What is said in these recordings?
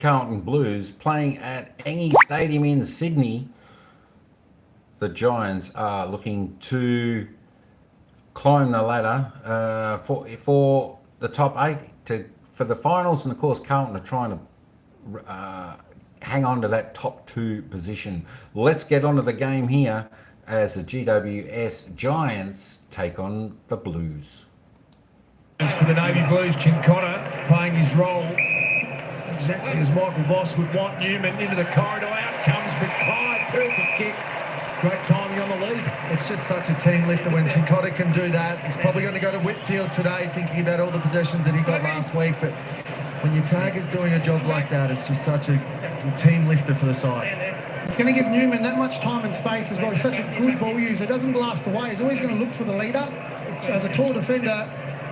Carlton Blues playing at Engie Stadium in Sydney. The Giants are looking to climb the ladder for the top 8 for the finals, and of course Carlton are trying to hang on to that top 2 position. Let's get onto the game here as the GWS Giants take on the Blues. For the Navy Blues, Chincotta playing his role exactly as Michael Voss would want. Newman into the corridor, out comes Mackay, perfect kick. Great timing on the lead. It's just such a team lifter when Chincotta can do that. He's probably going to go to Whitfield today thinking about all the possessions that he got last week, but when your tag is doing a job like that, it's just such a team lifter for the side. It's going to give Newman that much time and space as well. He's such a good ball user. Doesn't blast away. He's always going to look for the lead up. So as a tall defender,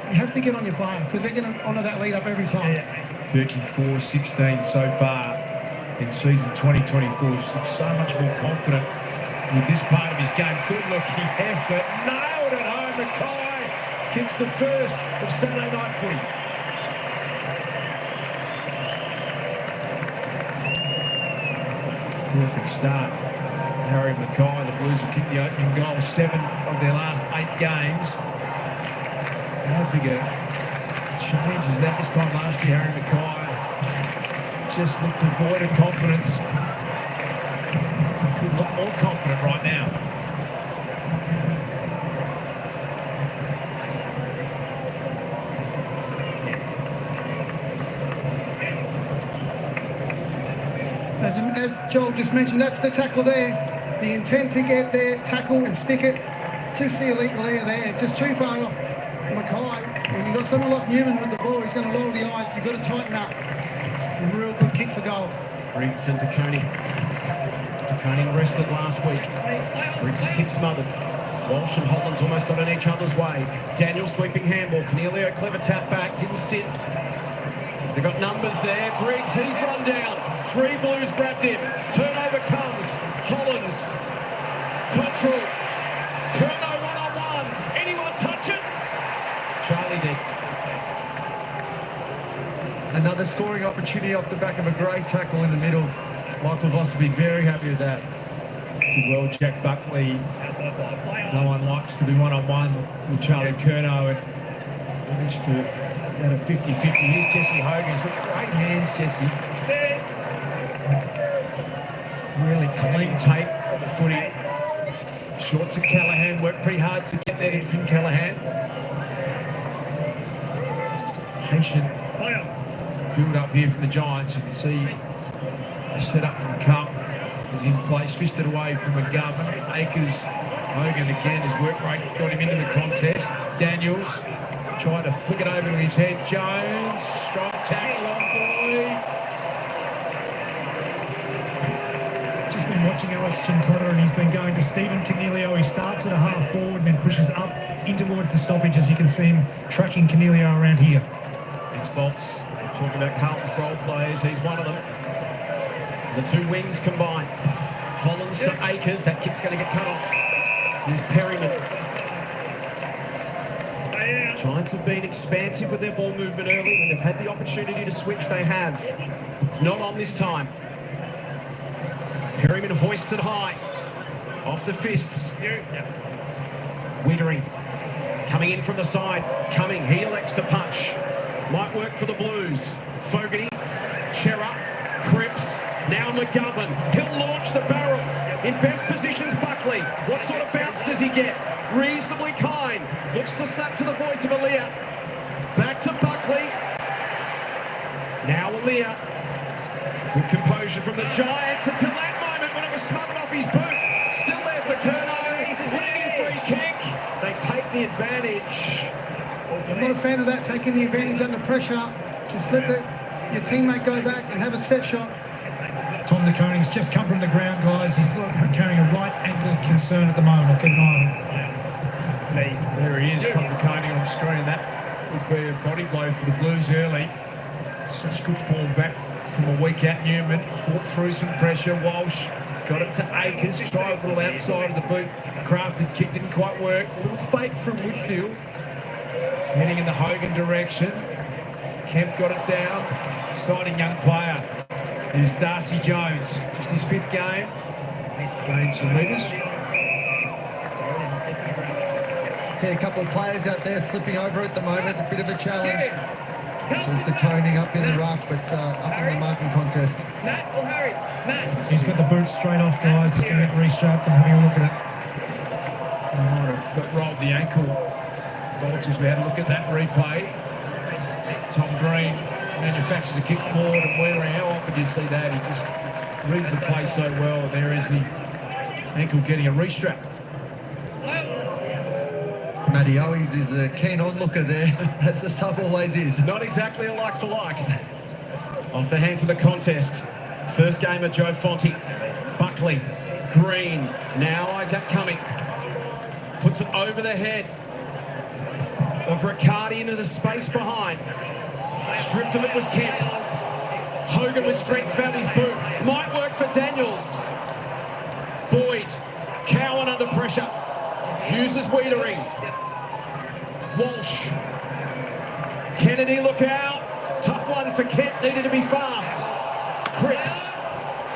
you have to get on your player because they're going to honour that lead up every time. 34-16 so far in season 2024. He's so much more confident with this part of his game. Good looking effort. Nailed it home. Mackay kicks the first of Saturday night footy. Perfect start. Harry Mackay, the Blues have kicked the opening goal 7 of their last 8 games. How big a change is that? This time last year, Harry Mackay just looked devoid of confidence. Could look more confident right now. As Joel just mentioned, that's the tackle there. The intent to get there, tackle and stick it. Just see a leak there, just too far off Mackay. When you've got someone like Newman with the ball, he's going to lower the eyes. You've got to tighten up. A real good kick for goal. Briggs and DeConing. DeConing rested last week. Briggs' kick smothered. Walsh and Holland's almost got in each other's way. Daniel sweeping handball. Cornelio, clever tap back, didn't sit. They've got numbers there. Briggs, he's run down. 3 Blues grabbed him. Turnover comes. Hollands. Cottrell. Curnow one-on-one. Anyone touch it? Charlie did. Another scoring opportunity off the back of a great tackle in the middle. Michael Voss will be very happy with that. Did well, Jack Buckley. No one likes to be one-on-one with Charlie Curnow, and managed to get a 50-50. Here's Jesse Hogan. He's got great hands, Jesse. Really clean tape of the footy. Short to Callaghan. Worked pretty hard to get that in Finn Callaghan. Just patient build up here from the Giants. You can see the setup from Carlton is in place. Fisted away from McGovern. Akers, Hogan again, his work rate got him into the contest. Daniels tried to flick it over to his head. Jones, strong tackle on boy. Just been watching Alex Chincotta, and he's been going to Stephen Cornelio. He starts at a half forward and then pushes up in towards the stoppage, as you can see him tracking Cornelio around here. Thanks, Bolts. Talking about Carlton's role players, he's one of them. The 2 wings combined. Hollands to Akers. That kick's going to get cut off. Here's Perryman. Giants have been expansive with their ball movement early. When they've had the opportunity to switch, they have. It's not on this time. Perryman hoists it high. Off the fists. Wittering. Coming in from the side. Cumming. He elects to punch. Might work for the Blues. Fogarty. Chera. Cripps. Now McGovern. He'll launch the barrel. In best positions, Buckley. What sort of bounce does he get? Reasonably kind. Looks to snap to the voice of Aaliyah. Back to Buckley. Now Aaliyah. Good composure from the Giants until that moment when it was smothered off his boot. Still there for Curnow. Leading free kick. They take the advantage. I'm not a fan of that, taking the advantage under pressure to let your teammate go back and have a set shot. Tom DeConing's just come from the ground, guys. He's carrying a right ankle concern at the moment. I'll keep an eye on him. There he is, Tom DeConing on the screen. That would be a body blow for the Blues early. Such good form back from a week out. Newman fought through some pressure. Walsh got it to Akers. Tried a little outside of the boot. Crafted kick, didn't quite work. A little fake from Whitfield. Heading in the Hogan direction. Kemp got it down. Exciting young player. is Darcy Jones. Just his 5th game. Gained some metres. See a couple of players out there slipping over at the moment. A bit of a challenge. There's De Koning up in the ruck, but up in the marking contest. He's got the boots straight off, guys. He's going to get restrapped and having a look at it. He might have rolled the ankle. Bolters, we had a look at that replay. Tom Green manufactures a kick forward and Weary. How often do you see that? He just reads the play so well. And there is the ankle getting a restrap. Matty Owies is a keen onlooker there, as the sub always is. Not exactly a like for like. Off the hands of the contest. First game of Joe Fonte. Buckley, Green, now Isaac Cumming. Puts it over the head of Riccardi into the space behind. Stripped of it was Kemp. Hogan with strength found his boot. Might work for Daniels. Boyd, Cowan under pressure. Uses Wiedering. Walsh. Kennedy, look out. Tough one for Kent, needed to be fast. Cripps.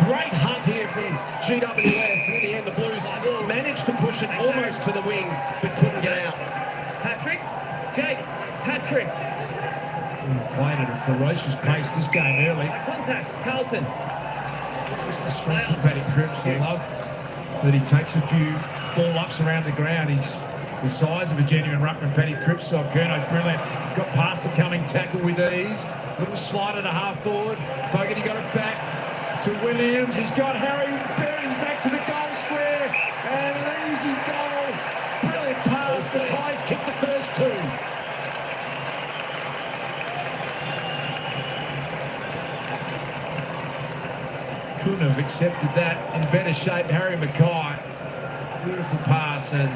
Great hunt here from GWS. And in the end, the Blues managed to push it almost to the wing, but couldn't get out. Patrick. Jake. Patrick. Playing at a ferocious pace this game early. Contact. Carlton. Just the strength of Paddy Cripps. I love that he takes a few ball ups around the ground. He's the size of a genuine ruckman. Paddy Cripps, so Kerno, brilliant. Got past the coming tackle with ease. Little slide and a half forward. Fogarty got it back to Williams. He's got Harry Berry back to the goal square. And an easy goal. Brilliant pass. Mackay's kicked the first 2. Couldn't have accepted that in better shape. Harry Mackay. Beautiful pass and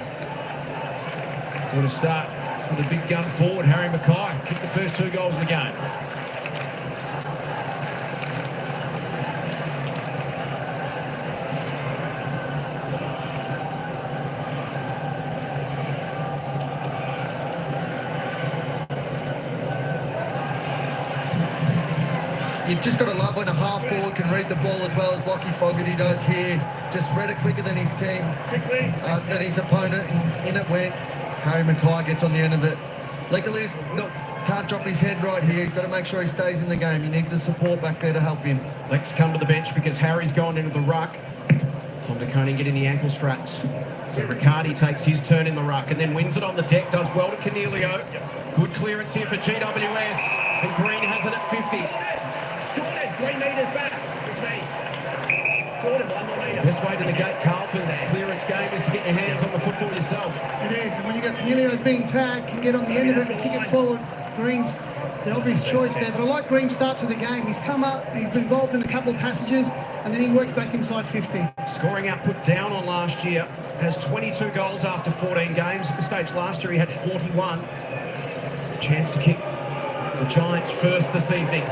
what a start for the big gun forward. Harry Mackay kicked the first 2 goals of the game. You've just got to love when a half forward can read the ball as well as Lockie Fogarty does here. Just read it quicker than his team, than his opponent, and in it went. Harry Mackay gets on the end of it. Leckerlis can't drop his head right here. He's got to make sure he stays in the game. He needs the support back there to help him. Lex come to the bench because Harry's gone into the ruck. Tom De Koning getting the ankle strapped. So Riccardi takes his turn in the ruck and then wins it on the deck. Does well to Cornelio. Good clearance here for GWS. And Green has it at 50. 3 metres back. Jordan, 1 metre. Best way to negate Carlton's clearance game is to get your hands on the football yourself. It is, and when you got Cornelio's being tagged, can get on the end of it and kick it forward. Green's the obvious choice there, but I like Green's start to the game. He's come up, he's been involved in a couple of passages, and then he works back inside 50. Scoring output down on last year, has 22 goals after 14 games. At the stage last year, he had 41. Chance to kick the Giants first this evening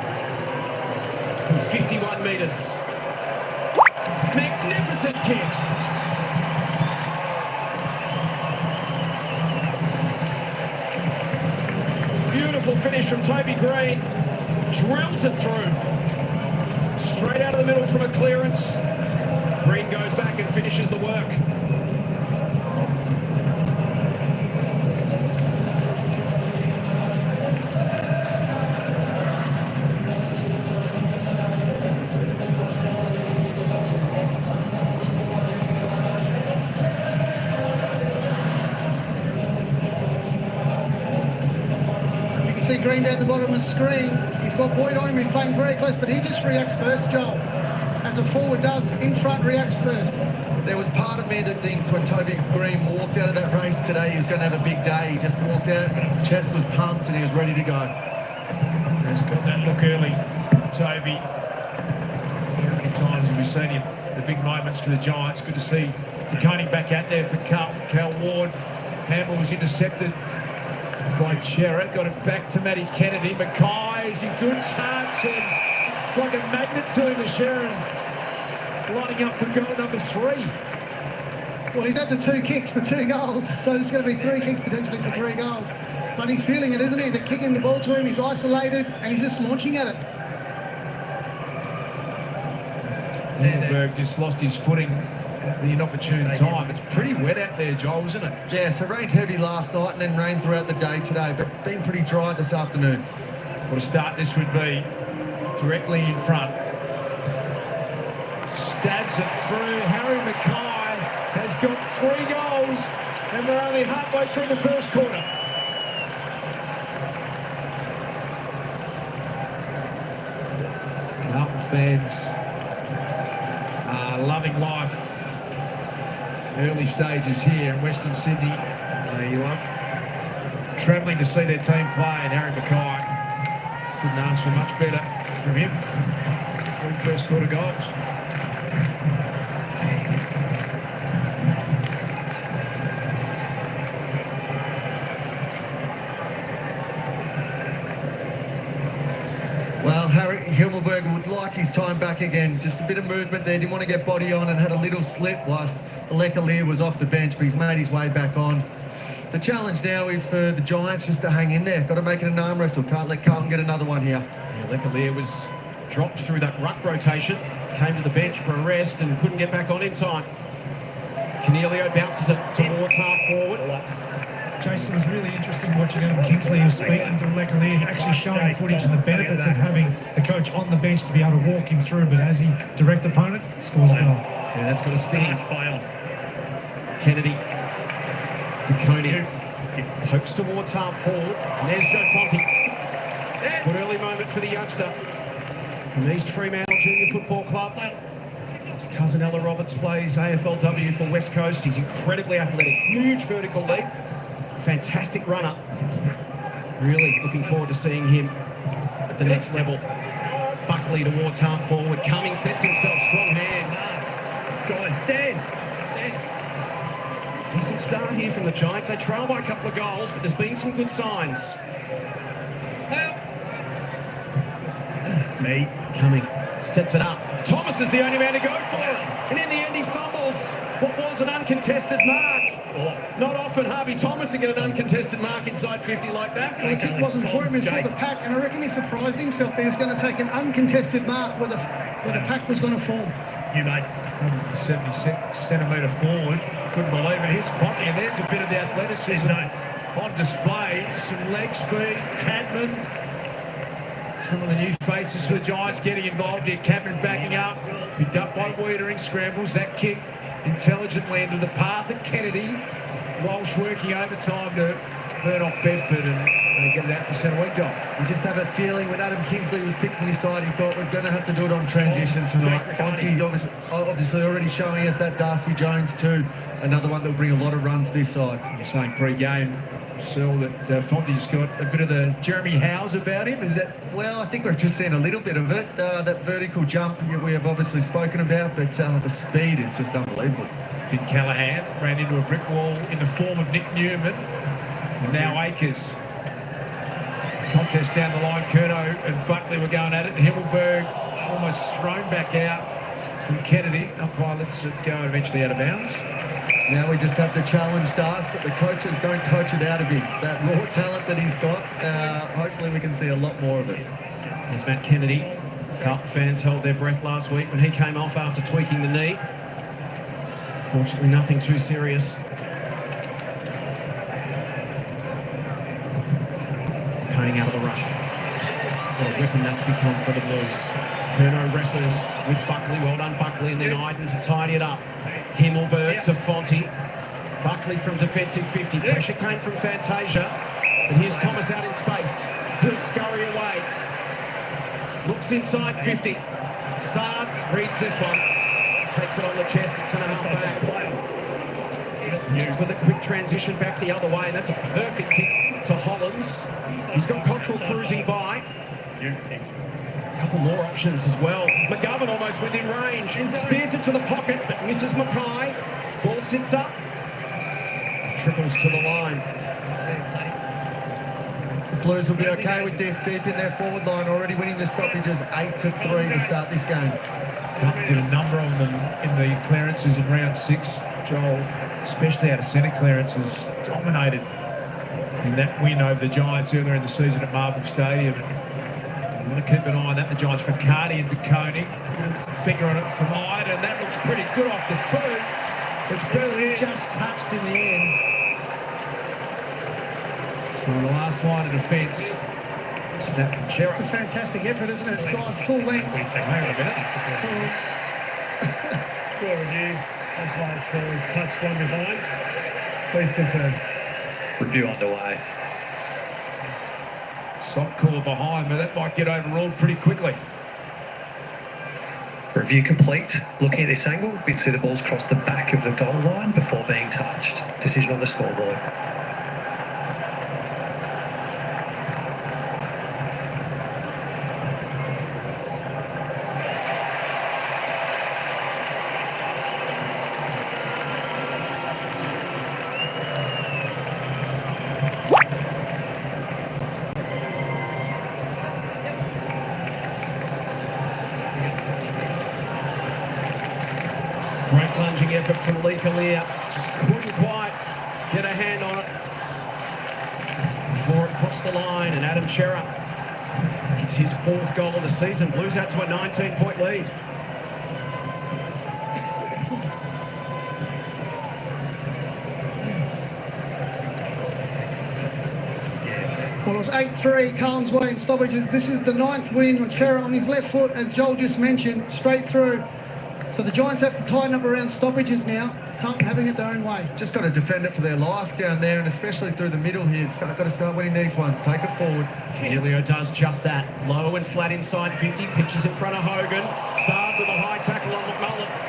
from 51 metres. Magnificent kick. Beautiful finish from Toby Green. Drills it through. Straight out of the middle from a clearance. Green goes back and finishes the work. See Green down the bottom of the screen. He's got Boyd on him, he's playing very close, but he just reacts first, Joel. As a forward does, in front reacts first. There was part of me that thinks when Toby Green walked out of that race today, he was going to have a big day. He just walked out, chest was pumped, and he was ready to go. He's got that look early, Toby. How many times have we seen him? The big moments for the Giants. Good to see De Koning back out there for Cal Ward. Hamble was intercepted by Sherritt, got it back to Matty Kennedy. Mackay is in good chance, and it's like a magnet to him, Sherritt, lining up for goal number 3. Well, he's had the 2 kicks for 2 goals, so there's going to be 3 kicks potentially for 3 goals. But he's feeling it, isn't he? They're kicking the ball to him, he's isolated, and he's just launching at it. Himmelberg just lost his footing at the inopportune time. It's pretty wet out there, Joel, isn't it? Yeah, so rained heavy last night and then rained throughout the day today, but been pretty dry this afternoon. What a start this would be. Directly in front. Stabs it through. Harry Mackay has got 3 goals and we're only halfway through the first quarter. Carlton fans are loving life. Early stages here in Western Sydney. They love travelling to see their team play, and Harry Mackay couldn't ask for much better from him. 3 first quarter goals. Well, Harry Himmelberg would like his time back again. Just a bit of movement there. Didn't want to get body on and had a little slip whilst Lekalier was off the bench, but he's made his way back on. The challenge now is for the Giants just to hang in there. Got to make it an arm wrestle. Can't let Carlton get another one here. Yeah, Lekalier was dropped through that ruck rotation, came to the bench for a rest and couldn't get back on in time. Cornelio bounces it towards half forward. Jason, it was really interesting watching Adam Kingsley, who was speaking to Lekalier, actually showing footage and the benefits of having the coach on the bench to be able to walk him through, but as he direct opponent, scores a goal. Yeah, that's got a sting. Kennedy to Coney. Pokes towards half forward. And there's Joe Fonte. Good early moment for the youngster from East Fremantle Junior Football Club. His cousin Ella Roberts plays AFLW for West Coast. He's incredibly athletic, huge vertical leap, fantastic runner. Really looking forward to seeing him at the next level. Buckley towards half forward. Cumming sets himself, strong hands. Giants, stand. Decent start here from the Giants. They trail by a couple of goals, but there's been some good signs. Me. Cumming sets it up. Thomas is the only man to go for it. And in the end, he fumbles what was an uncontested mark. Not often Harvey Thomas will get an uncontested mark inside 50 like that. Well, the kick wasn't for him, it was for the pack, and I reckon he surprised himself that he was going to take an uncontested mark where the pack was going to form. You, mate. 76 centimetre forward. Couldn't believe it. Here's Fonte, and there's a bit of the athleticism on display. Some leg speed. Cadman. Some of the new faces for the Giants getting involved here. Cadman backing up. Picked up by Wiedering. Scrambles that kick intelligently into the path at Kennedy. Walsh working overtime to burn off Bedford, and they get it out to centre week goal. You just have a feeling when Adam Kingsley was picked on his side, he thought we're going to have to do it on transition tonight. Fonte obviously already showing us that. Darcy Jones too, another one that will bring a lot of runs this side. I'm saying pre-game, Searle, that Fonte's got a bit of the Jeremy Howes about him. Is that? Well, I think we've just seen a little bit of it. That vertical jump we have obviously spoken about, but the speed is just unbelievable. Finn Callahan ran into a brick wall in the form of Nick Newman, and now Akers. Contest down the line. Curnow and Buckley were going at it. Himmelberg almost thrown back out from Kennedy. Umpire lets it go eventually out of bounds. Now we just have to challenge Darce that the coaches don't coach it out of him. That raw talent that he's got, hopefully we can see a lot more of it. There's Matt Kennedy. Carlton fans held their breath last week when he came off after tweaking the knee. Fortunately, nothing too serious. Coming out of the ruck. What a weapon that's become for the Blues. Curnow wrestles with Buckley. Well done, Buckley. And then Iden to tidy it up. Himmelberg to Fonte. Buckley from defensive 50. Pressure came from Fantasia. But here's Thomas out in space. He'll scurry away. Looks inside 50. Saad reads this one. Takes it on the chest at centre half back. Just with a quick transition back the other way. And that's a perfect kick to Hollins. He's got Cottrell cruising by. A couple more options as well. McGovern almost within range. Spears it to the pocket, but misses Mackay. Ball sits up. Triples to the line. The Blues will be okay with this, deep in their forward line, already winning the stoppages 8-3 to start this game. Did a number of them in the clearances in round 6. Joel, especially out of centre clearances, dominated in that win over the Giants earlier in the season at Marble Stadium. I want to keep an eye on that. The Giants, Riccardi into Coney. finger on it from Ide, and that looks pretty good off the boot. It's barely just touched in the end. So on the last line of defence, snap from Cherry. It's a fantastic effort, isn't it? Drive full length. Hang on a minute. Score review. Umpire's call is touch one behind. Please confirm. Review underway. Soft cooler behind, but that might get overruled pretty quickly. Review complete. Looking at this angle, we can see the ball's crossed the back of the goal line before being touched. Decision on the scoreboard. Great lunging effort from Lee Kalia. Just couldn't quite get a hand on it before it crossed the line. And Adam Chera hits his 4th goal of the season. Blues out to a 19-point lead. Well, it was 8-3, Carlton's way in stoppages. This is the 9th win on Chera on his left foot, as Joel just mentioned, straight through. So the Giants have to tighten up around stoppages now. Carlton having it their own way. Just got to defend it for their life down there, and especially through the middle here. Got to start winning these ones. Take it forward. Canelio does just that. Low and flat inside 50. Pitches in front of Hogan. Saad with a high tackle on McMullen.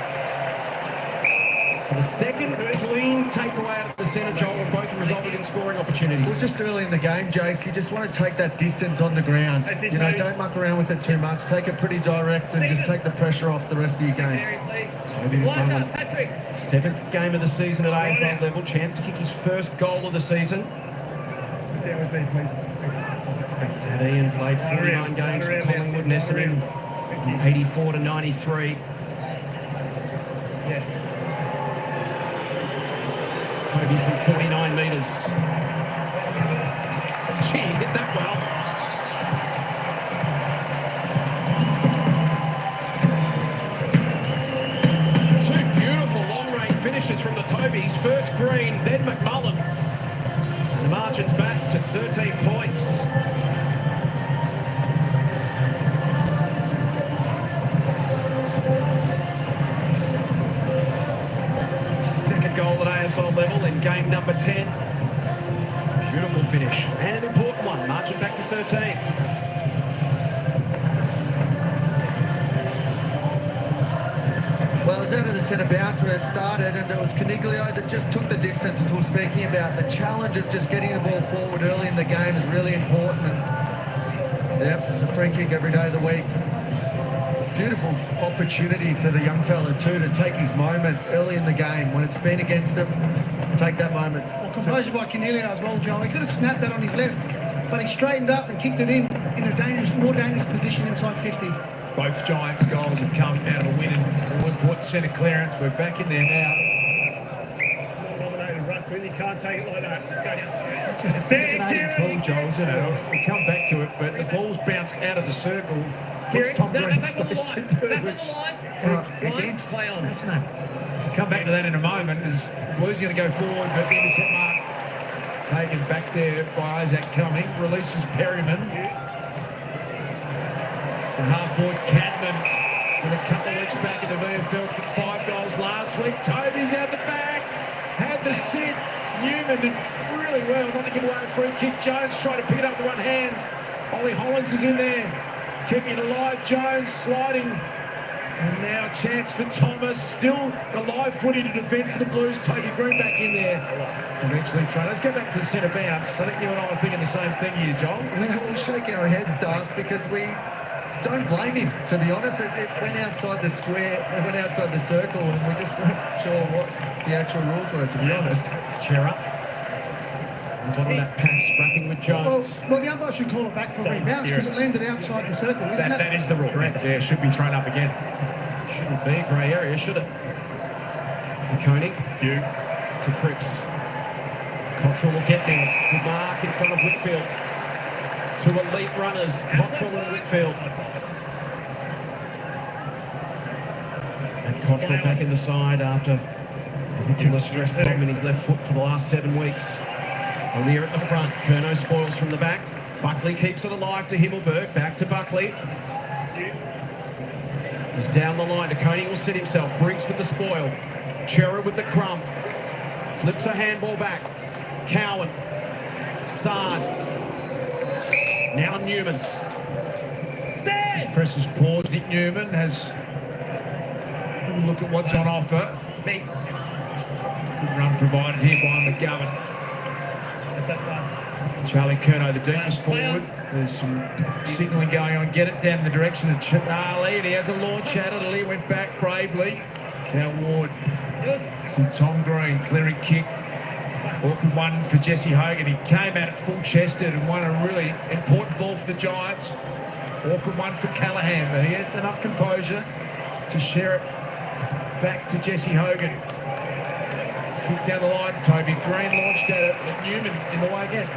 So the second clean takeaway out of the centre, Joel, and both resulted in scoring opportunities. Well, just early in the game, Jace, you just want to take that distance on the ground. You know, don't muck around with it too much. Take it pretty direct and just take the pressure off the rest of your game. Toby McMullen, 7th game of the season at AFL level. Chance to kick his first goal of the season. Just down with me, please. Dad Ian played 49 games for Collingwood and Essendon, 84 to 93. Toby from 49 metres. Gee, hit that well. Two beautiful long-range finishes from the Tobys. First green, then McMullen. And the margin's back to 13 points. Goal at AFL level in game number 10. Beautiful finish and an important one. Marching back to 13. Well, it was out of the centre bounce where it started, and it was Caniglio that just took the distance, as we were speaking about. The challenge of just getting the ball forward early in the game is really important. And, yep, the free kick every day of the week. Beautiful opportunity for the young fella too to take his moment early in the game when it's been against him. Take that moment. Well, composure by Canelio as well, Joel. He could have snapped that on his left, but he straightened up and kicked it in a more dangerous position inside 50. Both Giants goals have come out of a win and all important centre clearance. We're back in there now. Dominated ruck, you can't take it like that. Go down. It's a fascinating call, Joel, isn't it? We'll come back to it, but the ball's bounced out of the circle. What's Tom Green supposed to do? It's against. Fascinating. Come back to that in a moment. As Blues going to go forward, but the intercept mark taken back there by Isaac Cumming. Releases Perryman. To half-forward Cadman with a couple of weeks back in the VFL. Kicked 5 goals last week. Toby's out the back. Had the sit. Newman did really well. Not to give away a free kick. Jones tried to pick it up with one hand. Ollie Hollins is in there. Keeping it alive, Jones sliding. And now a chance for Thomas. Still a live footy to defend for the Blues. Toby Green back in there. Eventually thrown. Let's go back to the centre bounce. I think you and I are thinking the same thing here, Joel. We're shaking our heads, Das, because we don't blame him, to be honest. It went outside the square, it went outside the circle, and we just weren't sure what the actual rules were, to be honest. Cheer up. Bottom of that pass, scrapping with Jones. Well, the umpire should call it back for a rebound because it landed outside the circle, isn't it? That is the rule. Correct. Yeah, should be thrown up again. Shouldn't be a grey area, should it? To Koenig. To Cripps. Cottrell will get there. Good mark in front of Whitfield. Two elite runners, Cottrell and Whitfield. Cottrell back in the side after a vehicular stress problem in his left foot for the last 7 weeks. O'Leary at the front. Curnow spoils from the back. Buckley keeps it alive to Himmelberg. Back to Buckley. He's down the line. DeConey will sit himself. Briggs with the spoil. Chera with the crumb. Flips a handball back. Cowan. Sard. Now Newman. Just presses pause. Nick Newman has a look at what's on offer. Good run provided here by McGovern. Charlie Curnow, the deepest forward. There's some signalling going on. Get it down in the direction of Charlie. And he has a launch at it. Ali went back bravely. Cal Ward to Tom Green. Clearing kick. Awkward one for Jesse Hogan. He came at it full-chested and won a really important ball for the Giants. Awkward one for Callahan, but he had enough composure to share it back to Jesse Hogan. Kick down the line, Toby Green launched at it, but Newman in the way again.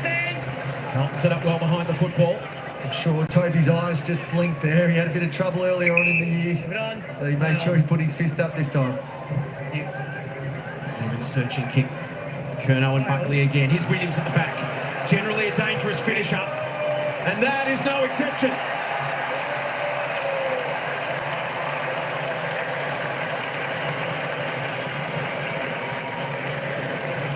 Carlton set up well behind the football. I'm sure Toby's eyes just blinked there. He had a bit of trouble earlier on in the year, so he made sure he put his fist up this time. Newman searching kick. Curnow and Buckley again. Here's Williams at the back. Generally a dangerous finisher, and that is no exception.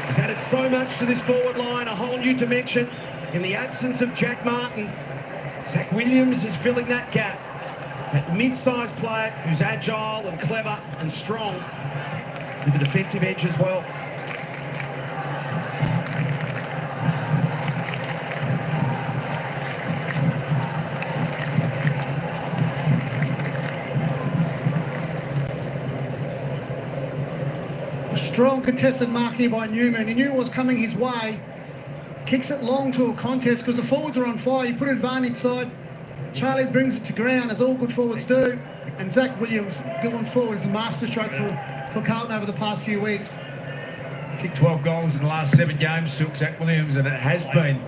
He's added so much to this forward line, a whole new dimension. In the absence of Jack Martin, Zach Williams is filling that gap. That mid-sized player who's agile and clever and strong with the defensive edge as well. Strong contested mark here by Newman. He knew it was coming his way. Kicks it long to a contest because the forwards are on fire. You put advantage side. Charlie brings it to ground, as all good forwards do. And Zach Williams going forward is a masterstroke for Carlton over the past few weeks. Kicked 12 goals in the last 7 games, Silk Zach Williams, and it has been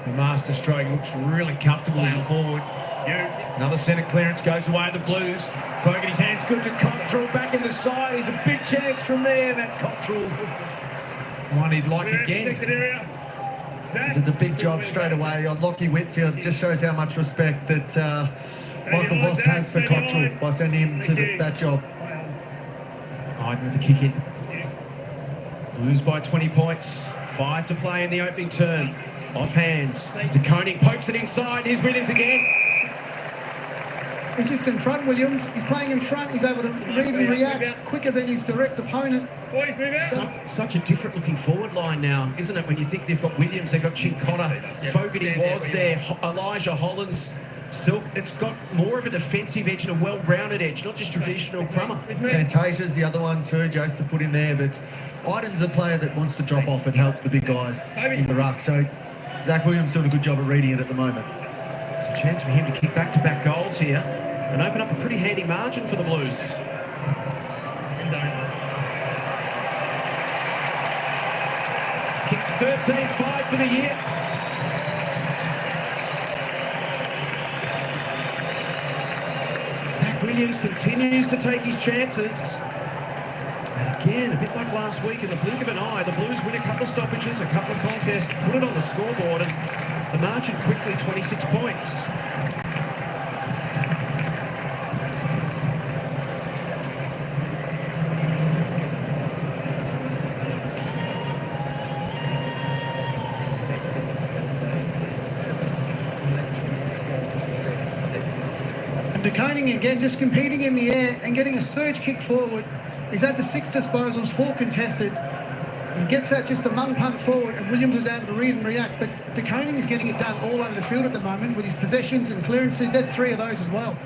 the masterstroke. Looks really comfortable as a forward. Another centre clearance goes away, the Blues. Fogarty's hands good to Cottrell, back in the side. He's a big chance from there, that Cottrell. One he'd like again. It's a big job straight away on Lockie Whitfield. It just shows how much respect that Michael Voss has for Cottrell by sending him to that job. Hyde with the kick in. Blues by 20 points. 5 to play in the opening term. Off hands. DeConing pokes it inside. Here's Williams again. He's just in front, Williams. He's playing in front. He's able to read and react quicker than his direct opponent. Such a different looking forward line now, isn't it? When you think they've got Williams, they've got Chincotta, Fogarty was there, Elijah Hollands, Silk. It's got more of a defensive edge and a well-rounded edge, not just traditional crummer. Fantasia's the other one too, Jace, to put in there. But Iden's a player that wants to drop off and help the big guys in the ruck. So Zach Williams doing a good job of reading it at the moment. It's a chance for him to kick back-to-back goals here and open up a pretty handy margin for the Blues. He's kicked 13-5 for the year. So Zach Williams continues to take his chances. And again, a bit like last week, in the blink of an eye, the Blues win a couple of stoppages, a couple of contests, put it on the scoreboard, and the margin quickly 26 points. DeConing again, just competing in the air and getting a surge kick forward. He's had the 6 disposals, 4 contested. He gets that just a mung punt forward, and Williams is able to read and react. But DeConing is getting it done all over the field at the moment with his possessions and clearances. He's had 3 of those as well.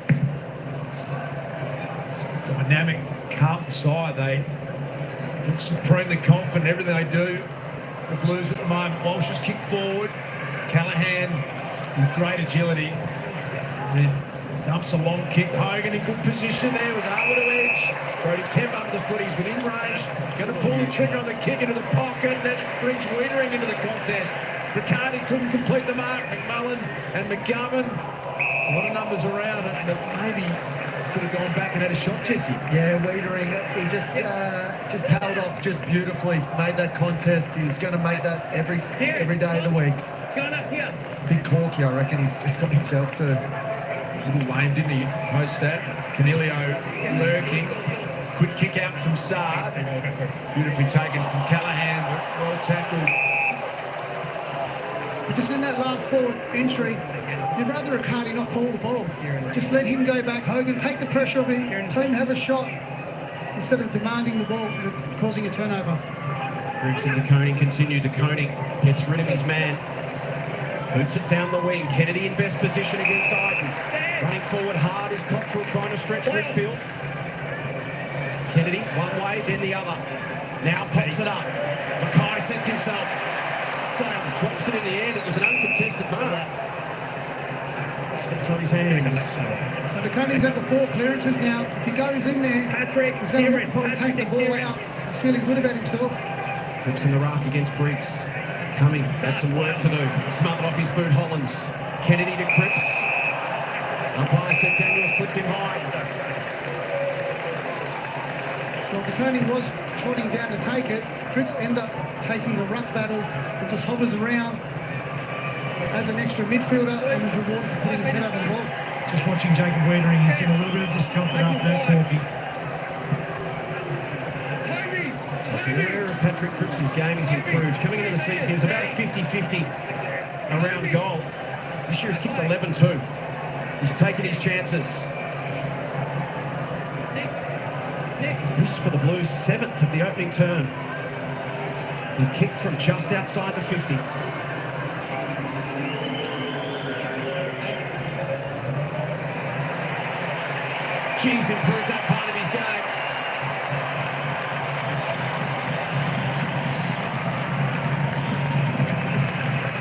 Dynamic Carlton side. They look supremely confident in everything they do. The Blues at the moment. Walsh has kicked forward. Callahan with great agility. And then dumps a long kick. Hogan in good position there. Was able to edge. Brody Kemp up the foot. He's within range. Going to pull the trigger on the kick into the pocket. And that brings Wiedering into the contest. Riccardi couldn't complete the mark. McMullen and McGovern. A lot of numbers around it, but maybe could have gone back and had a shot, Jesse. Yeah, Wiedering, he just held off just beautifully, made that contest. He's going to make that every day of the week. Big Corky, I reckon he's just got himself to. Little lame, didn't he? Post that. Canelio lurking. Quick kick out from Saad. Beautifully taken from Callahan, but well tackled. Just in that last forward entry, you'd rather Riccardi not call the ball. Just let him go back, Hogan, take the pressure off him, tell him to have a shot instead of demanding the ball and causing a turnover. Briggs and De Koning continue. De Koning gets rid of his man. Boots it down the wing. Kennedy in best position against Iden. Running forward hard is Cottrell trying to stretch midfield. Kennedy one way, then the other. Now pops it up. Mackay sets himself. Drops it in the air. It was an uncontested mark. Slipped from his hands. So De Koning's at the 4 clearances now. If he goes in there, he's going to probably take the ball out. He's feeling good about himself. Cripps in the ruck against Briggs. Coming, had some work to do. Smothered off his boot, Hollins. Kennedy to Cripps. Umpire said Daniels clipped him high. Well, De Koning was trotting down to take it. Cripps end up taking the ruck battle and just hovers around as an extra midfielder and is rewarded for putting his head over the ball. Just watching Jacob Wiedering, he's in a little bit of discomfort after that corky. So it's an area of Patrick Cripps' game is improved. Coming into the season, he was about a 50-50 around goal. This year he's kicked 11-2. He's taken his chances. This for the Blues, 7th of the opening term. He kicked from just outside the 50. G's improved that part of his game.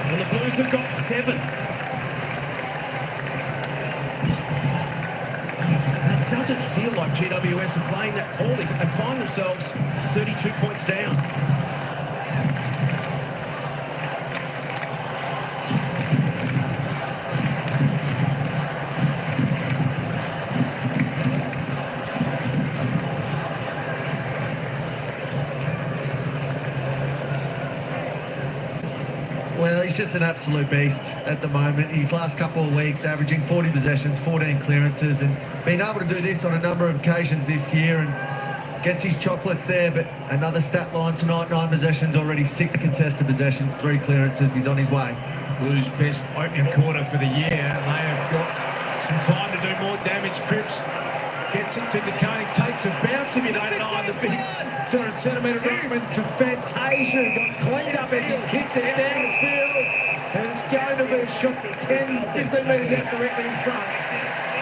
And the Blues have got 7. And it doesn't feel like GWS are playing that poorly, but they find themselves 32 points down. Well, he's just an absolute beast at the moment. His last couple of weeks averaging 40 possessions, 14 clearances, and being able to do this on a number of occasions this year and gets his chocolates there. But another stat line tonight, 9 possessions, already 6 contested possessions, 3 clearances. He's on his way. Blues' best opening quarter for the year. They have got some time to do more damage. Cripps gets it to De Koning, takes a bounce if you don't mind. The big 200-centimetre ruckman to Fantasia, who got cleaned up as he kicked it down the field. And it's going to be a shot 10, 15 metres out directly in front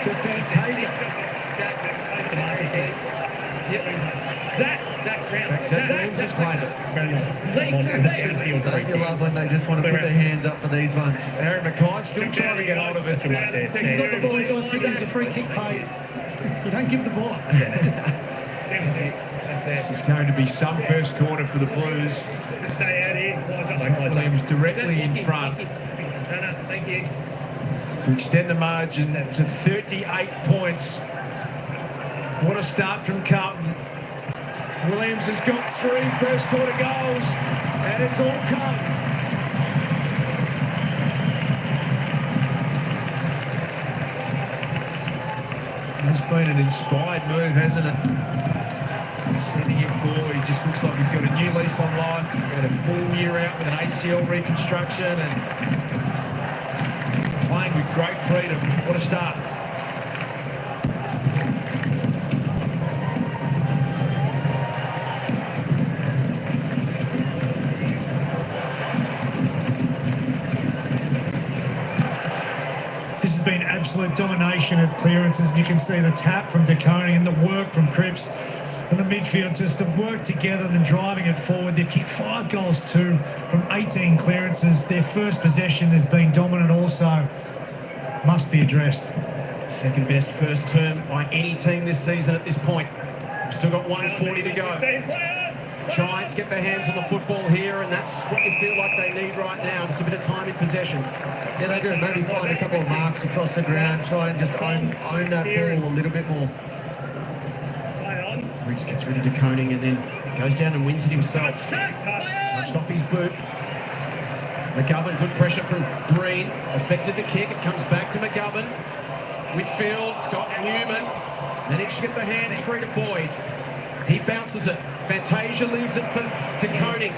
to Fantasia. That Williams has claimed it. Don't you love when they just want to put their hands up for these ones? Harry Mackay still trying to get hold of it. If you've got the ball inside 50, it's a free kick paid. You don't give the ball up. This is going to be some first quarter for the Blues. Williams directly in front to extend the margin to 38 points. What a start from Carlton. Williams has got 3 first quarter goals, and it's all come. It's been an inspired move, hasn't it? Sending him forward, he just looks like he's got a new lease on life. He had a full year out with an ACL reconstruction and playing with great freedom. What a start. This has been absolute domination of clearances, and you can see the tap from De Koning and the work from Cripps and the midfield just to work together and then driving it forward. They've kicked 5 goals too from 18 clearances. Their first possession has been dominant also. Must be addressed. Second best first term by any team this season at this point. We've still got 140 to go. Giants get their hands on the football here, and that's what you feel like they need right now, just a bit of time in possession. Yeah, they do. Maybe find a couple of marks across the ground, try and just own that ball a little bit more. Briggs gets rid of De Koning and then goes down and wins it himself. Touched off his boot. McGovern, good pressure from Green. Affected the kick. It comes back to McGovern. Whitfield, Scott Newman. Managed to get the hands free to Boyd. He bounces it. Fantasia leaves it for De Koning,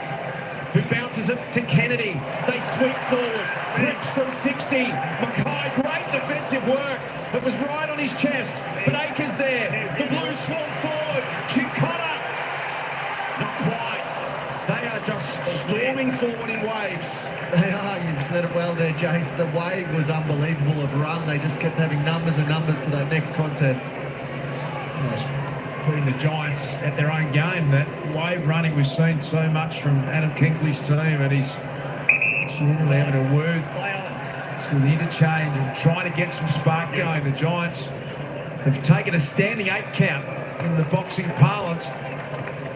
who bounces it to Kennedy. They sweep forward. Cripps from 60. Mackay, great defensive work. It was right on his chest, but Akers there. The Blues swarm forward. Chikotta. Not quite. They are just storming forward in waves. They are. You've said it well there, Jace. The wave was unbelievable of run. They just kept having numbers and numbers to that next contest. Just putting the Giants at their own game. That wave running we've seen so much from Adam Kingsley's team, and he's generally having a word to the interchange and trying to get some spark going. The Giants have taken a standing 8 count in the boxing parlance.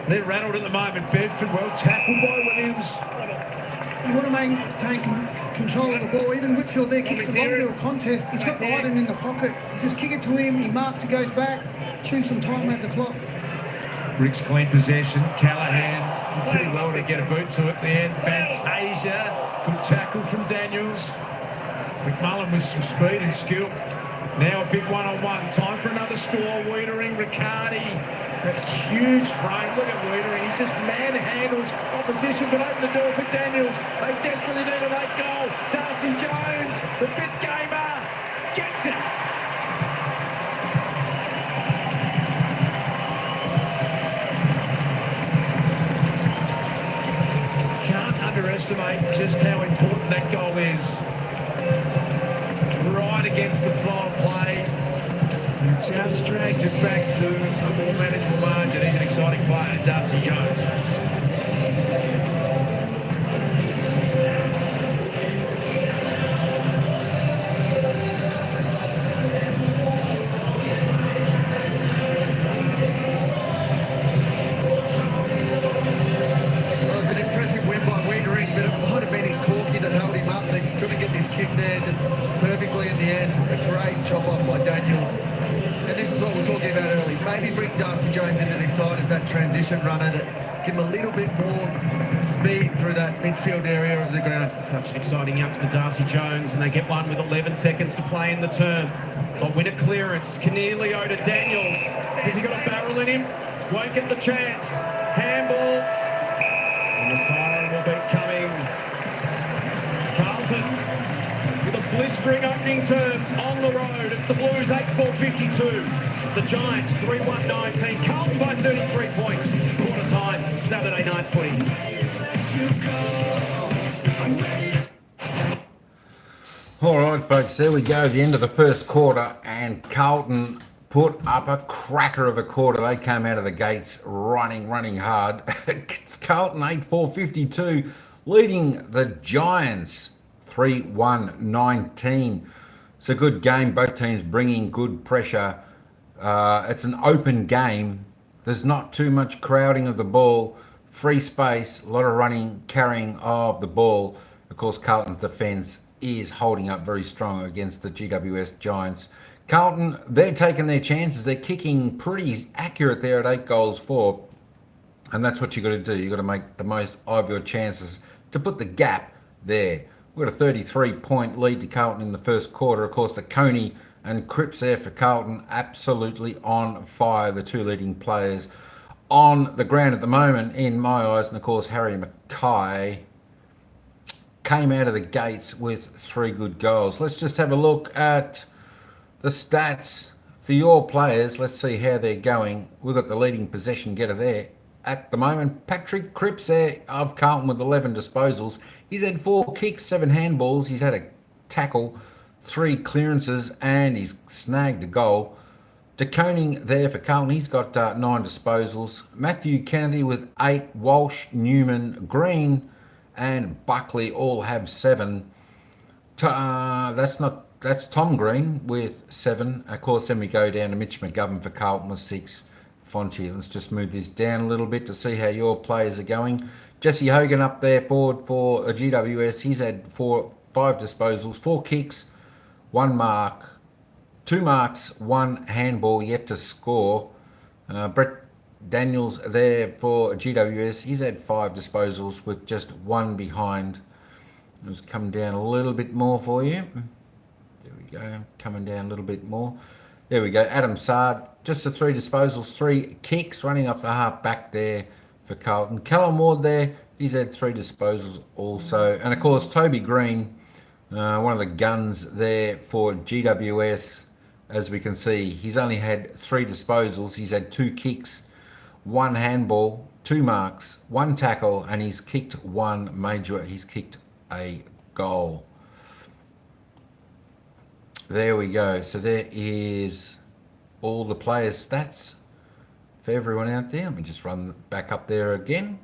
They're rattled at the moment. Bedford well tackled by Williams. You want to maintain control of the ball. Even Whitfield there kicks a long ball contest. He's got Ryden in the pocket. You just kick it to him. He marks. He goes back. Choose some time at the clock. Briggs clean possession. Callahan did pretty well to get a boot to it at the end. Fantasia. Good tackle from Daniels. McMullen with some speed and skill. Now a big one-on-one. Time for another score. Wiedering, Riccardi. A huge frame. Look at Wiedering. He just manhandles opposition, but open the door for Daniels. They desperately need a late goal. Darcy Jones, the 5th gamer, gets it. Can't underestimate just how important that goal is. Right against the flow of play. He just drags it back to a more manageable margin. He's an exciting player, Darcy Jones. Well, it was an impressive win by Wiedering, but it might have been his corky that held him up. They couldn't get this kick there just perfectly in the end. A great chop off by Daniels. And this is what we were talking about earlier. Maybe bring Darcy Jones into this side as that transition runner that give him a little bit more speed through that midfield area of the ground. Such an exciting youngster, Darcy Jones, and they get one with 11 seconds to play in the term. They'll win a clearance. Canelio to Daniels. Has he got a barrel in him? Won't get the chance. Handball. And the siren will be coming. Carlton with a blistering opening term on the road. It's the Blues 8-4-52. The Giants 3-1-19. Carlton by 33 points. Quarter time, Saturday night footy. All right, folks, there we go. The end of the first quarter, and Carlton put up a cracker of a quarter. They came out of the gates running hard. It's Carlton 8-4-52, leading the Giants 3-1-19. It's a good game. Both teams bringing good pressure. It's an open game. There's not too much crowding of the ball. Free space, a lot of running, carrying of the ball. Of course, Carlton's defence is holding up very strong against the GWS Giants. Carlton, they're taking their chances. They're kicking pretty accurate there at 8 goals for. And that's what you got to do. You got to make the most of your chances to put the gap there. We've got a 33-point lead to Carlton in the first quarter. Of course, the Coney and Cripps there for Carlton, absolutely on fire. The two leading players on the ground at the moment, in my eyes. And of course, Harry Mackay came out of the gates with 3 good goals. Let's just have a look at the stats for your players. Let's see how they're going. We've got the leading possession getter there at the moment. Patrick Cripps there of Carlton with 11 disposals. He's had 4 kicks, 7 handballs. He's had a tackle, 3 clearances, and he's snagged a goal. De Koning there for Carlton. He's got 9 disposals. Matthew Kennedy with 8. Walsh, Newman, Green, and Buckley all have 7. That's Tom Green with 7. Of course, then we go down to Mitch McGovern for Carlton with 6. font here. Let's just move this down a little bit to see how your players are going. Jesse Hogan up there forward for a GWS. He's had 5 disposals, 4 kicks, 1 mark, 2 marks, 1 handball yet to score. Brett Daniels there for GWS. He's had 5 disposals with just 1 behind. Let's come down a little bit more for you. There we go, coming down a little bit more. There we go, Adam Sard, just the 3 disposals, 3 kicks, running off the half back there for Carlton. Callum Ward there, he's had 3 disposals also. And of course, Toby Green, one of the guns there for GWS. As we can see, he's only had 3 disposals. He's had 2 kicks, 1 handball, 2 marks, 1 tackle, and he's kicked 1 major. He's kicked a goal. There we go. So there is all the players' stats for everyone out there. Let me just run back up there again.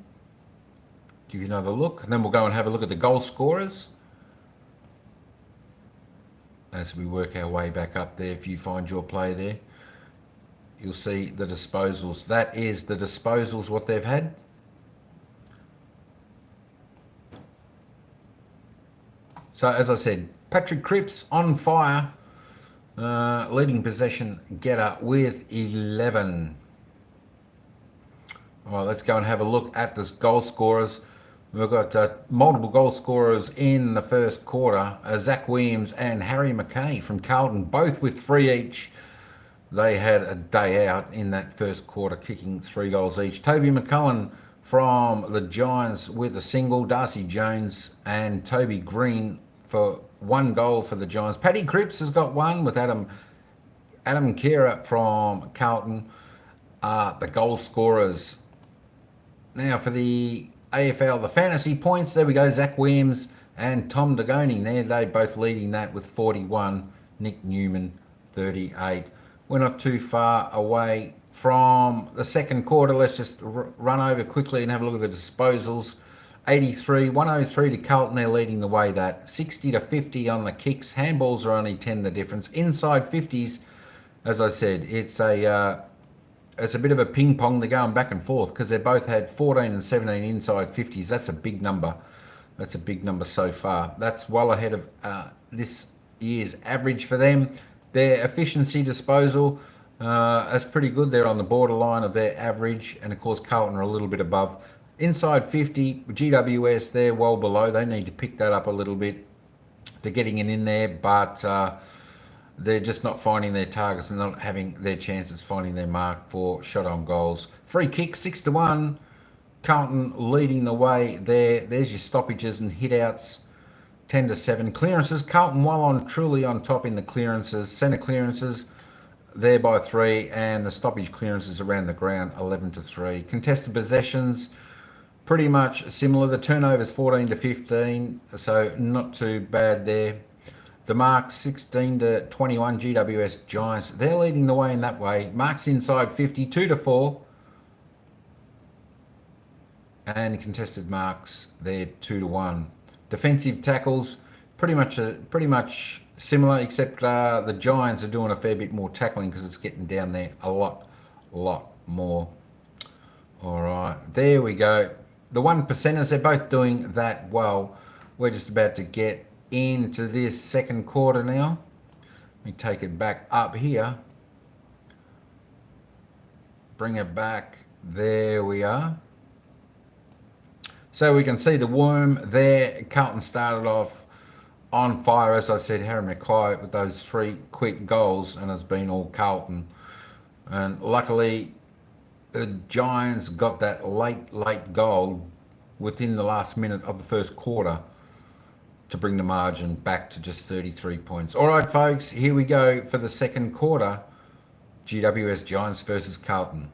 Give you another look. And then we'll go and have a look at the goal scorers as we work our way back up there. If you find your play there, you'll see the disposals. That is the disposals, what they've had. So as I said, Patrick Cripps on fire, leading possession getter with 11. All right, let's go and have a look at this goal scorers. We've got multiple goal scorers in the first quarter. Zach Williams and Harry McKay from Carlton, both with 3 each. They had a day out in that first quarter, kicking 3 goals each. Toby McCullen from the Giants with a single. Darcy Jones and Toby Green for 1 goal for the Giants. Paddy Cripps has got 1 with Adam Kira from Carlton. The goal scorers. Now for the AFL, the fantasy points, there we go. Zach Williams and Tom Dagoni there. They both leading that with 41. Nick Newman, 38. We're not too far away from the second quarter. Let's just run over quickly and have a look at the disposals. 83, 103 to Carlton. They're leading the way that. 60 to 50 on the kicks. Handballs are only 10 the difference. Inside 50s, as I said, it's a bit of a ping pong. They're going back and forth because they both had 14 and 17 inside 50s. That's a big number. That's a big number so far. That's well ahead of this year's average for them. Their efficiency disposal is pretty good. They're on the borderline of their average. And of course, Carlton are a little bit above. Inside 50, GWS, they're well below. They need to pick that up a little bit. They're getting it in there, but they're just not finding their targets and not having their chances finding their mark for shot on goals. Free kick, 6-1. Carlton leading the way there. There's your stoppages and hit outs, 10-7. Clearances, Carlton truly on top in the clearances. Centre clearances, there by 3, and the stoppage clearances around the ground, 11-3. Contested possessions, pretty much similar. The turnovers 14-15, so not too bad there. The marks 16-21, GWS Giants. They're leading the way in that way. Marks inside 50, 2-4. And contested marks, they're 2-1. Defensive tackles, pretty much similar, except the Giants are doing a fair bit more tackling because it's getting down there a lot more. All right, there we go. The 1%ers, they're both doing that well. We're just about to get into this second quarter now. Let me take it back up here. Bring it back. There we are. So we can see the worm there. Carlton started off on fire. As I said, Harry Mackay with those 3 quick goals, and it's been all Carlton. And luckily, the Giants got that late goal within the last minute of the first quarter to bring the margin back to just 33 points. All right, folks, here we go for the second quarter. GWS Giants versus Carlton.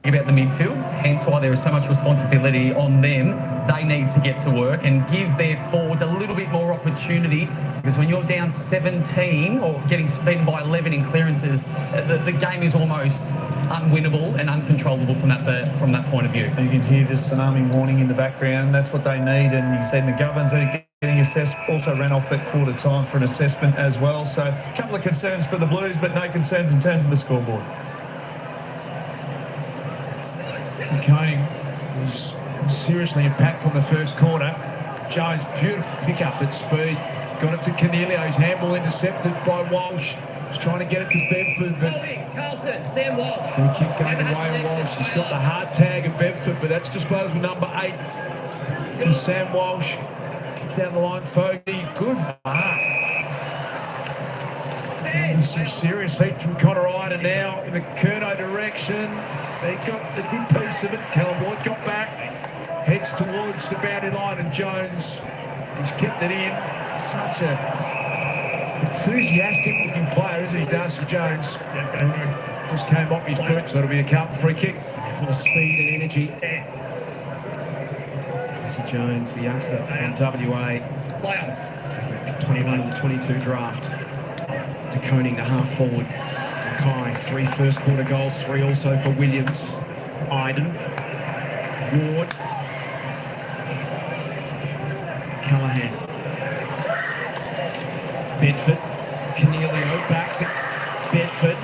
About the midfield, hence why there is so much responsibility on them. They need to get to work and give their forwards a little bit more opportunity, because when you're down 17 or getting beaten by 11 in clearances, the game is almost unwinnable and uncontrollable from that point of view. You can hear the tsunami warning in the background. That's what they need, and you can see the Governors are getting assessed. Also ran off at quarter time for an assessment as well. So a couple of concerns for the Blues, but no concerns in terms of the scoreboard. Koning was seriously impactful in the first quarter. Jones, beautiful pickup at speed. Got it to Cornelio. His handball intercepted by Walsh. He's trying to get it to Bedford, but Carlton, Sam Walsh. free kick going the way of Walsh. He's got the hard tag of Bedford, but that's disposal number 8 for Sam Walsh. Kick down the line, Fogey. Good mark. And some serious heat from Connor Ida now in the Curnow direction. They got a good piece of it. Callum Ward got back, heads towards the boundary line, and Jones, he's kept it in. Such a enthusiastic looking player, isn't he, Darcy Jones? Just came off his boot, so it'll be a Carlton free kick. Full of speed and energy. Darcy Jones, the youngster from WA. Taking pick 21 in the 22 draft. De Koning, the half forward. Mackay, 3 first quarter goals, 3 also for Williams. Iden. Ward. Callahan. Bedford. Cornelio back to Bedford.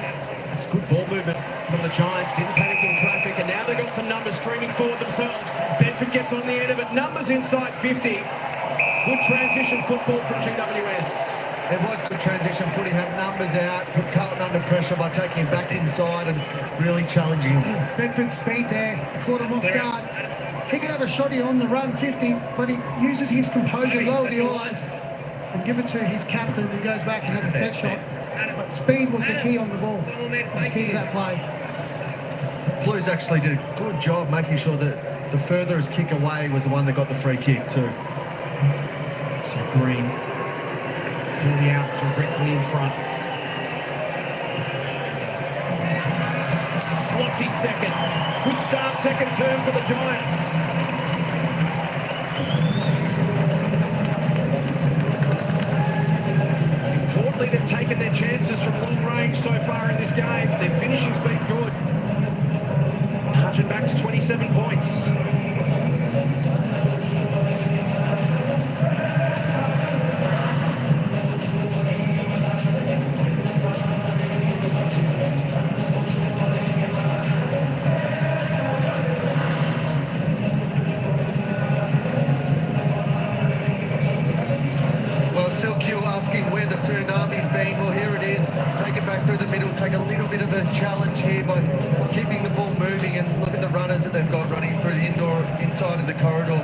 It's good ball movement from the Giants. Didn't panic in traffic, and now they've got some numbers streaming forward themselves. Bedford gets on the end of it. Numbers inside 50. Good transition football from GWS. It was good transition footy, had numbers out, put Carlton under pressure by taking him back inside and really challenging him. Bedford's speed there, caught him off guard. He could have a shotty on the run, 50, but he uses his composure, lower the eyes, and give it to his captain, who goes back and has a set shot. But speed was the key on the ball. It was key to that play. Blues actually did a good job making sure that the furthest kick away was the one that got the free kick too. So Green, 40 out directly in front. Slots his second. Good start, second term for the Giants. Importantly, they've taken their chances from long range so far in this game. Their finishing's been good. Margin back to 27 points. Take a little bit of a challenge here by keeping the ball moving, and look at the runners that they've got running through the inside of the corridor.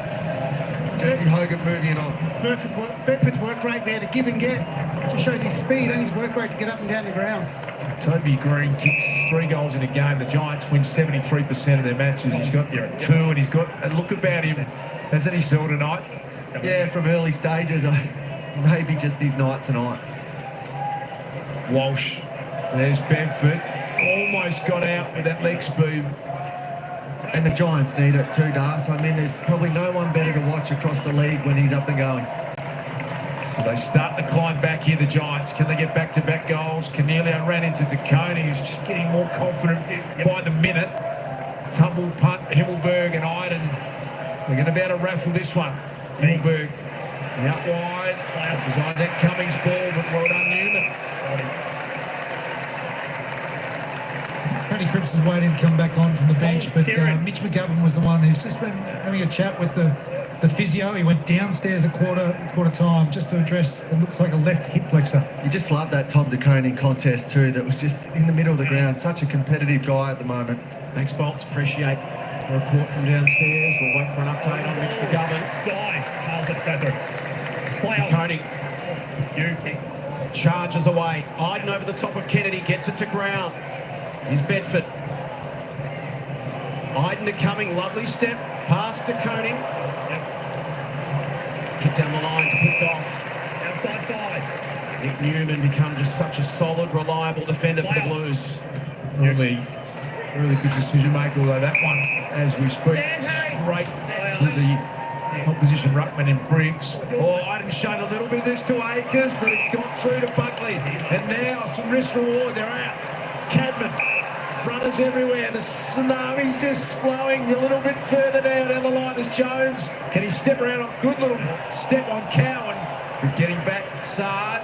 Jesse Hogan moving on. Bedford's work rate there to give and get. Just shows his speed and his work rate to get up and down the ground. Toby Green kicks 3 goals in a game. The Giants win 73% of their matches. He's got 2, and he's got a look about him. Hasn't he, Sel, tonight? Yeah, from early stages. Maybe just these night tonight. Walsh. There's Bedford. Almost got out with that leg speed. And the Giants need it too, Darce. I mean, there's probably no one better to watch across the league when he's up and going. So they start the climb back here, the Giants. Can they get back-to-back goals? Cornelio ran into De Koning. He's just getting more confident by the minute. Tumble punt, Himmelberg and Iden. We're going to be able to raffle this one. Himmelberg out wide. It was Isaac Cummings' ball, but well done, Newman. Tony Cripps is waiting to come back on from the bench, but Mitch McGovern was the one who's just been having a chat with the physio. He went downstairs at quarter time just to address, it looks like a left hip flexor. You just love that Tom De Koning contest too, that was just in the middle of the ground. Such a competitive guy at the moment. Thanks, Bolts. Appreciate the report from downstairs. We'll wait for an update on Mitch McGovern. De Koning charges away. Iden over the top of Kennedy, gets it to ground. Here's Bedford. Iden to Cumming, lovely step. Pass to Koning. Kick down the lines, picked off. Outside 5. Nick Newman become just such a solid, reliable defender for the Blues. Really good decision maker, although that one, as we speak, straight to the opposition ruckman in Briggs. Oh, Iden showed a little bit of this to Akers, but it got through to Buckley. And now some risk reward, they're out. Cadman. Runners everywhere. The tsunami's just flowing a little bit further down the line as Jones. Can he step around? A good little step on Cowan. We're getting back, Saad.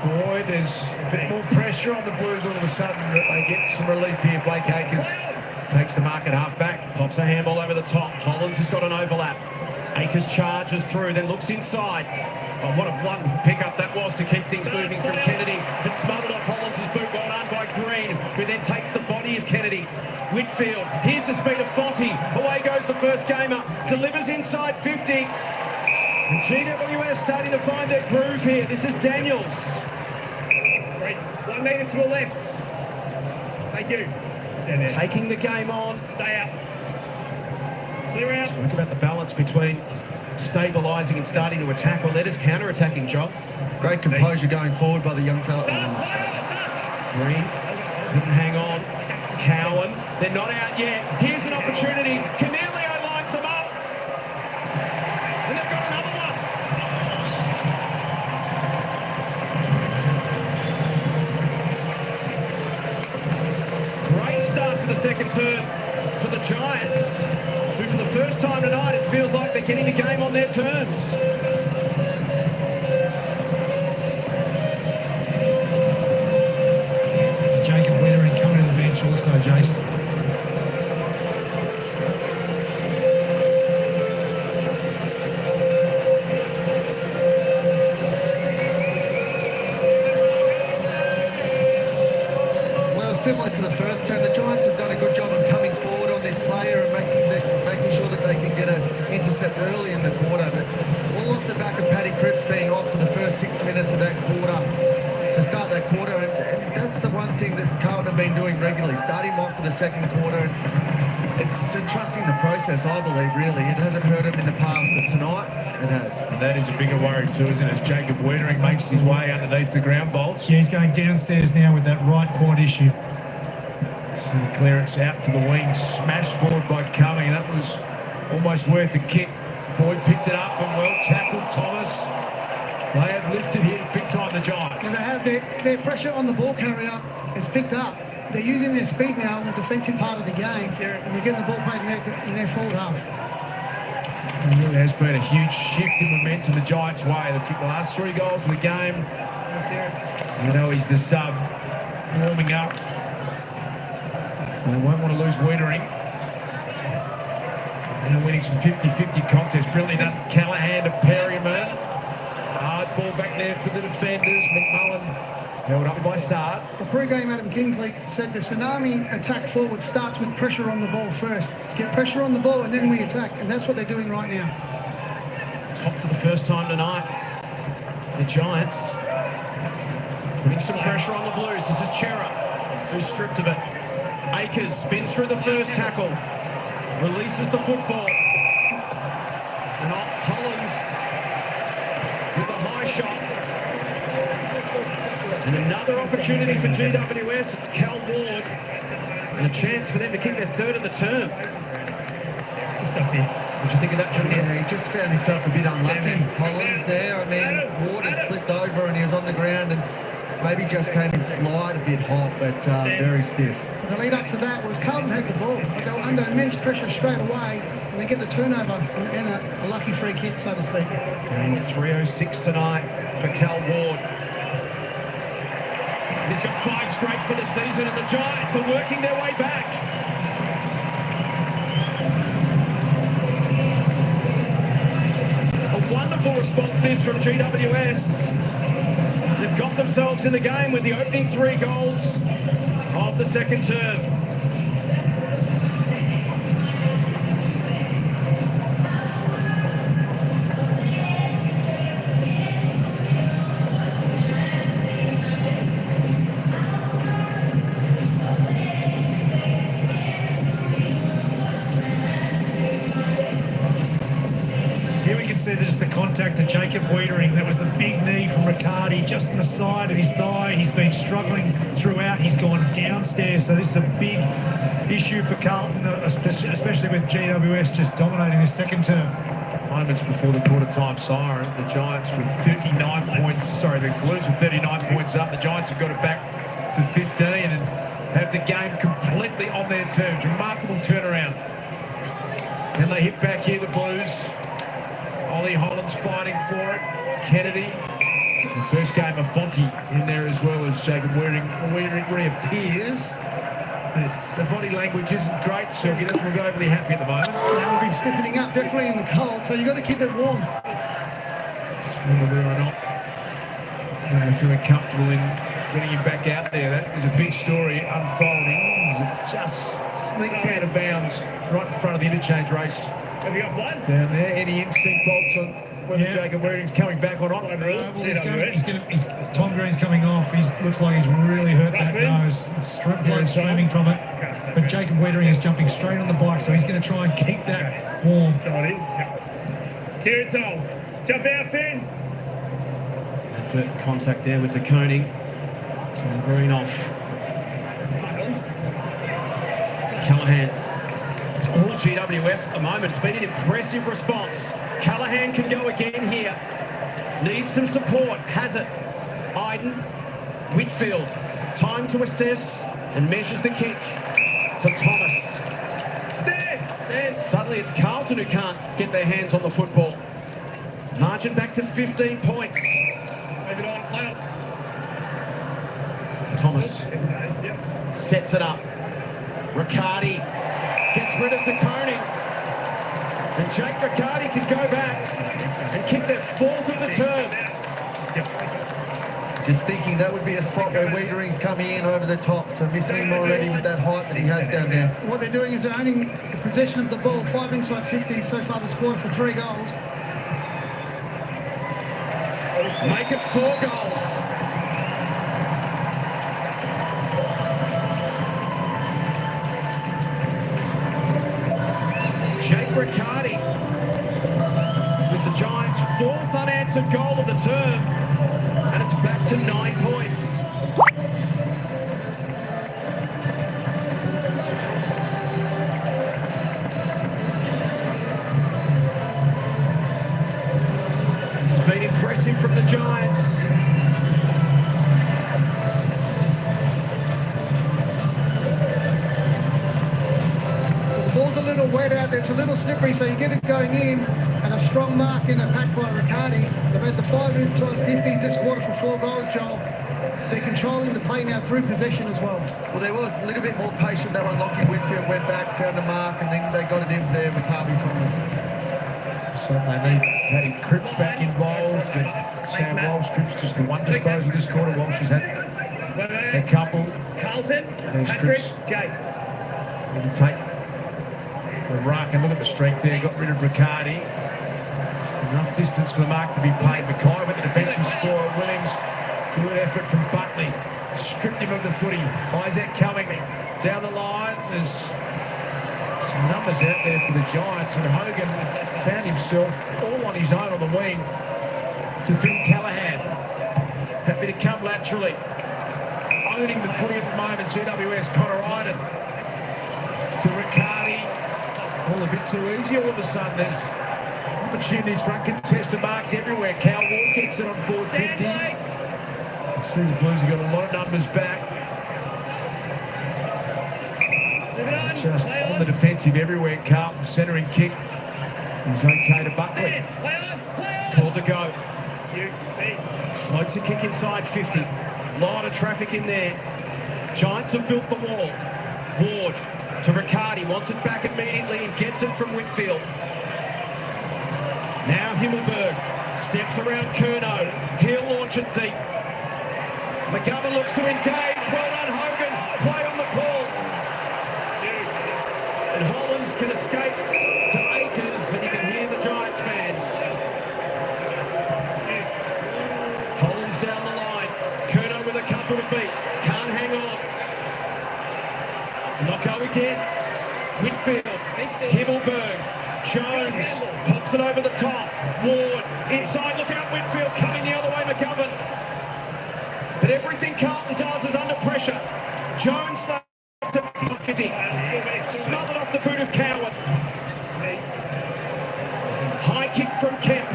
Boy, there's bit more pressure on the Blues all of a sudden. They get some relief here. Blake Acres takes the mark at half back, pops a handball over the top. Hollins has got an overlap. Acres charges through, then looks inside. Oh, what a blunt pickup that was to keep things moving from Kennedy. But smothered off Hollins' boot, well done by Green, who then takes the body of Kennedy. Whitfield, here's the speed of Fonte. Away goes the first gamer, delivers inside 50. And GWS starting to find their groove here. This is Daniels. Great. 1 metre to the left. Thank you. Taking the game on. Stay out. Clear out. Talk about the balance between stabilising and starting to attack. Well, that is counter-attacking, Joel. Great composure going forward by the young fella. Green couldn't hang on. Cowan, they're not out yet. Here's an opportunity. Cornelio lines them up. And they've got another one. Great start to the second term for the Giants, who for the first time tonight it feels like they're getting the game on their terms. Jacob Wittering coming to the bench also, Jace. Well, similar to the first term, the Giants have done a good job of coming forward on this player and making sure that they can get an intercept early in the quarter. But all off the back of Paddy Cripps being off for the first 6 minutes of that quarter to start that quarter. And that's the one thing that Carlton have been doing regularly, starting him off for the second quarter. It's trusting the process, I believe, really. It hasn't hurt him in the past, but tonight it has. And that is a bigger worry too, isn't it? As Jacob Wittering makes his way underneath the ground bolts. Yeah, he's going downstairs now with that right quad issue. So the clearance out to the wing, smashed forward by Cumming. That was almost worth a kick. Boyd picked it up and well tackled Thomas. They have lifted here big time, the Giants. And they have their pressure on the ball carrier is picked up. They're using their speed now in the defensive part of the game, and they're getting the ball played in their forward half. It really has been a huge shift in momentum the Giants' way. They've kicked the last 3 goals of the game. You know, he's the sub, warming up. They won't want to lose Wittering. They're winning some 50-50 contests. Brilliant done. Callahan to Perryman. Hard ball back there for the defenders. McMullen held up by Saad. The pre-game Adam Kingsley said the tsunami attack forward starts with pressure on the ball first. Get pressure on the ball and then we attack, and that's what they're doing right now. Top for the first time tonight. The Giants putting some pressure on the Blues. This is Chera, who's stripped of it. Akers spins through the first tackle, releases the football, and Hollins with the high shot. And another opportunity for GWS. It's Cal Ward, and a chance for them to kick their third of the term. Just up here. What do you think of that, gentlemen? Yeah, he just found himself a bit unlucky. Hollins there. I mean, Ward had slipped over and he was on the ground and maybe just came in slide a bit hot, but very stiff. The lead up to that was Carlton had the ball, but they were under immense pressure straight away, and they get the turnover and a lucky free kick, so to speak. Game 3:06 tonight for Cal Ward. He's got 5 straight for the season, and the Giants are working their way back. A wonderful response this from GWS. They've got themselves in the game with the opening 3 goals of the second term. Here we can see there's the contact to Jacob Wittering. That was the big knee from Riccardi just on the side of his thigh. He's been struggling throughout. He's gone downstairs. So this is a big issue for Carlton, especially with GWS just dominating this second term. Moments before the quarter-time siren, the Giants with 39 points. Sorry, the Blues with 39 points up. The Giants have got it back to 15 and have the game completely on their terms. Remarkable turnaround. Can they hit back here, the Blues? Ollie Holland's fighting for it. Kennedy The first game of Fonte in there as well as Jacob Weering reappears. The body language isn't great, so he doesn't look overly happy at the moment. That will be stiffening up definitely in the cold, so you've got to keep it warm. Just wonder whether or not they're feeling comfortable in getting him back out there. That is a big story unfolding. It just sneaks out of bounds right in front of the interchange race. Have you got blood? Down there, any instinct bolts on whether Jacob Wearing's coming back or not. Tom Green's coming off. He looks like he's really hurt that nose. It's blood streaming from it. But Jacob Wearing is jumping straight on the bike, so he's going to try and keep that warm. Kieran Tom, jump out, Finn. Effort contact there with De Koning. Tom Green off. Callahan. It's all GWS at the moment. It's been an impressive response. Callahan can go again here. Needs some support. Has it. Iden. Whitfield. Time to assess and measures the kick to Thomas. Suddenly it's Carlton who can't get their hands on the football. Margin back to 15 points. Thomas sets it up. Riccardi gets rid of De Koning. And Jake Riccardi can go back and kick their fourth of the term. Just thinking that would be a spot where Wiedering's coming in over the top, so missing him already with that height that he has down there. What they're doing is they're owning the possession of the ball, 5 inside 50 so far this quarter for 3 goals. Make it 4 goals. Jake Riccardi with the Giants' 4th unanswered goal of the term, and it's back to 9 points. It's been impressive from the Giants. The ball's a little wet out there, it's a little slippery, so you get it going in, and a strong mark in a pack by Riccardi. They've had the 5 inside 50s this quarter for 4 goals, Joel. They're controlling the play now through possession as well. Well, there was a little bit more patient. They were unlocking Whitfield, went back, found the mark, and then they got it in there with Harvey Thomas. So they need Paddy Cripps back involved. And Sam Walsh, Cripps just the one disposal this quarter. Walsh has had a couple. Carlton, There's Patrick, Cripps. Jake. Going to take the ruck and look at the strength there. Got rid of Riccardi. Enough distance for the mark to be paid. Mackay with the defensive score. Williams, good effort from Buckley. Stripped him of the footy. Isaac coming down the line. There's some numbers out there for the Giants, and Hogan found himself all on his own on the wing to Finn Callahan. Happy to come laterally. Owning the footy at the moment, GWS. Connor Iden to Riccardi. All a bit too easy all of a sudden. There's opportunities for uncontested marks everywhere. Cal Wall gets it on forward 50. Let's see, the Blues have got a lot of numbers back. Just on the defensive everywhere. Carlton centering kick. He's okay to Buckley. It's called to go. Floats a kick inside 50. Lot of traffic in there. Giants have built the wall. Ward to Riccardi. Wants it back immediately and gets it from Whitfield. Now Himmelberg steps around Curnow. He'll launch it deep. McGovern looks to engage. Well done, Hogan. Play on the call. And Hollins can escape to Akers, and you can hear the Giants fans. Hollins down the line. Curnow with a couple to beat. Can't hang on. Not go again. Whitfield. Himmelberg. Jones pops it over the top. Ward inside. Look out, Whitfield coming the other way. McGovern. But everything Carlton does is under pressure. Jones to 50. Smothered off the boot of Coward. High kick from Kemp.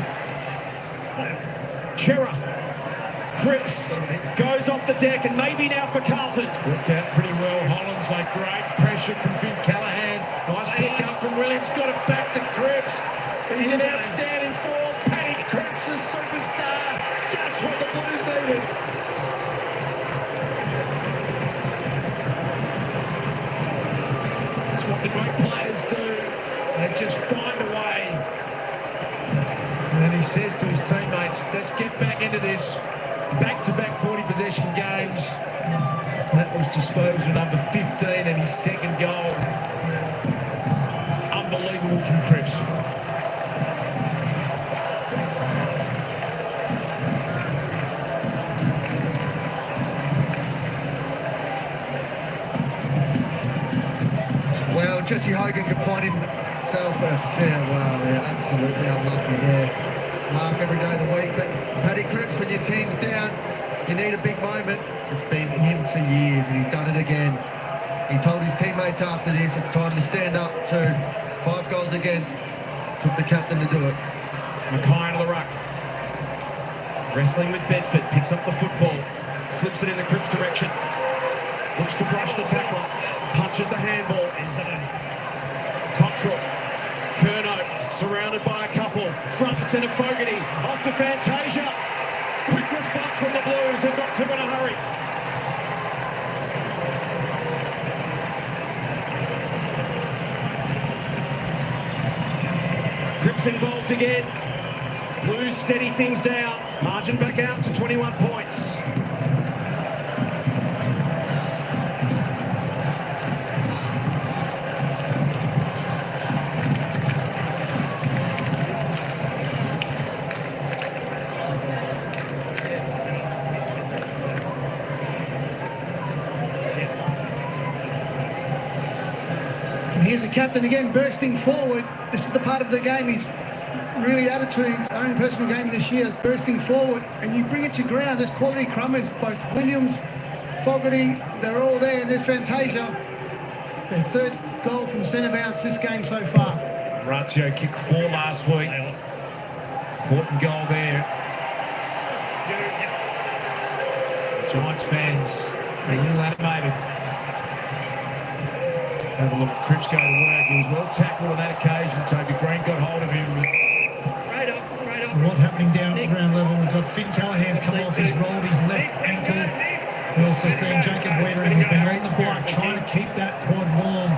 Chera. Cripps goes off the deck, and maybe now for Carlton. Worked out pretty well. Hollins, like great pressure from Finn Callahan. Nice pick up from Williams. Got it back to Cripps. He's in outstanding form. Paddy Cripps, the superstar. Just what the Blues needed. That's what the great players do. They just find a way. And then he says to his teammates, let's get back into this. Back-to-back 40-possession games. That was disposal number 15 and his second goal. Unbelievable from Cripps. Well, Jesse Hogan can find himself a fair, well, yeah, absolutely unlucky there. Mark every day of the week, but Paddy Cripps, when your team's down, you need a big moment. It's been him for years, and he's done it again. He told his teammates after this, it's time to stand up to 5 goals against. Took the captain to do it. Mackay to the ruck. Wrestling with Bedford, picks up the football, flips it in the Cripps direction. Looks to brush the tackler, punches the handball. Cottrell, Curnow, surrounded by a couple. Front and centre Fogarty, off to Fantasia. Quick response from the Blues, they've got 2 in a hurry. Cripps involved again. Blues steady things down. Margin back out to 21 points. Here's the captain again, bursting forward. This is the part of the game he's really added to his own personal game this year, is bursting forward. And you bring it to ground, there's quality crummers, both Williams, Fogarty, they're all there. And there's Fantasia, their 3rd goal from centre bounce this game so far. Ratio kick 4 last week. Important goal there. Giants fans, a little animated. Have a look at Cripps go to work. He was well tackled on that occasion. Toby Green got hold of him. Straight up, straight up. A lot happening down at ground level. We've got Finn Callahan's come off, he's rolled his left ankle. We're also seeing Jacob Wiedering, who's been on the bike trying to keep that quad warm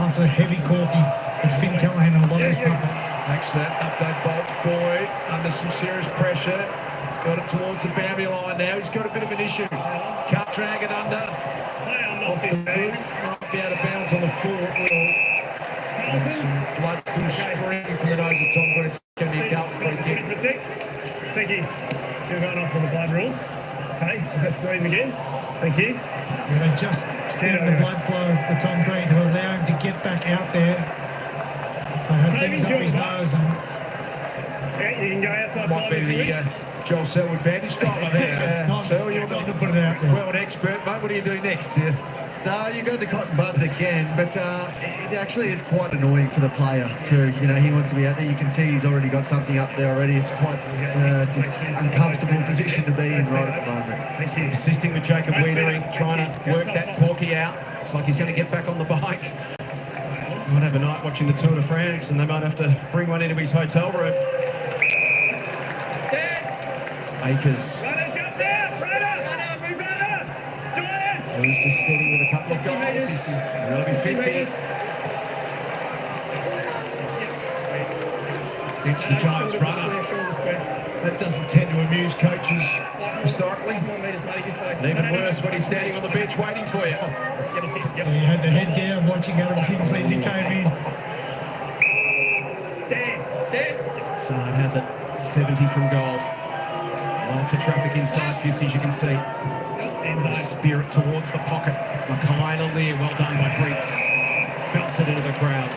after the heavy corky. But Finn Callahan a lot of discomfort. Thanks for that update, Bolts. Boyd under some serious pressure. Got it towards the boundary line now. He's got a bit of an issue. Can't drag it under. Off the boot. Might be out of bounds on the full. And some blood still streaming from the nose of Tom Green. It's going to be a Carlton free kick. Thank you. You're going off on the blood rule. Okay, let's breathe again. Thank you. Yeah, they just stemmed the blood flow for Tom Green to allow him to get back out there. They had things up his nose and... Yeah, you can go outside. Might be the Joel Selwood bandage driver there. It's time to put it out there. Well, an expert, mate. What do you do next here? No, you got the cotton buds again, but it actually is quite annoying for the player too. You know, he wants to be out there. You can see he's already got something up there already. It's quite just uncomfortable position to be in right at the moment. Assisting with Jacob Wiedering, trying to work that corky out. Looks like he's going to get back on the bike. Might have a night watching the Tour de France, and they might have to bring one into his hotel room. Akers. Blues just steady with a couple of goals. And that'll be 50. It's the Giants runner. That doesn't tend to amuse coaches historically. And even worse when he's standing on the bench waiting for you. Yeah, he had the head down watching Adam Kingsley as he came in. Stand. Sard has it, 70 from goal. Lots of traffic inside 50, as you can see. Spirit towards the pocket. Mackay and Lear, well done by Briggs. Bounce it into the crowd.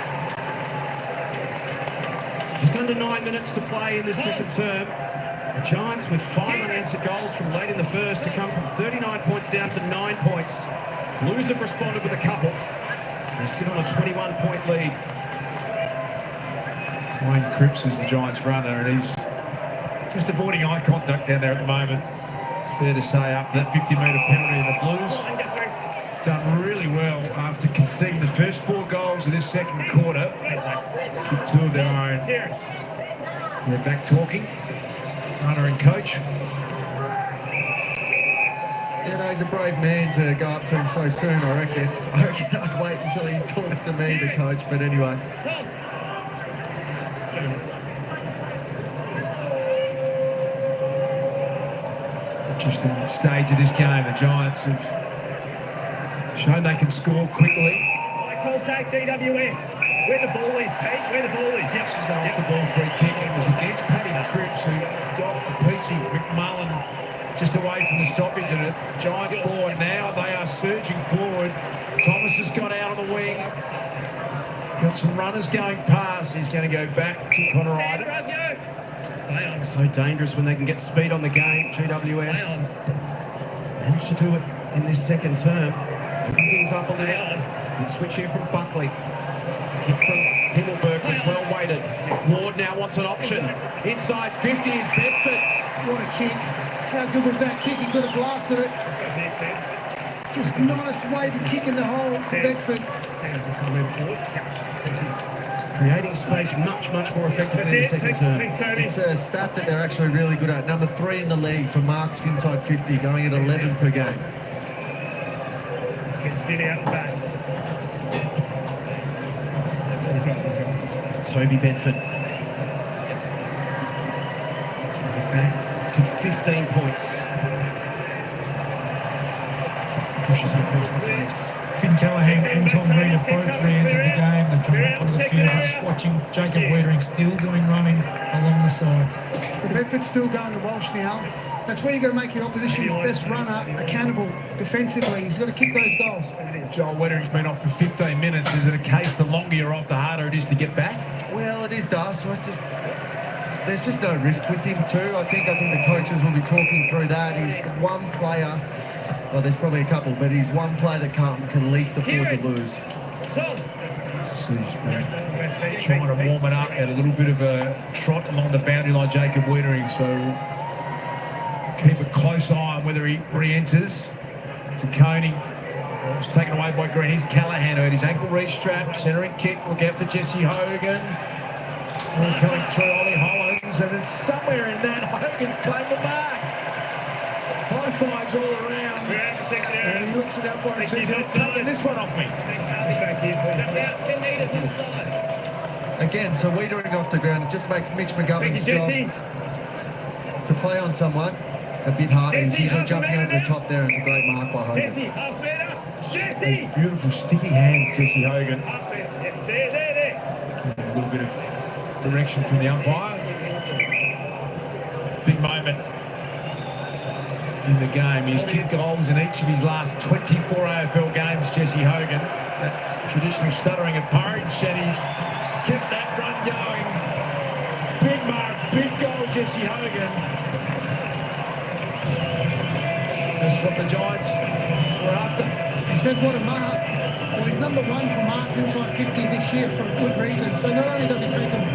Just under 9 minutes to play in this second term. The Giants with 5 unanswered goals from late in the first to come from 39 points down to 9 points. Blues have responded with a couple. They sit on a 21-point lead. Wayne Cripps is the Giants runner, and he's just avoiding eye contact down there at the moment. It's fair to say after that 50-metre penalty, the Blues have done really well after conceding the first 4 goals of this second quarter. Kicked 2 of their own. They're back talking, runner and coach. Yeah, no, he's a brave man to go up to him so soon, I reckon. I'll wait until he talks to me, the coach, but anyway. Interesting stage of this game. The Giants have shown they can score quickly. Contact GWS. Where the ball is, Pete. Where the ball is. Yep. This is off the ball free kick. It was against Paddy Cripps, who got a piece of McMullen just away from the stoppage, and a Giants ball, and now they are surging forward. Thomas has got out on the wing. Got some runners going past. He's going to go back to Connor Ryder. So dangerous when they can get speed on the game. GWS managed to do it in this second term. Open things up a little. Good switch here from Buckley. Kick from Himmelberg was well weighted. Ward now wants an option. Inside 50 is Bedford. What a kick. How good was that kick? He could have blasted it. Just nice way to kick in the hole for Bedford. Creating space much more effectively in the second term. It's a stat that they're actually really good at. Number 3 in the league for marks inside 50, going at 11 per game. Let's get Finny out the back. Toby Bedford. Back to 15 points. Pushes him across the face. Finn Callaghan and Tom Green have both re-entered the game. They've come back onto the field. We're just watching Jacob Wiedering still doing running along the side. Well, Bedford's still going to Walsh now. That's where you've got to make your opposition's best runner accountable defensively. He's got to kick those goals. Joel Wettering's been off for 15 minutes. Is it a case the longer you're off, the harder it is to get back? Well, it is, Dust. There's just no risk with him too. I think the coaches will be talking through that. He's the one player, well, there's probably a couple, but he's one player that Carlton can least afford to lose. He's trying to warm it up at a little bit of a trot along the boundary line, Jacob Wiedering, so keep a close eye on whether he re-enters. To Coney. It's taken away by Green. Here's Callaghan, hurt his ankle re-strap, centering kick. Look out for Jesse Hogan. All coming through Ollie Hollins, and it's somewhere in that Hogan's claimed the mark. High fives all around. And he looks it up by two. Taking this one off me. Again, so Wiedering off the ground, it just makes Mitch McGovern's job to play on someone a bit harder. He's usually jumping over the top there. It's a great mark by Hogan. Jesse! Beautiful sticky hands, Jesse Hogan. Yes, there. A little bit of direction from the umpire. Big moment in the game. He's kicked goals in each of his last 24 AFL games, Jesse Hogan. That traditional stuttering approach, and he's kept that run going. Big mark, big goal, Jesse Hogan. Just what the Giants were after. He said, what a mark. Well, he's number 1 for marks inside 50 this year for a good reason. So not only does he take them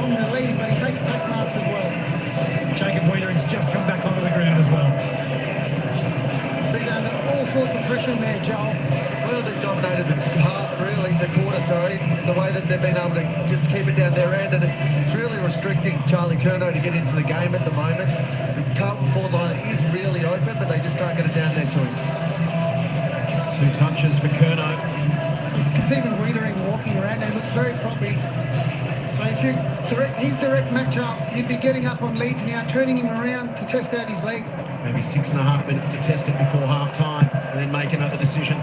on the lead, but he takes take marks as well. Jacob Wiedering's just come back onto the ground as well. See, they're under all sorts of pressure there, Joel. Well, they dominated the half, really, the quarter, sorry. The way that they've been able to just keep it down their end, and it's really restricting Charlie Curnow to get into the game at the moment. The Carlton forward line is really open, but they just can't get it down there to him. Just 2 touches for Curnow. You can see even Wiedering walking around there, looks very proppy. So if you his direct match-up, you'd be getting up on leads now, turning him around to test out his leg. Maybe 6.5 minutes to test it before half-time and then make another decision.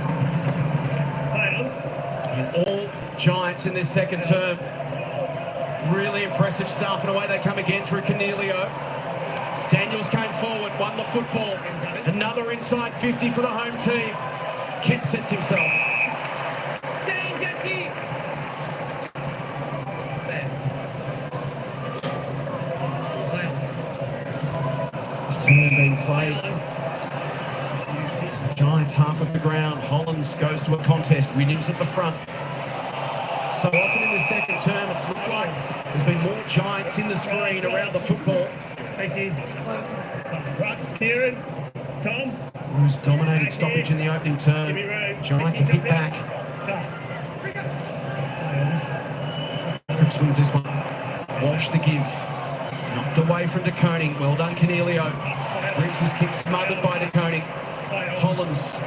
It's been all Giants in this second term. Really impressive stuff, and away they come again through Cornelio. Daniels came forward, won the football. Another inside 50 for the home team. Kent sets himself. Stay, Jesse! This turn being played. Giants half of the ground. Hollins goes to a contest. Williams at the front. So often in the second term, it's looked like there's been more Giants in the screen around the football. Thank you. Right, Kieran. Tom. Who's dominated stoppage in the opening term. Giants a hit back. Cripps wins this one. Walsh the give. Knocked away from De Koning. Well done, Cornelio. Briggs' kick smothered by De Koning. Hollands.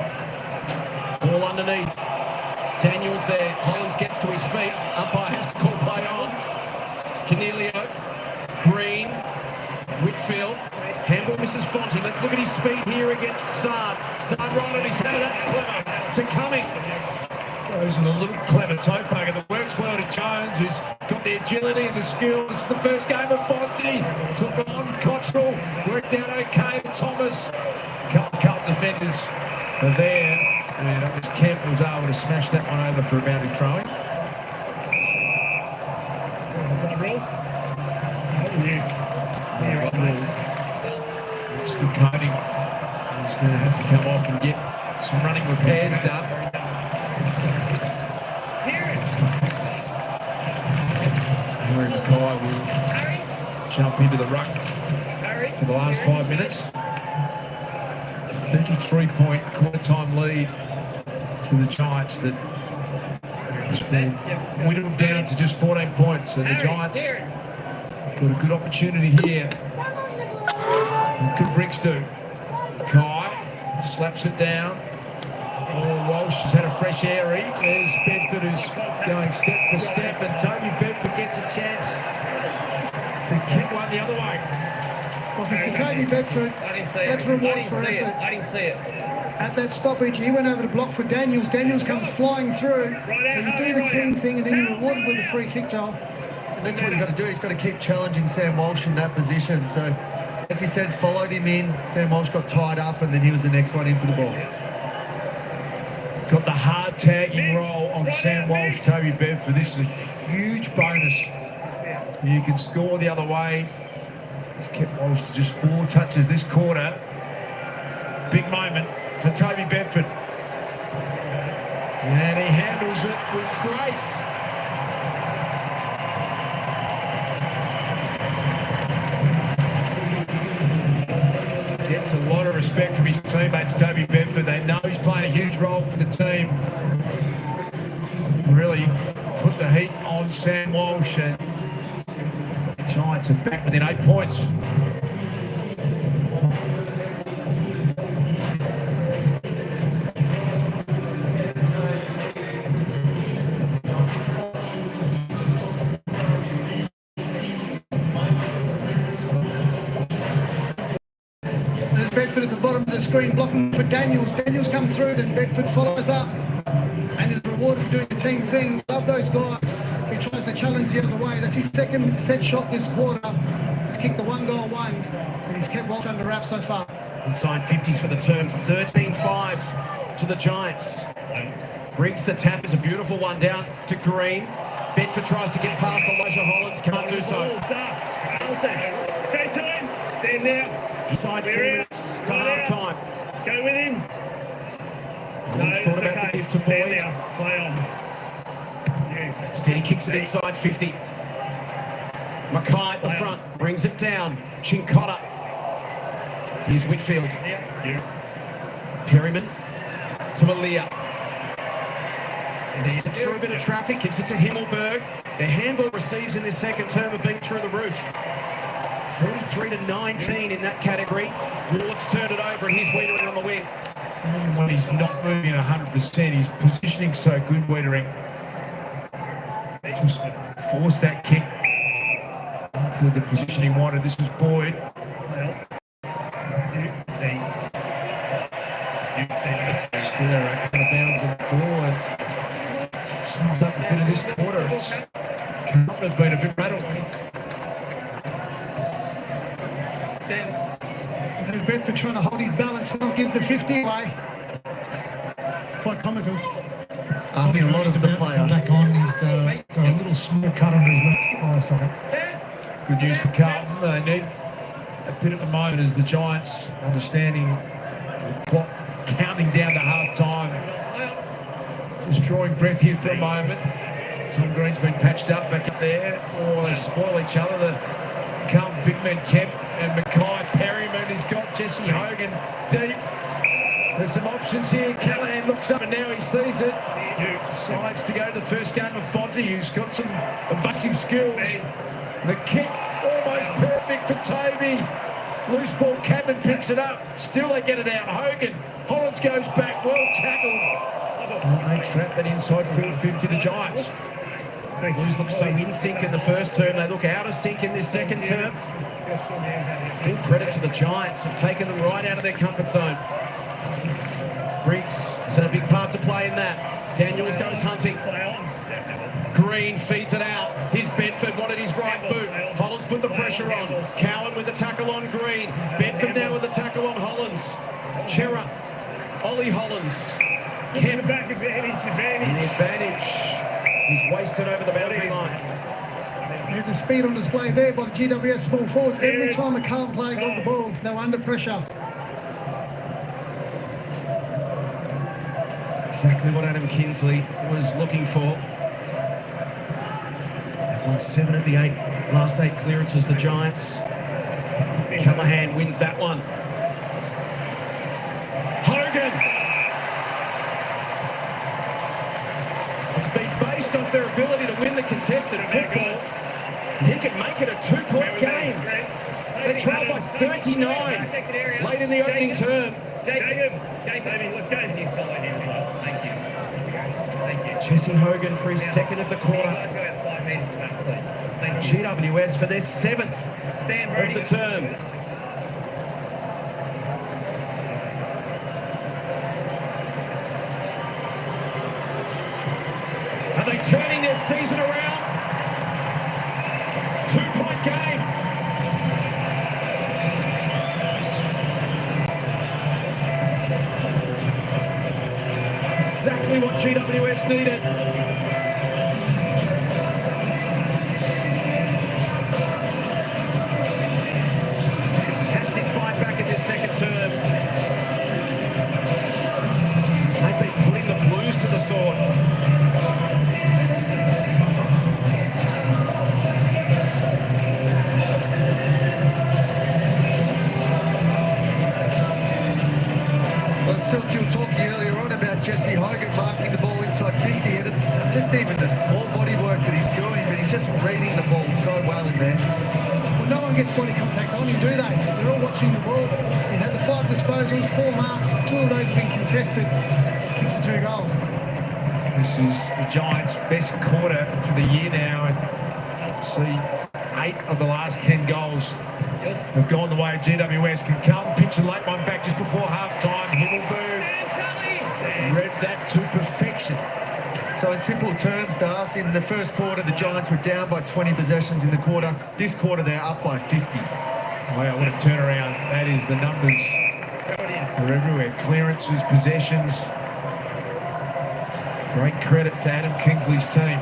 Ball underneath. Daniels there. Hollands gets to his feet. Umpire has to call play on. Cornelio. Green. Whitfield. Handball misses Fonte. Let's look at his speed here against Sard. Sard right on his head. That's clever. To Cumming. Goes with a little clever toe poker that works well to Jones, who's got the agility and the skill. This is the first game of Fonte. Took on with Cottrell. Worked out okay with Thomas. Couple defenders are there. And it was Kemp who was able to smash that one over for a boundary throwing. Still Cody. He's going to have to come off and get some running repairs done. Henry Mackay will jump into the ruck for the last 5 minutes. 33-point quarter-time lead to the Giants that has been whittled down to just 14 points. And the Giants got a good opportunity here. What could Briggs do? Kai slaps it down. Oh, Walsh has had a fresh airy. There's Bedford who's going step for step, and Toby Bedford gets a chance to kick one the other way. Well, for Toby Bedford, that's reward for effort. I didn't see it. At that stoppage, he went over to block for Daniels. Daniels comes flying through. So you do the team thing, and then you're rewarded with a free kick, Joel. That's what you've got to do. He's got to keep challenging Sam Walsh in that position. So, as he said, followed him in. Sam Walsh got tied up, and then he was the next one in for the ball. Got the hard tagging roll on Sam Walsh, Toby Bedford. This is a huge bonus. You can score the other way. He's kept Walsh to just 4 touches this quarter. Big moment for Toby Bedford. And he handles it with grace. Gets a lot of respect from his teammates, Toby Bedford. They know he's playing a huge role for the team. Really put the heat on Sam Walsh, and the Giants are back within 8 points. Bedford at the bottom of the screen, blocking for Daniels. Daniels comes through, then Bedford follows up and is rewarded for doing the team thing. Love those guys. He tries to challenge the other way. That's his second set shot this quarter. He's kicked the 1-goal-1, and he's kept Walsh under wraps so far. Inside 50s for the turn, 13-5 to the Giants. Briggs, the tap is a beautiful one down to Green. Bedford tries to get past Elijah Hollands, can't do so. Stay time. Stand now. Inside 4 minutes to half-time. Go with him. Hollands thought about the gift to Boyd. Play on. Steady kicks it inside 50. Mackay at the front, brings it down. Chincotta. Here's Whitfield. Perryman to Malia. Steps through a bit of traffic, gives it to Himmelberg. The handball receives in this second term have been through the roof. 43-19 in that category. Ward's turned it over, and here's Wiedering on the wing. Even when he's not moving 100%, his positioning so good, Wiedering. Just forced that kick into the position he wanted. This was Boyd. Square out of bounds on the floor, and sums up a bit of this quarter. It's Carlton have been a bit rattled. There's Bedford trying to hold his balance and not give the 50 away. It's quite comical. Asking a lot of the player. Back on, he's got a little small cut under his left eye socket. Good news for Carlton. They need a bit at the moment as the Giants understanding the clock counting down to half-time. Just drawing breath here for a moment. Tom Green's been patched up back up there. Oh, they spoil each other. The Carlton big men Kemp and Mackay. Perryman has got Jesse Hogan deep. There's some options here. Callahan looks up and now he sees it. Decides to go to the first game of Fonte, who's got some evasive skills. The kick almost perfect for Toby. Loose ball, Cadman picks it up. Still they get it out. Hogan. Hollands goes back. Well tackled. And they trap that inside field 50, the Giants. Blues look so in sync in the first term. They look out of sync in this second term. Full credit to the Giants. Have taken them right out of their comfort zone. Briggs has had a big part to play in that. Daniels goes hunting. Green feeds it out. Here's Bedford, wanted his right boot. Hollands put the pressure on. Cowan with the tackle on Green. Bedford now with the tackle on Hollands. Chera, Ollie Hollands. Kemp. Back advantage. He's wasted over the boundary line. There's a speed on display there by the GWS small forwards. Every time a Carlton player got the ball, they were under pressure. Exactly what Adam Kingsley was looking for. They've won 7 of the last 8 clearances, the Giants. Callahan wins that one. Hogan! It's been based off their ability to win the contested football. He could make it a 2-point game. They trailed by 39 late in the opening term. Jacob, let's go. Thank you. Jesse Hogan for his second of the quarter. GWS for their 7th of the term. Are they turning their season around? 2-point game. Exactly what GWS needed. Fantastic fight back in this second term. They've been putting the Blues to the sword. Silk, you were talking earlier on about Jesse Hogan marking the ball inside 50, and it's just even the small body work that he's doing, but he's just reading the ball so well in there. Well, no one gets body contact on him, do they? They're all watching the ball. He's had the 5 disposals, 4 marks, 2 of those have been contested. Kicks the 2 goals. This is the Giants' best quarter for the year now, and see 8 of the last 10 goals have gone the way of GWS. Can Carlton pinch a late one back just before half-time? Himmelberg read that to perfection. So in simple terms, Darcy, in the first quarter, the Giants were down by 20 possessions in the quarter. This quarter, they're up by 50. Wow, what a turnaround. That is, the numbers are everywhere. Clearances, possessions. Great credit to Adam Kingsley's team.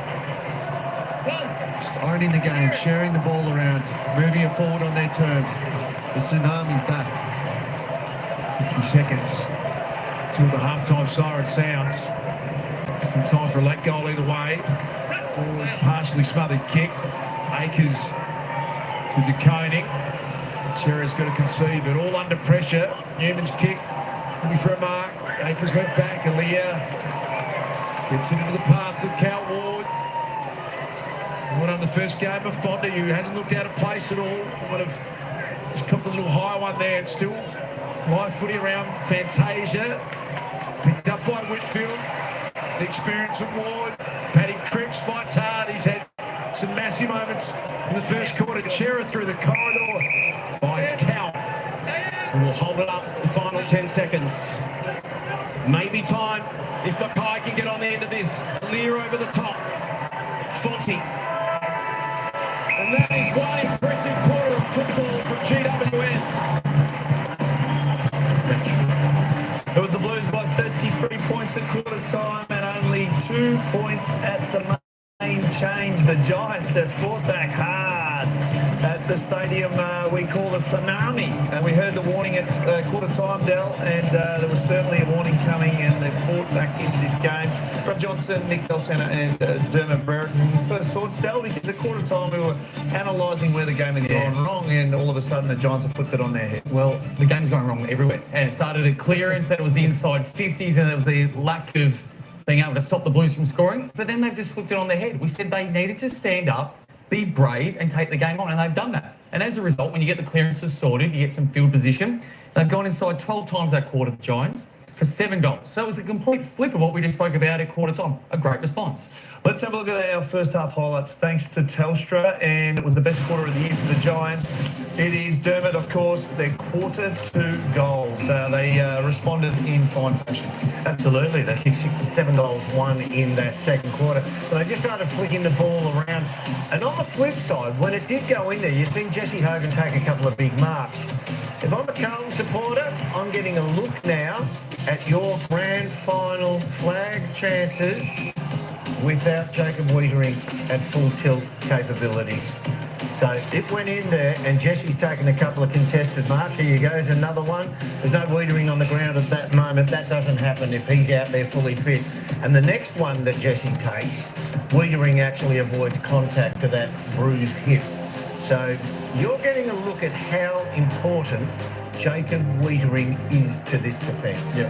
Just owning the game, sharing the ball around, moving it forward on their terms. The tsunami's back. 50 seconds till the halftime siren sounds. Some time for a late goal either way. Partially smothered kick. Akers to De Koning. Chera's got to concede, but all under pressure. Newman's kick. Looking for a mark. Akers went back. Aaliyah gets it into the path with Cal Ward. Won on the first game of Fonda, who hasn't looked out of place at all. Would have just copped a little high one there, and still live footy around Fantasia. Picked up by Whitfield. The experience of Ward. Paddy Cripps fights hard. He's had some massive moments in the first quarter. Chera through the corridor. Finds Cal. And will hold it up the final 10 seconds. Maybe time if Mackay can get on the end of this. Lear over the top. Fonte. And that is one impressive quarter of football from GWS. It was the Blues by 33 points at quarter time and only 2 points at the main change. The Giants have fought back hard at the stadium we call the Tsunami. And we heard the warning at quarter time, Del, and there was certainly a warning coming, and they fought back into this game. Rob Johnson, Nick Delcena and Dermot Brereton. First thoughts, Del, because at quarter time we were analysing where the game had gone wrong, and all of a sudden the Giants have flipped it on their head. Well, the game's going wrong everywhere. And it started at clearance, then it was the inside 50s, and there was the lack of being able to stop the Blues from scoring. But then they've just flipped it on their head. We said they needed to stand up, be brave, and take the game on, and they've done that. And as a result, when you get the clearances sorted, you get some field position. They've gone inside 12 times that quarter, the Giants, for 7 goals. So it was a complete flip of what we just spoke about at quarter time. A great response. Let's have a look at our first half highlights thanks to Telstra, and it was the best quarter of the year for the Giants. It is Dermot, of course, their quarter 2 goals. They responded in fine fashion. Absolutely. They kicked 7 goals, 1 in that second quarter. But they just started flicking the ball around. And on the flip side, when it did go in there, you've seen Jesse Hogan take a couple of big marks. If I'm a Carlton supporter, I'm getting a look now at your grand final flag chances without Jacob Wiedering at full tilt capabilities. So it went in there, and Jesse's taken a couple of contested marks. Here you go, there's another one. There's no Wiedering on the ground at that moment. That doesn't happen if he's out there fully fit. And the next one that Jesse takes, Wiedering actually avoids contact to that bruised hip. So you're getting a look at how important Jacob Wiedering is to this defence. Yeah.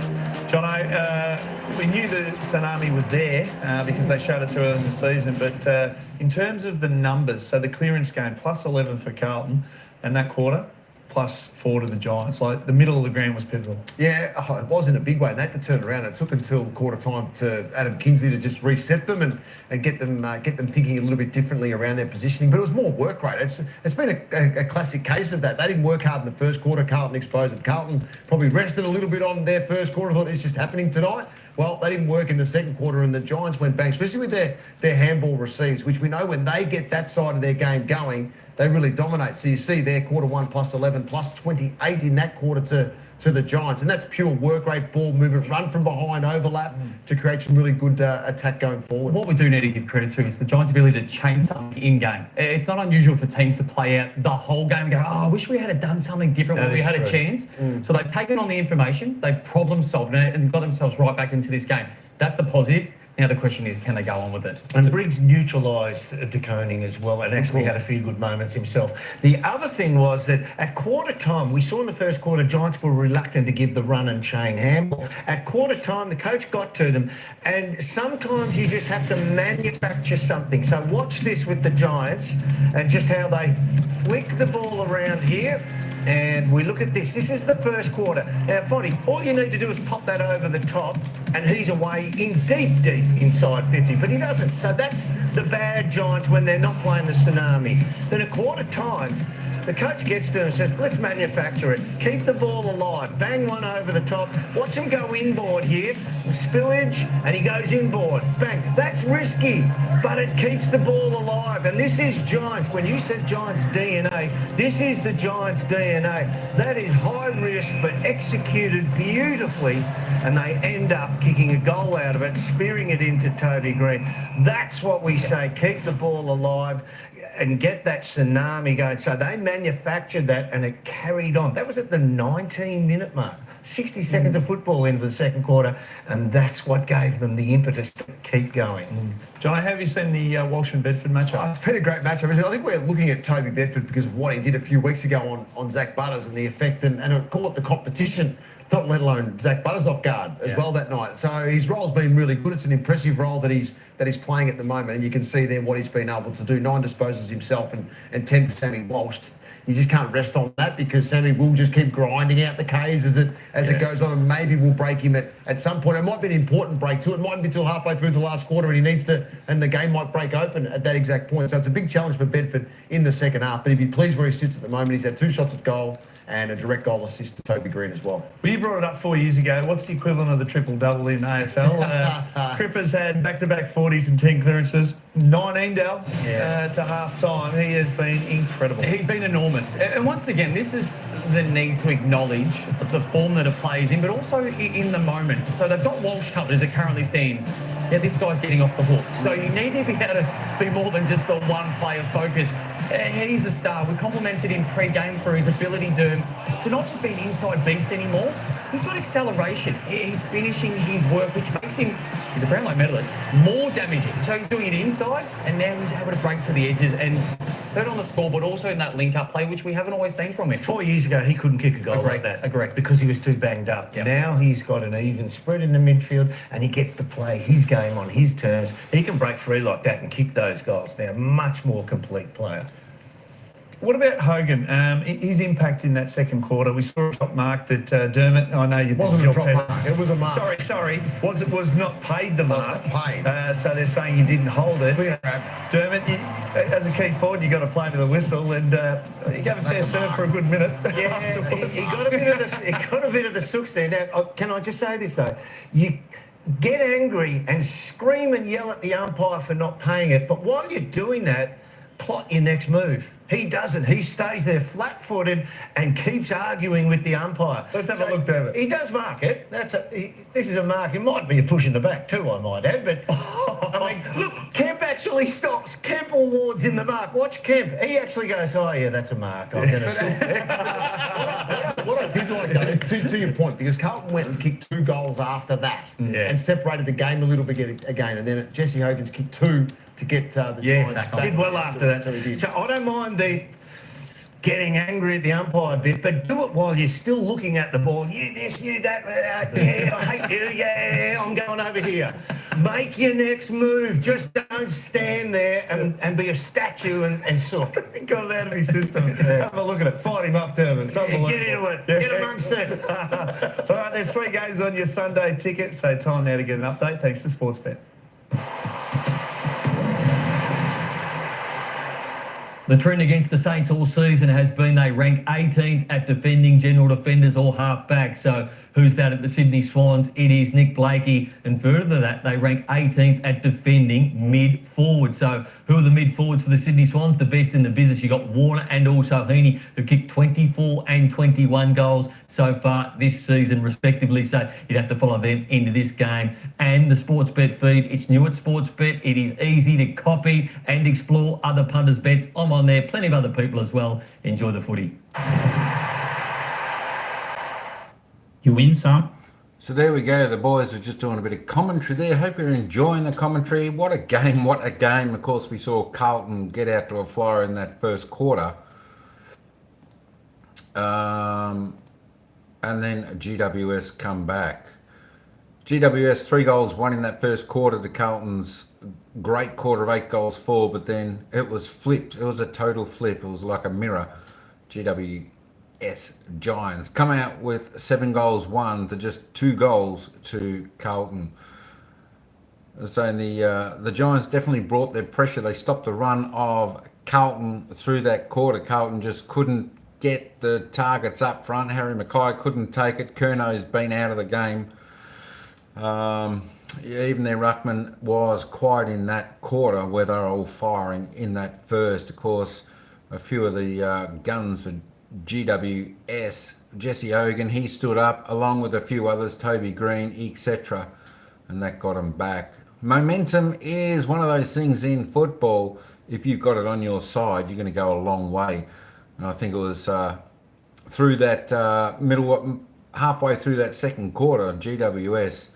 Jono, we knew the tsunami was there because they showed us earlier in the season, but in terms of the numbers, so the clearance game, plus 11 for Carlton, and that quarter, plus 4 to the Giants. Like, the middle of the ground was pivotal. Yeah, it was in a big way. And they had to turn around. It took until quarter time to Adam Kingsley to just reset them and get them thinking a little bit differently around their positioning. But it was more work rate. It's been a classic case of that. They didn't work hard in the first quarter. Carlton exposed them. Carlton probably rested a little bit on their first quarter. Thought it's just happening tonight. Well, they didn't work in the second quarter, and the Giants went bang, especially with their handball receives, which we know when they get that side of their game going, they really dominate. So you see their quarter 1 plus 11 plus 28 in that quarter to the Giants. And that's pure work rate, ball movement, run from behind, overlap to create some really good attack going forward. What we do need to give credit to is the Giants' ability to change something in-game. It's not unusual for teams to play out the whole game and go, oh, I wish we had done something different when we had a chance. So they've taken on the information, they've problem-solved it, and got themselves right back into this game. That's the positive. Now the question is, can they go on with it? And Briggs neutralised De Koning as well, and actually had a few good moments himself. The other thing was that at quarter time, we saw in the first quarter, Giants were reluctant to give the run and chain handball. At quarter time, the coach got to them, and sometimes you just have to manufacture something. So watch this with the Giants and just how they flick the ball around here. And we look at this. This is the first quarter. Now, Fonty, all you need to do is pop that over the top, and he's away in deep inside 50, but he doesn't. So that's the bad Giants when they're not playing the tsunami. Then at quarter time, the coach gets to him and says, let's manufacture it. Keep the ball alive. Bang one over the top. Watch him go inboard here. Spillage, and he goes inboard. Bang. That's risky, but it keeps the ball alive. And this is Giants. When you said Giants DNA, this is the Giants DNA. That is high risk, but executed beautifully. And they end up kicking a goal out of it, spearing it into Toby Green. That's what we say. Keep the ball alive and get that tsunami going. So they manufactured that, and it carried on. That was at the 19-minute mark. 60 seconds of football into the second quarter, and that's what gave them the impetus to keep going. John, have you seen the Walsh and Bedford matchup? Oh, it's been a great matchup. I think we're looking at Toby Bedford because of what he did a few weeks ago on Zach Butters and the effect, and I call it the competition, not let alone Zach Butters off guard as well that night. So his role's been really good. It's an impressive role that he's playing at the moment, and you can see there what he's been able to do. 9 disposals himself and 10 to Sammy Walsh. You just can't rest on that because Sammy will just keep grinding out the Ks as it goes on, and maybe we'll break him at some point. It might be an important break too. It mightn't be till halfway through the last quarter, and he needs to, and the game might break open at that exact point. So it's a big challenge for Bedford in the second half. But he'd be pleased where he sits at the moment. He's had 2 shots at goal and a direct goal assist to Toby Green as well. Well, you brought it up 4 years ago. What's the equivalent of the triple-double in AFL? Cripper's had back-to-back 40s and 10 clearances. 19, Dal, to half-time. He has been incredible. He's been enormous. And once again, this is the need to acknowledge the form that a player's in, but also in the moment. So they've got Walsh covered as it currently stands. Yeah, this guy's getting off the hook. So you need to be able to be more than just the one-player focus. And he's a star. We complimented him pre-game for his ability to not just be an inside beast anymore. He's got acceleration. He's finishing his work, which makes him, he's a Brownlow medalist, more damaging. So he's doing it inside, and now he's able to break to the edges and hurt on the scoreboard, also in that link-up play, which we haven't always seen from him. 4 years ago, he couldn't kick a goal like that. Agree. Because he was too banged up. Yep. Now he's got an even spread in the midfield, and he gets to play his game on his terms. He can break free like that and kick those goals. Now, much more complete player. What about Hogan? His impact in that second quarter. We saw a drop mark that Dermot. I know you. Wasn't a drop mark. It was a mark. Sorry. Was not paid the mark. Wasn't paid. So they're saying you didn't hold it. Yeah. Dermot, as a key forward, you got to play with a whistle, and you gave a fair serve for a good minute. Yeah, he got a bit of the sooks there. Now, can I just say this though? You get angry and scream and yell at the umpire for not paying it, but while you're doing that, plot your next move. He doesn't. He stays there flat-footed and keeps arguing with the umpire. Let's have a look, David. He does mark it. This is a mark. It might be a push in the back too, I might add. But I mean, look, Kemp actually stops. Kemp awards him the mark. Watch Kemp. He actually goes, oh yeah, that's a mark. I'm going to stop. What I did like, though, to your point, because Carlton went and kicked 2 goals after that and separated the game a little bit again, and then Jesse Hogan's kicked 2 to get the Giants back. Did well after that. So I don't mind the getting angry at the umpire a bit, but do it while you're still looking at the ball. You this, you that, yeah, I hate you, yeah, I'm going over here. Make your next move. Just don't stand there and be a statue and sook. Got it out of his system. Have a look at it. Fight him up, Dermot. Get into it. Get amongst it. All right, there's 3 games on your Sunday ticket, so time now to get an update. Thanks to Sportsbet. The trend against the Saints all season has been they rank 18th at defending general defenders or half-back. So who's that at the Sydney Swans? It is Nick Blakey. And further than that, they rank 18th at defending mid-forward. So who are the mid-forwards for the Sydney Swans? The best in the business. You got Warner and also Heaney, who've kicked 24 and 21 goals so far this season, respectively. So you'd have to follow them into this game. And the Sportsbet feed, it's new at Sportsbet. It is easy to copy and explore other punters' bets. I'm on there. Plenty of other people as well. Enjoy the footy. You win some. So there we go. The boys were just doing a bit of commentary there. Hope you're enjoying the commentary. What a game, what a game. Of course, we saw Carlton get out to a flyer in that first quarter. And then GWS come back. GWS 3 goals, 1 in that first quarter. The Carlton's great quarter of 8 goals, 4, but then it was flipped. It was a total flip. It was like a mirror. GWS Giants come out with 7 goals, 1 to just 2 goals to Carlton. So the Giants definitely brought their pressure. They stopped the run of Carlton through that quarter. Carlton just couldn't get the targets up front. Harry Mackay couldn't take it. Curno's been out of the game. Even their ruckman was quiet in that quarter where they were all firing in that first. Of course, a few of the guns for GWS, Jesse Hogan, he stood up along with a few others, Toby Green, etc. And that got him back. Momentum is one of those things in football. If you've got it on your side, you're going to go a long way. And I think it was through that halfway through that second quarter, GWS,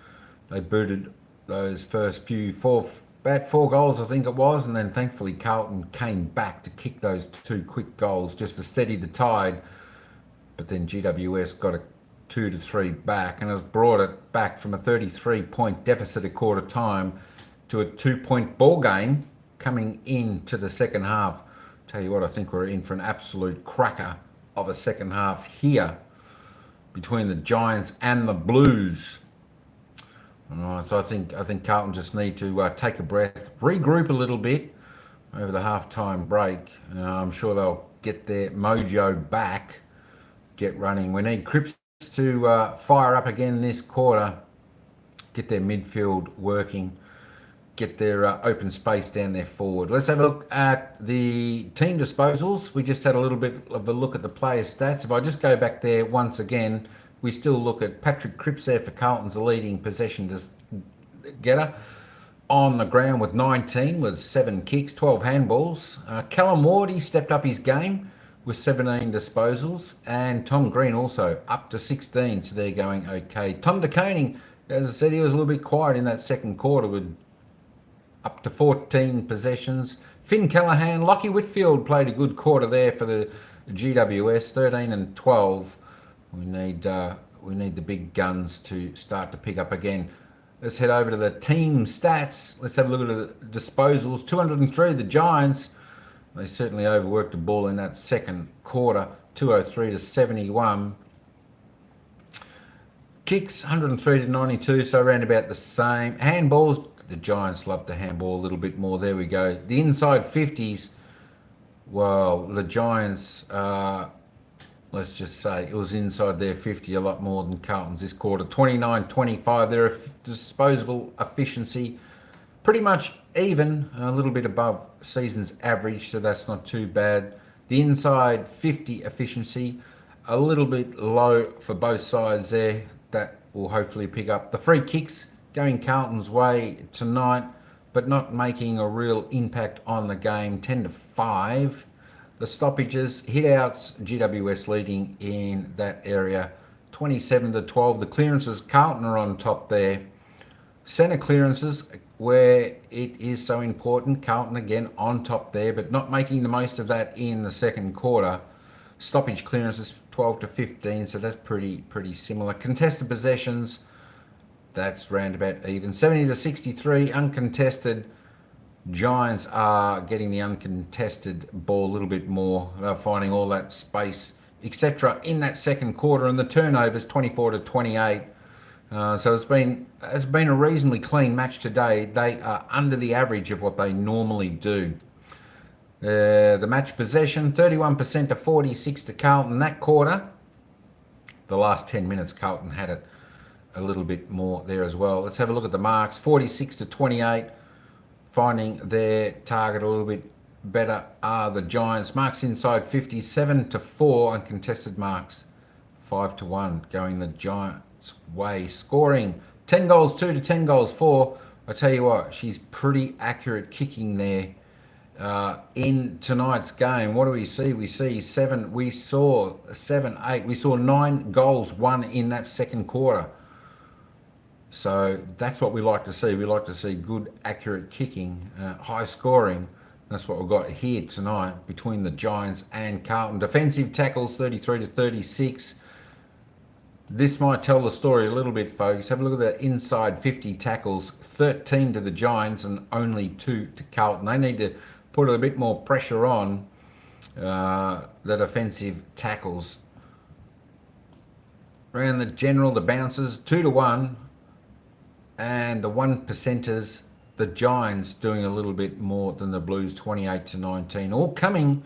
they booted those first about 4 goals, I think it was, and then thankfully Carlton came back to kick those 2 quick goals just to steady the tide. But then GWS got a 2-3 back and has brought it back from a 33-point deficit at quarter time to a 2-point ball game coming into the second half. Tell you what, I think we're in for an absolute cracker of a second half here between the Giants and the Blues. So I think Carlton just need to take a breath, regroup a little bit over the half-time break. I'm sure they'll get their mojo back, get running. We need Cripps to fire up again this quarter, get their midfield working, get their open space down there forward. Let's have a look at the team disposals. We just had a little bit of a look at the player stats. If I just go back there once again, we still look at Patrick Cripps there for Carlton's the leading possession getter on the ground with 19, with 7 kicks, 12 handballs. Callum Ward, he stepped up his game with 17 disposals, and Tom Green also up to 16, so they're going okay. Tom De Koning, as I said, he was a little bit quiet in that second quarter with up to 14 possessions. Finn Callaghan, Lockie Whitfield played a good quarter there for the GWS, 13 and 12. We need the big guns to start to pick up again. Let's head over to the team stats. Let's have a look at the disposals. 203, the Giants. They certainly overworked the ball in that second quarter. 203 to 71. Kicks 103 to 92, so around about the same. Handballs, the Giants love to handball a little bit more. There we go. The inside 50s, well, the Giants, let's just say it was inside their 50 a lot more than Carlton's this quarter. 29-25, their disposable efficiency pretty much even, a little bit above season's average, so that's not too bad. The inside 50 efficiency, a little bit low for both sides there. That will hopefully pick up. The free kicks going Carlton's way tonight, but not making a real impact on the game. 10 to 5. The stoppages, hit-outs, GWS leading in that area. 27 to 12. The clearances, Carlton are on top there. Centre clearances, where it is so important, Carlton again on top there, but not making the most of that in the second quarter. Stoppage clearances 12 to 15, so that's pretty similar. Contested possessions, that's round about even. 70 to 63, uncontested. Giants are getting the uncontested ball a little bit more. They're finding all that space, etc. in that second quarter, and the turnovers 24 to 28. So it's been a reasonably clean match today. They are under the average of what they normally do. The match possession, 31% to 46 to Carlton that quarter. The last 10 minutes, Carlton had it a little bit more there as well. Let's have a look at the marks. 46 to 28, finding their target a little bit better are the Giants. Marks inside 57 to 4, and contested marks 5 to 1, going the Giants' way. Scoring 10 goals 2 to 10 goals 4. I tell you what, she's pretty accurate kicking there. In tonight's game, what do we see? We see 7, we saw 7, 8, we saw 9 goals won in that second quarter. So that's what we like to see. We like to see good, accurate kicking, high scoring. That's what we've got here tonight between the Giants and Carlton. Defensive tackles 33 to 36. This might tell the story a little bit, folks. Have a look at the inside 50 tackles, 13 to the Giants and only 2 to Carlton. They need to put a bit more pressure on the defensive tackles. Around the general, the bounces 2 to 1, and the 1%ers, the Giants doing a little bit more than the Blues, 28 to 19, all coming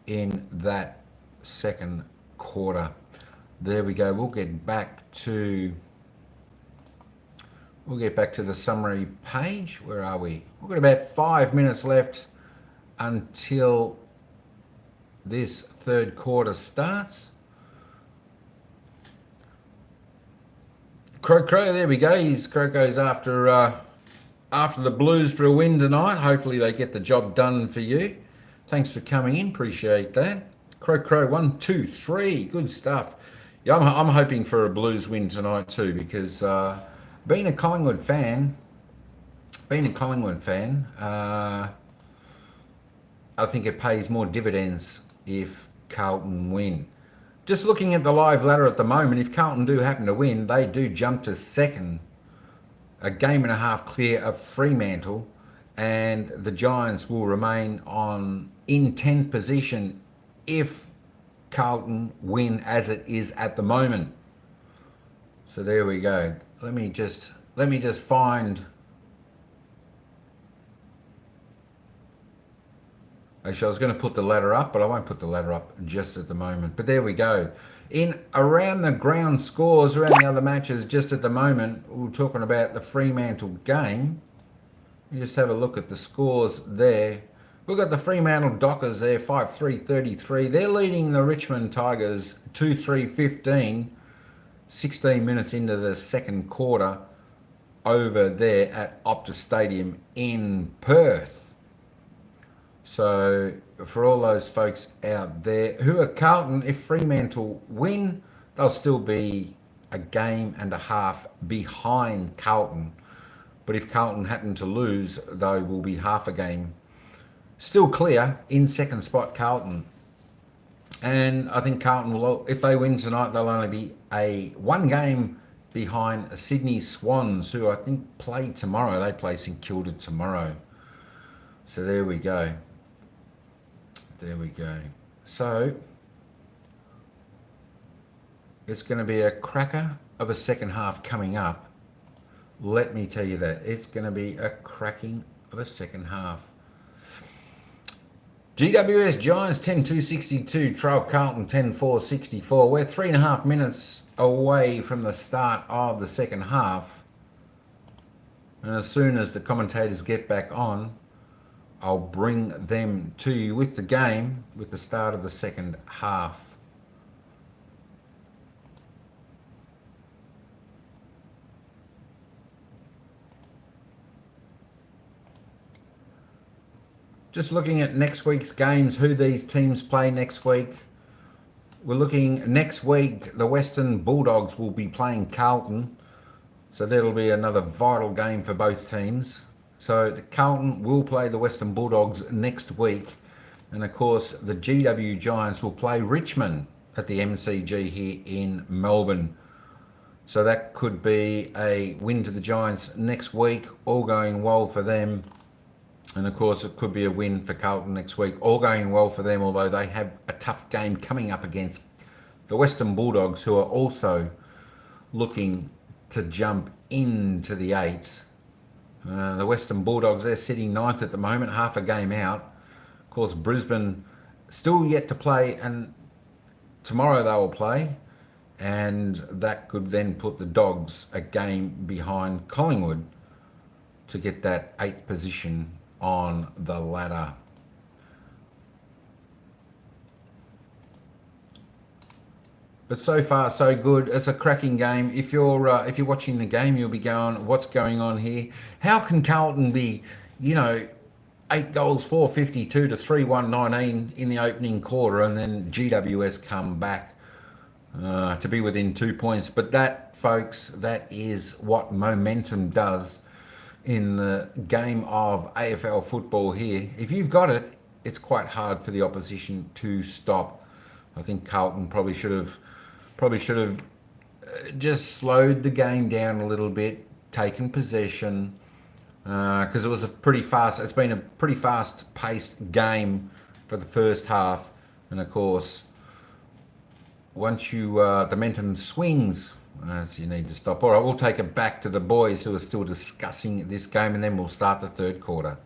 in that second quarter. There we go. We'll get back to the summary page. Where are we? We've got about 5 minutes left until this third quarter starts. Crow, there we go. Croco's after the Blues for a win tonight. Hopefully they get the job done for you. Thanks for coming in. Appreciate that. Crow, 1, 2, 3. Good stuff. Yeah, I'm hoping for a Blues win tonight too, because being a Collingwood fan, I think it pays more dividends if Carlton win. Just looking at the live ladder at the moment, if Carlton do happen to win, they do jump to second, a game and a half clear of Fremantle, and the Giants will remain in 10th position if Carlton win as it is at the moment. So there we go. Let me just find. Actually, I was going to put the ladder up, but I won't put the ladder up just at the moment. But there we go. In around the ground scores, around the other matches, just at the moment, we're talking about the Fremantle game. You just have a look at the scores there. We've got the Fremantle Dockers there, 5-3-33. They're leading the Richmond Tigers 2-3-15, 16 minutes into the second quarter over there at Optus Stadium in Perth. So for all those folks out there who are Carlton, if Fremantle win, they'll still be a game and a half behind Carlton. But if Carlton happen to lose, they will be half a game still clear in second spot, Carlton. And I think Carlton will, if they win tonight, they'll only be one game behind Sydney Swans, who I think play tomorrow. They play St Kilda tomorrow. So there we go. There we go. So it's going to be a cracker of a second half coming up. Let me tell you that. It's going to be a cracking of a second half. GWS Giants 10-262, trail Carlton 10-4-64. We're 3.5 minutes away from the start of the second half. And as soon as the commentators get back on, I'll bring them to you with the game, with the start of the second half. Just looking at next week's games, who these teams play next week. We're looking next week, the Western Bulldogs will be playing Carlton. So that'll be another vital game for both teams. So the Carlton will play the Western Bulldogs next week. And of course, the GW Giants will play Richmond at the MCG here in Melbourne. So that could be a win to the Giants next week, all going well for them. And of course, it could be a win for Carlton next week, all going well for them, although they have a tough game coming up against the Western Bulldogs, who are also looking to jump into the eights. The Western Bulldogs, they're sitting ninth at the moment, half a game out. Of course, Brisbane still yet to play, and tomorrow they will play. And that could then put the Dogs a game behind Collingwood to get that 8th position on the ladder. But so far so good. It's a cracking game. If you're watching the game, you'll be going, what's going on here? How can Carlton be, 8 goals, 452 to 3-1-19 in the opening quarter, and then GWS come back to be within 2 points? But that, folks, that is what momentum does in the game of AFL football here. If you've got it, it's quite hard for the opposition to stop. I think Carlton probably should have just slowed the game down a little bit, taken possession, because it's been a pretty fast-paced game for the first half. And of course, once the momentum swings, you need to stop. All right, we'll take it back to the boys who are still discussing this game, and then we'll start the third quarter.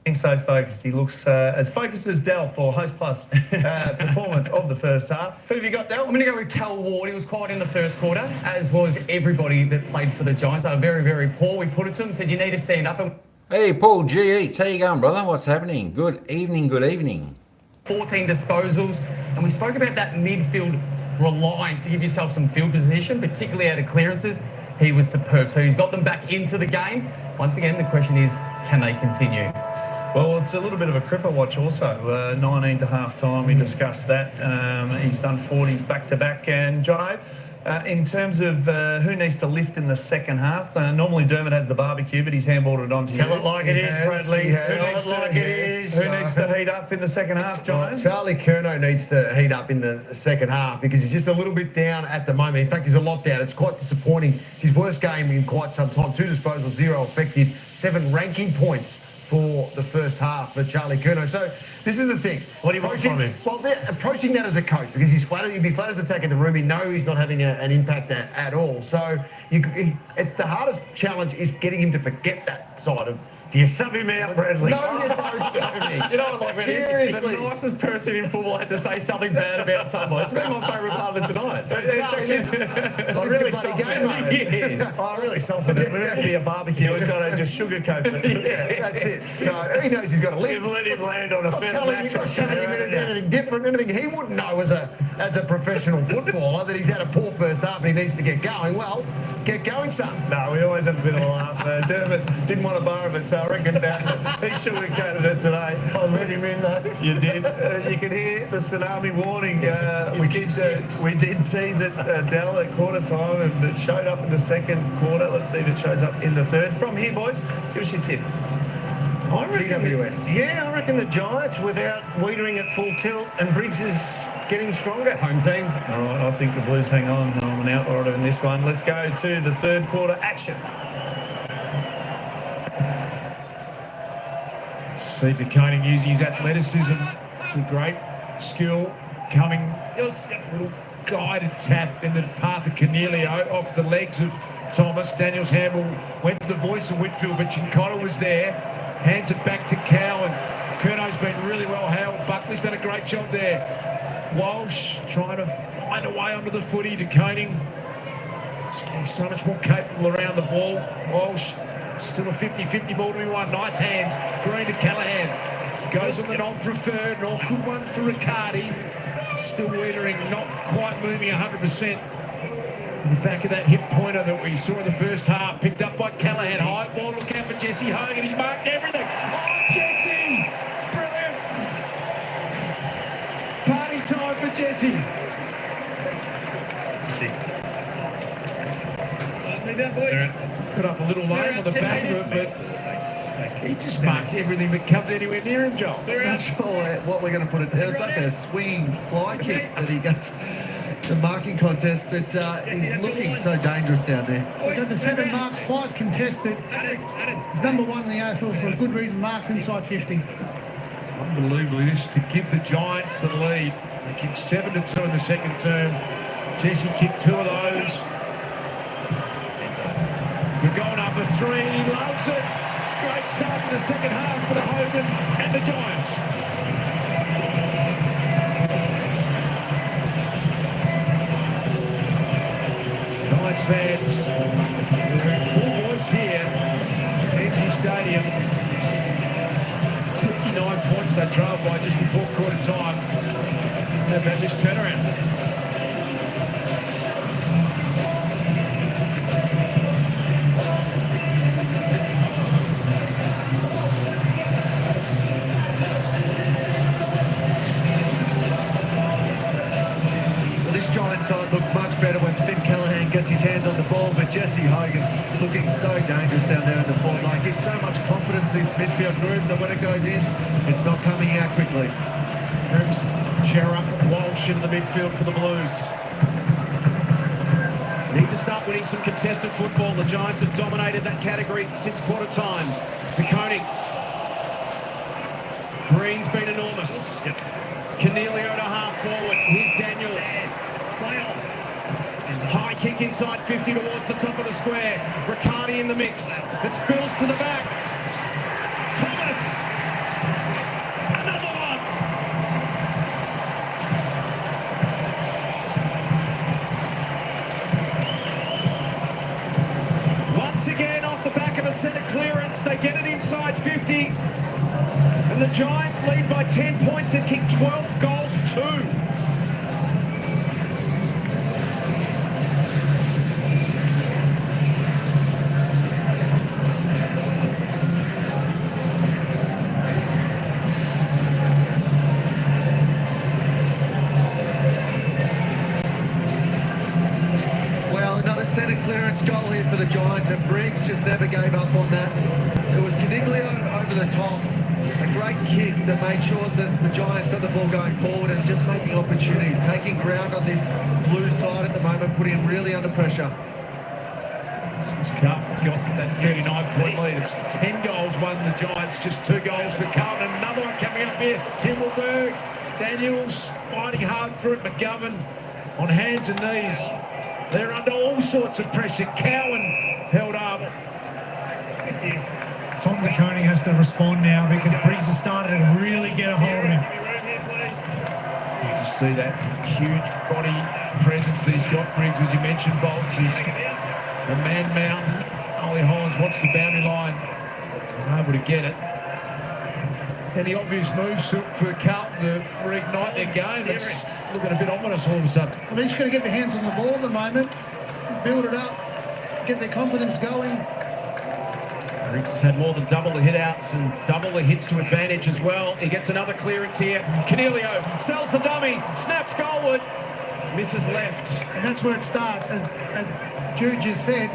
Seems so focused. He looks as focused as Dell for Host Plus performance of the first half. Who have you got, Dell? I'm going to go with Cal Ward. He was quiet in the first quarter, as was everybody that played for the Giants. They were very, very poor. We put it to him, said you need to stand up. Hey, Paul GE, how you going, brother? What's happening? Good evening, good evening. 14 disposals, and we spoke about that midfield reliance to give yourself some field position, particularly out of clearances. He was superb, so he's got them back into the game. Once again, the question is, can they continue? Well, it's a little bit of a cripper watch also. 19 to half time, we discussed that. He's done 40s back-to-back. And, Jono, in terms of who needs to lift in the second half, normally Dermot has the barbecue, but he's handballed it onto you. Tell it like it is, Bradley. Who needs to heat up in the second half, Jono? Well, Charlie Curnow needs to heat up in the second half because he's just a little bit down at the moment. In fact, he's a lot down. It's quite disappointing. It's his worst game in quite some time. 2 disposals, 0 effective, 7 ranking points for the first half for Charlie Curnow. So this is the thing. What do you want from him? Well, they're approaching that as a coach because he'd be flat as attack in the room. He knows he's not having an impact at all. So it's the hardest challenge is getting him to forget that side of. Do you sub him out, Bradley? No, you don't. You know what, like when the nicest person in football had to say something bad about someone. It's been my favourite part of tonight. I really softened it. It would be a barbecue and Jono just sugarcoats it. Yeah, that's it. So he knows he's got to live. Let him land on a fair match. I'm telling him anything different, anything he wouldn't know as a professional footballer, that he's had a poor first half and he needs to get going. Well, get going, son. No, we always have a bit of a laugh. Dermot didn't want a bar of it, so I reckon he sugarcoated it today. I let him in though. You did. You can hear the tsunami warning. We did tease it, Dell, at quarter time, and it showed up in the second quarter. Let's see if it shows up in the third. From here, boys, give us your tip. I reckon GWS. I reckon the Giants without Wiedering at full tilt, and Briggs is getting stronger. Home team. All right, I think the Blues hang on. I'm an outrider in this one. Let's go to the third quarter action. See De Koning using his athleticism It's a great skill coming. Little guided tap in the path of Cornelio off the legs of Thomas. Daniels handball went to the voice of Whitfield, but Chincotta was there. Hands it back to Cowan. Curno's been really well held. Buckley's done a great job there. Walsh trying to find a way onto the footy to Koning. He's getting so much more capable around the ball. Walsh, still a 50-50 ball to be won. Nice hands. Green to Callahan. Goes on the non-preferred. An awkward one for Riccardi. Still withering, not quite moving 100%. In the back of that hip pointer that we saw in the first half. Picked up by Callahan. High ball. Look out for Jesse Hogan. He's marked everything. Oh, Jesse! Brilliant! Party time for Jesse. Put up a little lane on the back of it, but he just marks everything that comes anywhere near him, Joel. I'm not sure what we're going to put it. It was like a swinging fly kick that he got the marking contest, but he's looking so dangerous down there. He's had the 7 marks, 5 contested. He's number 1 in the AFL for a good reason. Marks inside 50. Unbelievably, this to give the Giants the lead. They kicked 7-2 in the second term. Jesse kicked 2 of those. We're going up a 3. He loves it. Great start to the second half for the Hogan and the Giants. Giants fans, we're in full voice here. Engie Stadium. 59 points they trailed by just before quarter time. How about this turnaround? Side look much better when Finn Callahan gets his hands on the ball, but Jesse Hogan looking so dangerous down there in the forward line. Gives so much confidence to this midfield group that when it goes in, it's not coming out quickly. Cripps, Cherub, Walsh in the midfield for the Blues. Need to start winning some contested football. The Giants have dominated that category since quarter time. De Koning. Green's been enormous. Cornelio to half forward. Here's Daniels. High kick inside 50 towards the top of the square. Riccardi in the mix. It spills to the back. Thomas. Another one. Once again off the back of a centre clearance. They get it inside 50. And the Giants lead by 10 points and kick 12 goals, 2. Goal here for the Giants, and Briggs just never gave up on that. It was Caniglio over the top, a great kick that made sure that the Giants got the ball going forward and just making opportunities, taking ground on this blue side at the moment, putting him really under pressure. Carlton got that 39-point lead. It's 10 goals won the Giants, just 2 goals for Carlton. Another one coming up here. Himmelberg, Daniels fighting hard for it. McGovern on hands and knees. They're under all sorts of pressure. Cowan held up. Tom De Koning has to respond now because Briggs has started to really get a hold of him. You just see that huge body presence that he's got, Briggs, as you mentioned, Bolts. He's a man mountain. Ollie Hollins wants the boundary line. Unable to get it. And the obvious moves for Carlton to reignite their game. It's looking a bit ominous all of a sudden. Well, they're just going to get their hands on the ball at the moment, build it up, get their confidence going. Briggs has had more than double the hit-outs and double the hits to advantage as well. He gets another clearance here. Cornelio sells the dummy, snaps goalward, misses left. And that's where it starts. As Jude just said,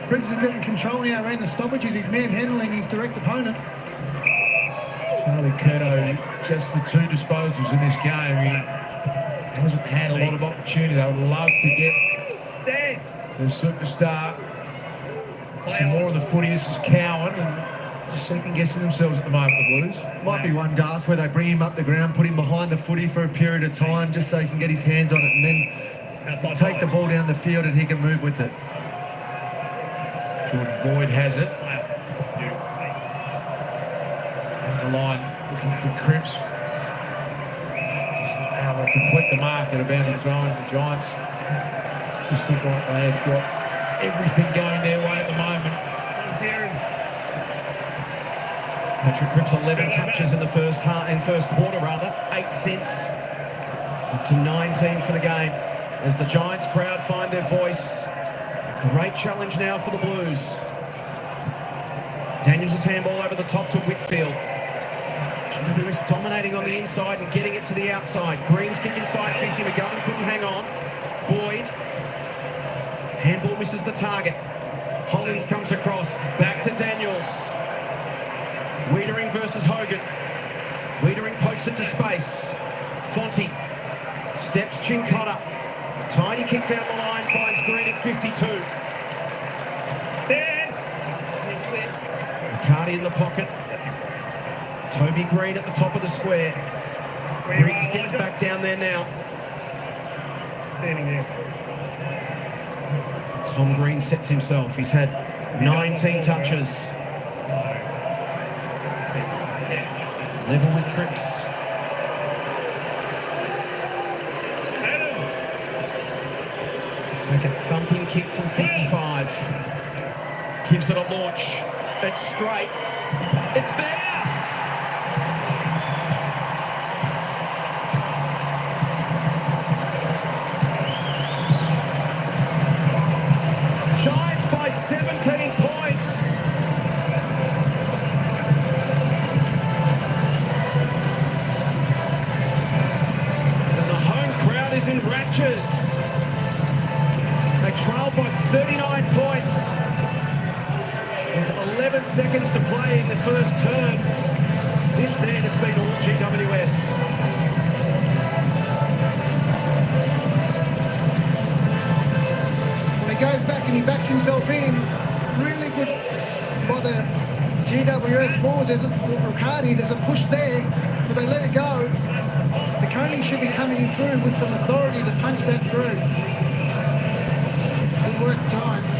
Briggs is getting control now around the stoppages. He's manhandling his direct opponent. Charlie Curnow, just the 2 disposals in this game. He hasn't had a lot of opportunity. I would love to get the superstar some more of the footy. This is Cowan, and just second-guessing themselves at the moment, the Blues. Might be one dance where they bring him up the ground, put him behind the footy for a period of time just so he can get his hands on it and then take the ball down the field and he can move with it. Jordan Boyd has it. Down the line, looking for Cripps. Able to complete the mark at about his throwing. The Giants just look like they have got everything going their way at the moment. Patrick Cripps 11 touches in the first quarter, 8 cents, up to 19 for the game. As the Giants crowd find their voice, great challenge now for the Blues. Daniels' handball over the top to Whitfield. GWS dominating on the inside and getting it to the outside. Green's kick inside 50. McGovern couldn't hang on. Boyd. Handball misses the target. Hollins comes across. Back to Daniels. Wiedering versus Hogan. Wiedering pokes it to space. Fonte. Steps Chincotta. Tiny kick down the line. Finds Green at 52. McCarty in the pocket. Toby Green at the top of the square. Griggs gets back down there now. Standing there. Tom Green sets himself. He's had 19 touches. Level with Cripps. Take a thumping kick from 55. Gives it a launch. It's straight. It's there! Giants by 17 points. And the home crowd is in raptures. They trail by 39 points. With 11 seconds to play in the first term. Since then, it's been all GWS. Goes back and he backs himself in. Really good by the GWS forwards. There's Riccardi, there's a push there, but they let it go. DeConey should be coming through with some authority to punch that through. Good work, Giants.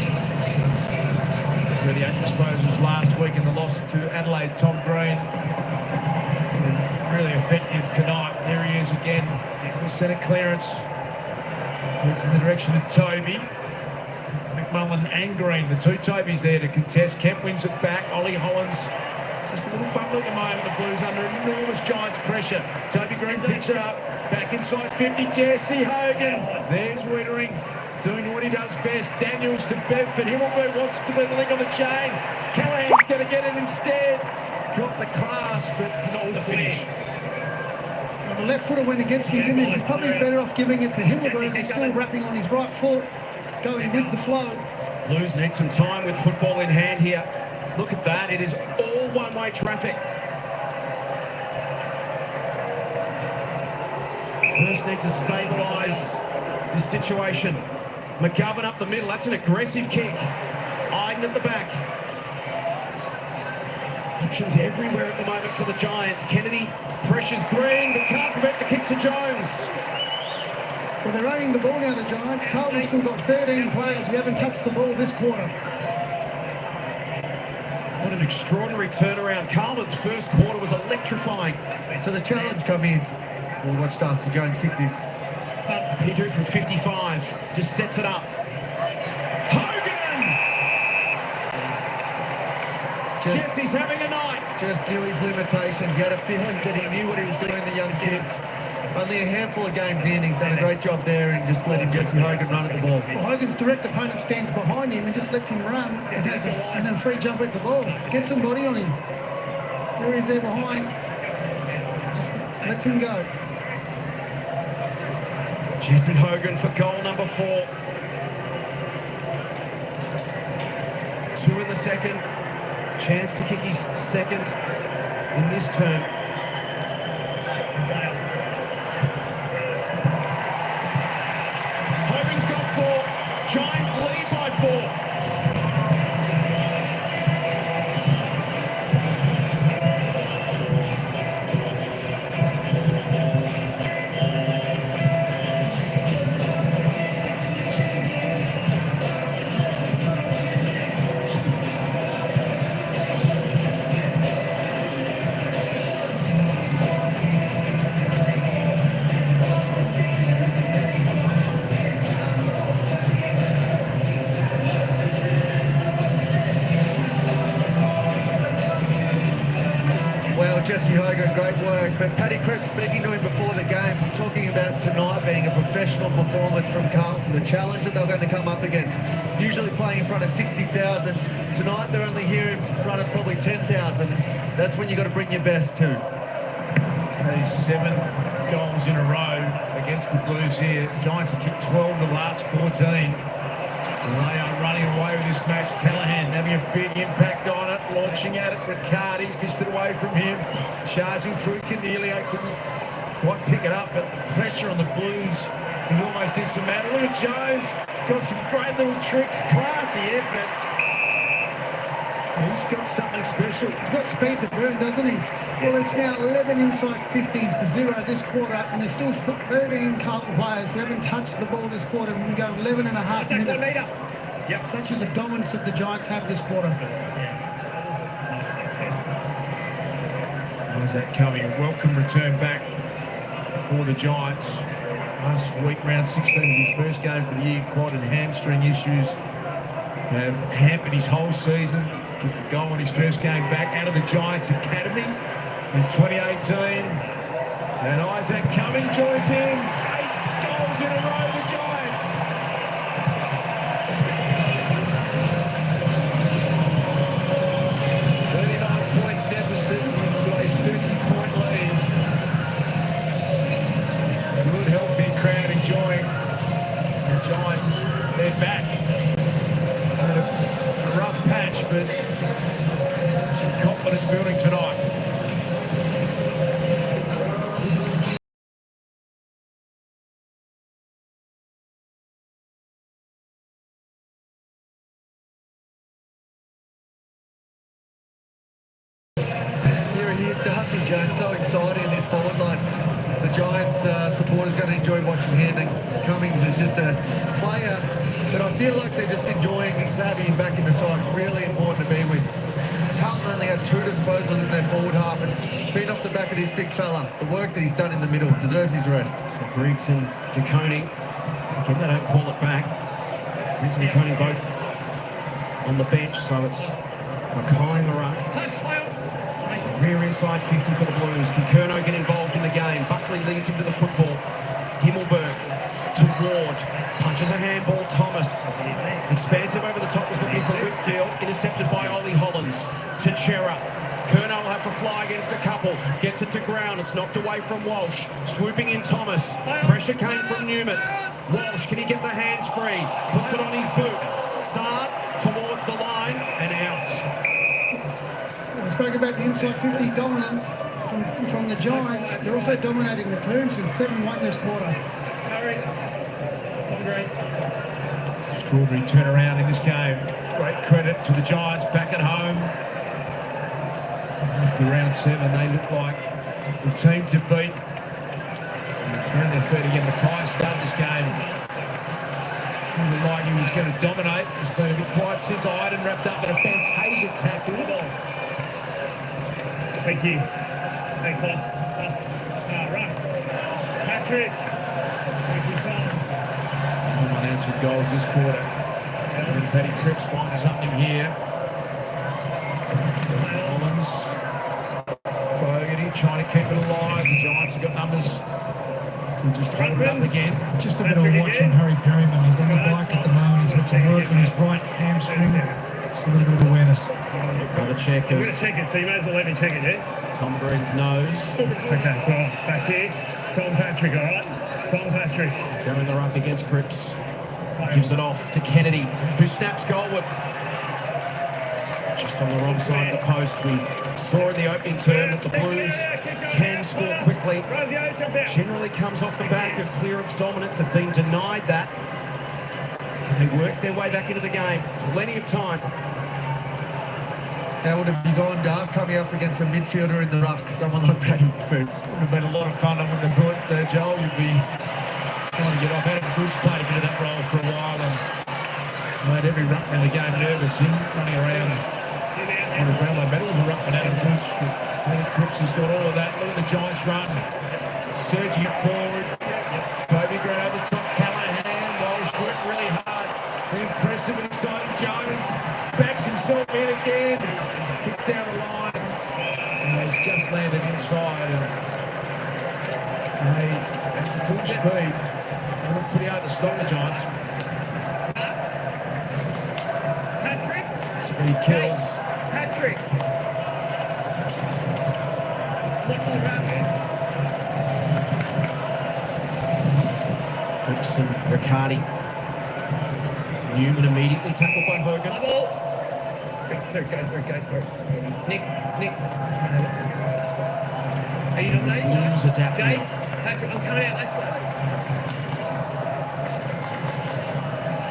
38 disposals last week in the loss to Adelaide. Tom Green really effective tonight. There he is again. The centre clearance. It's in the direction of Toby. McMullen and Green, the two Tobys there to contest. Kemp wins it back. Ollie Hollins just a little fumble at the moment. The Blues under enormous Giants pressure. Toby Green picks it up. Back inside 50. Jesse Hogan. There's Wiedering doing what he does best. Daniels to Bedford. Himmelberg wants to be the link on the chain. Callahan's going to get it instead. Got the class, but not the finish. The left footer went against him, didn't he? He's probably better off giving it to Himmelberg. He's still wrapping on his right foot. Going with the flow. Blues need some time with football in hand here. Look at that. It is all one-way traffic. First need to stabilise this situation. McGovern up the middle. That's an aggressive kick. Iden at the back. Options everywhere at the moment for the Giants. Kennedy pressures Green, but can't prevent the kick to Jones. Well, they're running the ball now, the Giants. Carlton's still got 13 players. We haven't touched the ball this quarter. What an extraordinary turnaround. Carlton's first quarter was electrifying. So the challenge come in. We'll watch Darcy Jones kick this. Pedro from 55 just sets it up. Hogan! Jesse's having a night. Just knew his limitations. He had a feeling that he knew what he was doing, the young kid. Only a handful of games in, he's done a great job there and just letting Jesse Hogan run at the ball. Well, Hogan's direct opponent stands behind him and just lets him run and has a free jump at the ball. Get some body on him. There he is there behind. Just lets him go. Jesse Hogan for goal number 4. 2 in the second. Chance to kick his second in this term. Hogan's got 4. Giants lead by 4. But Paddy Cripps, speaking to him before the game, talking about tonight being a professional performance from Carlton, the challenge that they're going to come up against. Usually playing in front of 60,000. Tonight they're only here in front of probably 10,000. That's when you've got to bring your best too. There's 7 goals in a row against the Blues here. Giants have kicked 12 of the last 14. And they are running away with this match. Callahan having a big impact on it, launching at it. Riccardi fisted away from him, charging through. Cornelio couldn't quite pick it up, but the pressure on the Blues is almost insurmountable. Look at Jones, got some great little tricks, classy effort. He's got something special. He's got speed to burn, doesn't he? Well, it's now 11 inside 50s to 0 this quarter, and there's still 13 Carlton players who haven't touched the ball this quarter and go 11 and a half minutes. Yep. Such is the dominance that the Giants have this quarter. How's that coming? A welcome return back for the Giants. Last week, round 16 was his first game for the year. Quad and hamstring issues have hampered his whole season. Kicked the goal in his first game back out of the Giants Academy in 2018. And Isaac Cumming joins in. 8 goals in a row, the Giants. Deficit into a 30-point lead. Good, healthy crowd enjoying the Giants. They're back. A rough patch, but some confidence building tonight. Here he is, Darcy Jones, so excited in this forward line. The Giants supporters going to enjoy watching him, and Cummings is just a player that I feel like they're just enjoying having him back in the side. Really important to be with. Carlton only had 2 disposals in their forward half, and it's been off the back of this big fella. The work that he's done in the middle deserves his rest. So Griggs and DeConing, again, they don't call it back. Griggs and DeConing both on the bench, so it's Mackay and the ruck. Rear inside 50 for the Blues. Can Curnow get involved in the game? Buckley leads him to the football. Himmelberg to Ward. Punches a handball. Thomas. Expansive over the top. Was looking for Whitfield. Intercepted by Ollie Hollins. To Chera. Curnow will have to fly against a couple. Gets it to ground. It's knocked away from Walsh. Swooping in Thomas. Pressure came from Newman. Walsh, can he get the hands free? Puts it on his boot. Sard towards the line and out. I spoke about the inside 50 dominance from the Giants. They're also dominating the clearances, 7-1 this quarter. Extraordinary turnaround in this game. Great credit to the Giants back at home. After round 7, they look like the team to beat. They've found their feet again. Mackay started this game. He looked like he was going to dominate. It's been a bit quiet since Iden wrapped up in a Fantasia tackle. Thank you. Thanks, lad. Rucks. Patrick. Thank you, son. Unanswered goals this quarter. And Paddy Cripps finds something here. Collins. Fogarty trying to keep it alive. The Giants have got numbers to just hold it up again. Just a bit of a watch on Harry Perryman. He's on the bike at the moment. He's had some work on his right hamstring. Just a little bit of awareness. Another check I'm going to check it, so you may as well let me check it, yeah? Tom Green's nose. Okay, Tom, back here. Tom Patrick, all right? Tom Patrick. Going the ruck against Cripps. Gives it off to Kennedy, who snaps goalward. Just on the wrong side of the post. We saw in the opening term that the Blues can score quickly. Generally comes off the back of clearance dominance. They've been denied that. Can they work their way back into the game? Plenty of time. How would have you gone, Dars, coming up against a midfielder in the ruck, someone like Paddy Cripps? Would have been a lot of fun. I wouldn't have thought, Joel, you'd be trying to get off. Adam Goods played a bit of that role for a while and made every ruckman in the game nervous. Him running around on the Brownlow medals and ruckman Adam Goods. Paddy Cripps has got all of that. Look at the Giants run. Surging it forward. Toby Gray over the top. Callahan. Walsh worked really hard. Impressive and exciting. Jones backs himself in again. Kick down the line. And he's just landed inside. And At full speed. They look pretty hard to stop the Giants. Speed kills. Patrick. Cripps and Riccardi. Newman immediately tackled by Hogan. Go through. Nick. Are you nominating? Blues adapting. Jay, Patrick, I'm coming out that side.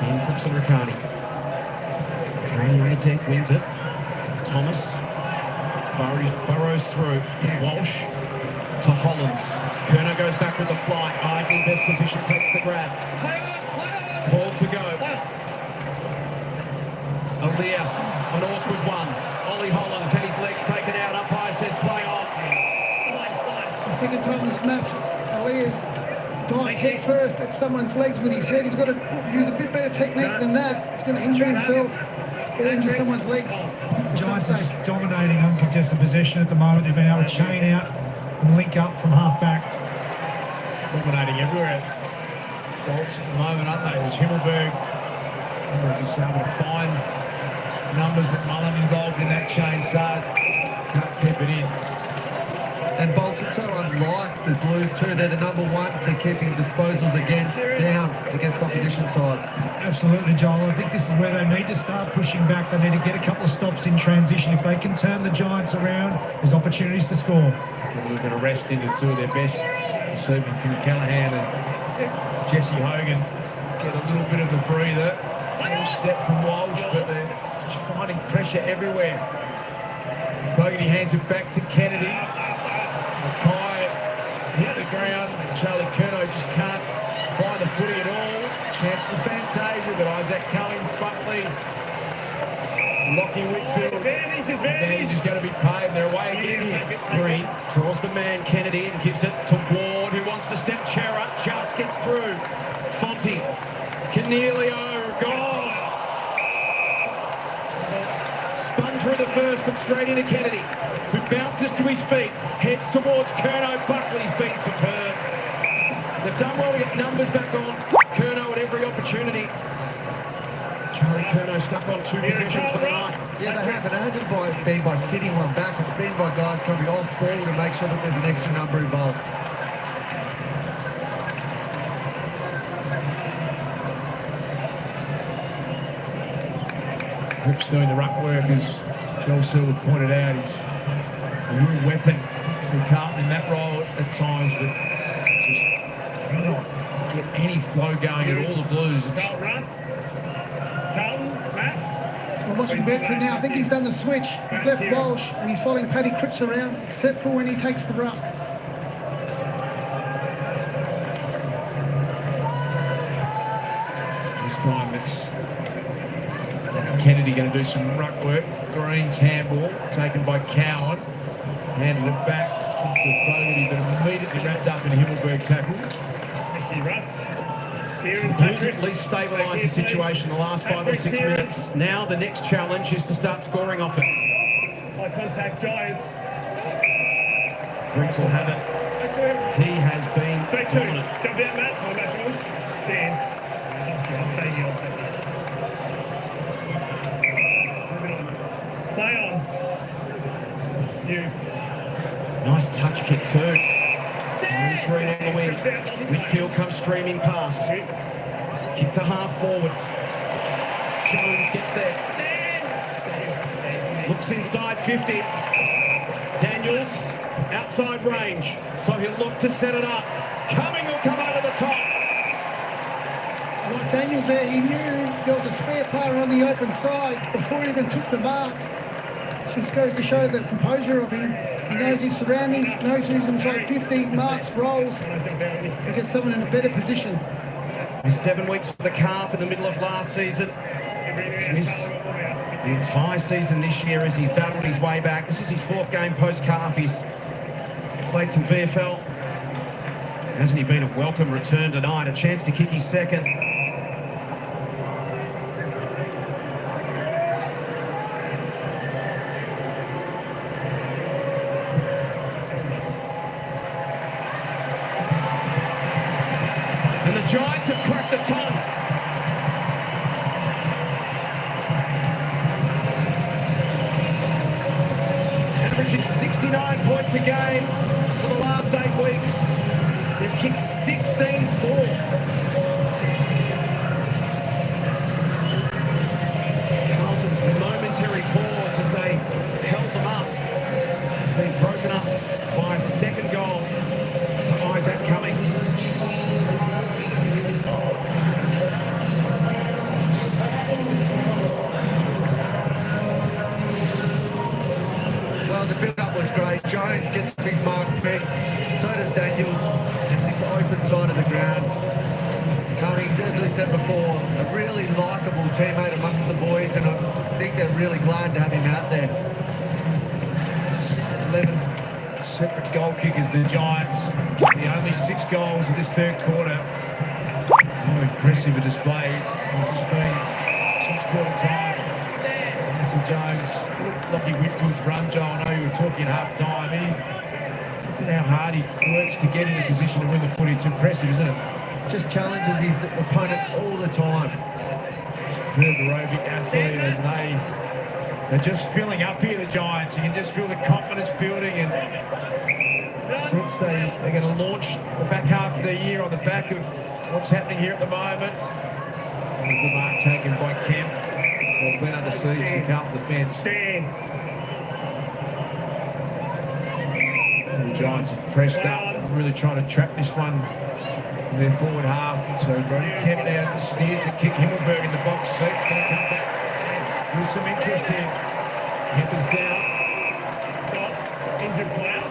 Ian Cripps and Riccardi. Riccardi on the deck, wins it. Thomas burrows through. Walsh to Hollands. Kerno goes back with the flight. Ivy, best position, takes the grab. Ball to go. Aaliyah, an awkward one. Ollie Hollands had his legs taken out. Umpire says play on. It's the second time this match. Alia's dived head first at someone's legs with his head. He's got to use a bit better technique than that. He's going to injure himself or injure someone's legs. The Giants are just dominating uncontested possession at the moment. They've been able to chain out and link up from half back. Dominating everywhere. Bolts at the moment, aren't they? There's Himmelberg. And they're just able to find numbers. McMullen involved in that chain, so can't keep it in. And Bolts, it's so unlike the Blues too. They're the number one for keeping disposals down against opposition sides. Absolutely, Joel. I think this is where they need to start pushing back. They need to get a couple of stops in transition. If they can turn the Giants around, there's opportunities to score. Get a little bit of rest into two of their best this evening. Finn Callahan and Jesse Hogan get a little bit of a breather. A little step from Walsh, but they're just finding pressure everywhere. Fogarty hands it back to Kennedy. Mackay hit the ground. Charlie Curnow just can't find the footy at all. Chance for Fantasia, but Isaac Culling, Buckley, Lockie Whitfield. Advantage is going to be paid. They're away again here. Green draws the man Kennedy and gives it to Ward, who wants to step Chera. Just gets through. Fonte, Cornelio, goal. Spun through the first, but straight into Kennedy, who bounces to his feet, heads towards Curnow. Buckley's been superb. They've done well to get numbers back on. Curnow at every opportunity. Charlie Curnow stuck on two possessions for the night. Yeah, they have. And it hasn't been by sitting one back. It's been by guys coming off ball to make sure that there's an extra number involved. Cripps doing the ruck work, as Joel Silver pointed out. He's a real weapon for Carlton in that role at times, but just cannot get any flow going at all, the Blues. We're watching Bedford now. I think he's done the switch. He's left Walsh and he's following Paddy Cripps around, except for when he takes the ruck. This time it's Kennedy going to do some ruck work. Green's handball taken by Cowan. Handed it back to Fogarty, but immediately wrapped up in a Himmelberg tackle. So the Blues at least stabilise the situation the last 5 or 6 minutes. Now the next challenge is to start scoring off it. Eye contact, Giants. Briggs will have it. He has been dominant. Jump out, Matt. Come back on. Stand. I'll stay here. Moving on. Play on. You. Nice touch kick too. There's Green on the wing. Whitfield comes streaming past. Kick to half forward. Jones gets there. Looks inside 50. Daniels outside range. So he'll look to set it up. Cumming will come over the top. Like Daniels there, he knew there was a spare player on the open side before he even took the mark. Just goes to show the composure of him. He knows his surroundings, knows who's inside 50, marks, rolls, and gets someone in a better position. He's 7 weeks for the calf in the middle of last season. He's missed the entire season this year as he's battled his way back. This is his 4th game post-calf. He's played some VFL. Hasn't he been a welcome return tonight? A chance to kick his second. the Giants have cracked the ton. Averaging 69 points a game for the last 8 weeks. They've kicked 16-4. Carlton's momentary pause as they held them up has been broken up by a second goal to Isaac Cumming. Well, the build-up was great. Jones gets his mark quick. So does Daniels. And this open side of the ground. Cummings, as we said before, a really likeable teammate amongst the boys, and I think they're really glad to have him out there. 11 separate goal kickers, the Giants. The only 6 goals of this third quarter. How impressive a display has this been since quarter time. Mason Jones, Lockie Whitfield's run, Joe. I know you were talking half-time. Look at how hard he works to get in a position to win the footy. It's impressive, isn't it? Just challenges his opponent all the time. Aerobic athlete, and they're just filling up here, the Giants. You can just feel the confidence building, and since they're going to launch the back half of the year on the back of what's happening here at the moment. And a good mark taken by Kemp. Well, went under siege, the Carlton defence. The Giants have pressed up, really trying to trap this one in their forward half. So Brody Kemp now just steers the kick. Himmelberg in the box seat. It's going to come back with some interest here. Kemp is down. Stop. Injured player.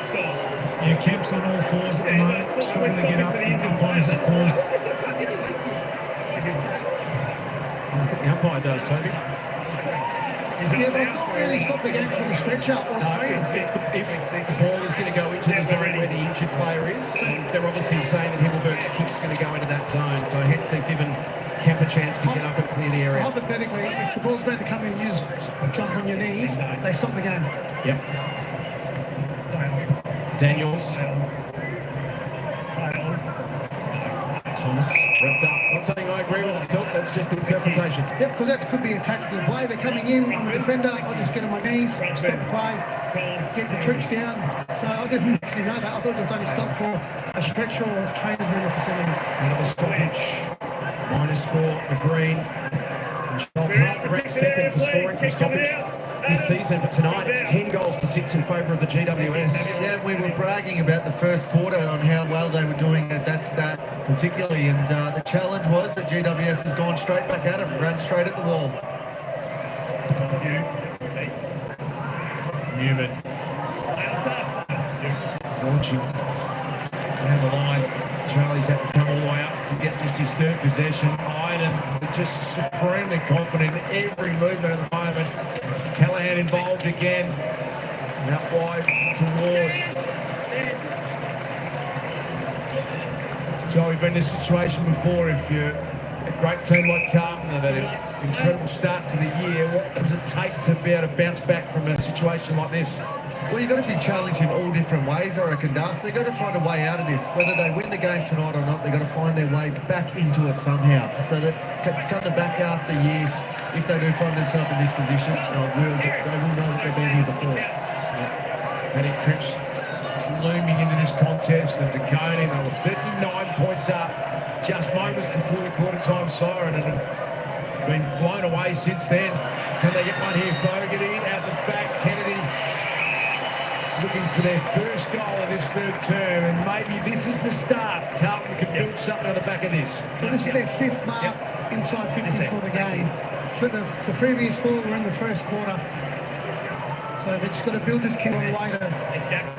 Stop. Yeah, Kemp's on all fours at the moment, struggling to get up, and umpire's just paused. I think the umpire does, Toby. Yeah, but I thought we only stopped the game for the stretcher. No, if the ball is going to go into the zone where the injured player is, and they're obviously saying that Himmelberg's kick's going to go into that zone, so hence they've given Kemp a chance to get up and clear the area. Hypothetically, if the ball's about to come in and use jump on your knees, they stop the game. Yep. Daniels. Thomas wrapped up. Not saying I agree with it, Silk, that's just the interpretation. Yep, because that could be a tactical play. They're coming in, I'm a defender, I'll just get on my knees, stop the play, get the troops down. So I didn't actually know that. I thought it was only stopped for a stretcher or if trainers were in the vicinity. Another stoppage. Minus score for Green. And Carlton ranked second for scoring from stoppage this season, but tonight it's 10 goals to 6 in favour of the GWS. Yeah, we were bragging about the first quarter on how well they were doing at that stat particularly, and the challenge was that GWS has gone straight back at him, ran straight at the wall. Newman. Launching down the line. Charlie's had to come all the way up to get just his third possession. Iden just supremely confident in every movement at the moment. Callahan involved again. Out wide to Ward. Joe, we've been in this situation before. If you're a great team like Carlton that had an incredible start to the year, what does it take to be able to bounce back from a situation like this? Well, you've got to be challenged in all different ways, I reckon, Darcy. They've got to find a way out of this. Whether they win the game tonight or not, they've got to find their way back into it somehow. So that come the back half of the year, if they do find themselves in this position, they will know that they've been here before. Paddy Cripps looming into this contest, and DeConey, they were 39 points up just moments before the quarter-time siren, and have been blown away since then. Can they get one here? Fogarty out the back, Kennedy looking for their first goal of this third term, and maybe this is the start. Carlton can build something on the back of this. Well, this is their 5th mark inside 50 for the game. For the previous 4 were in the first quarter. So they've just got to build this kid on the way to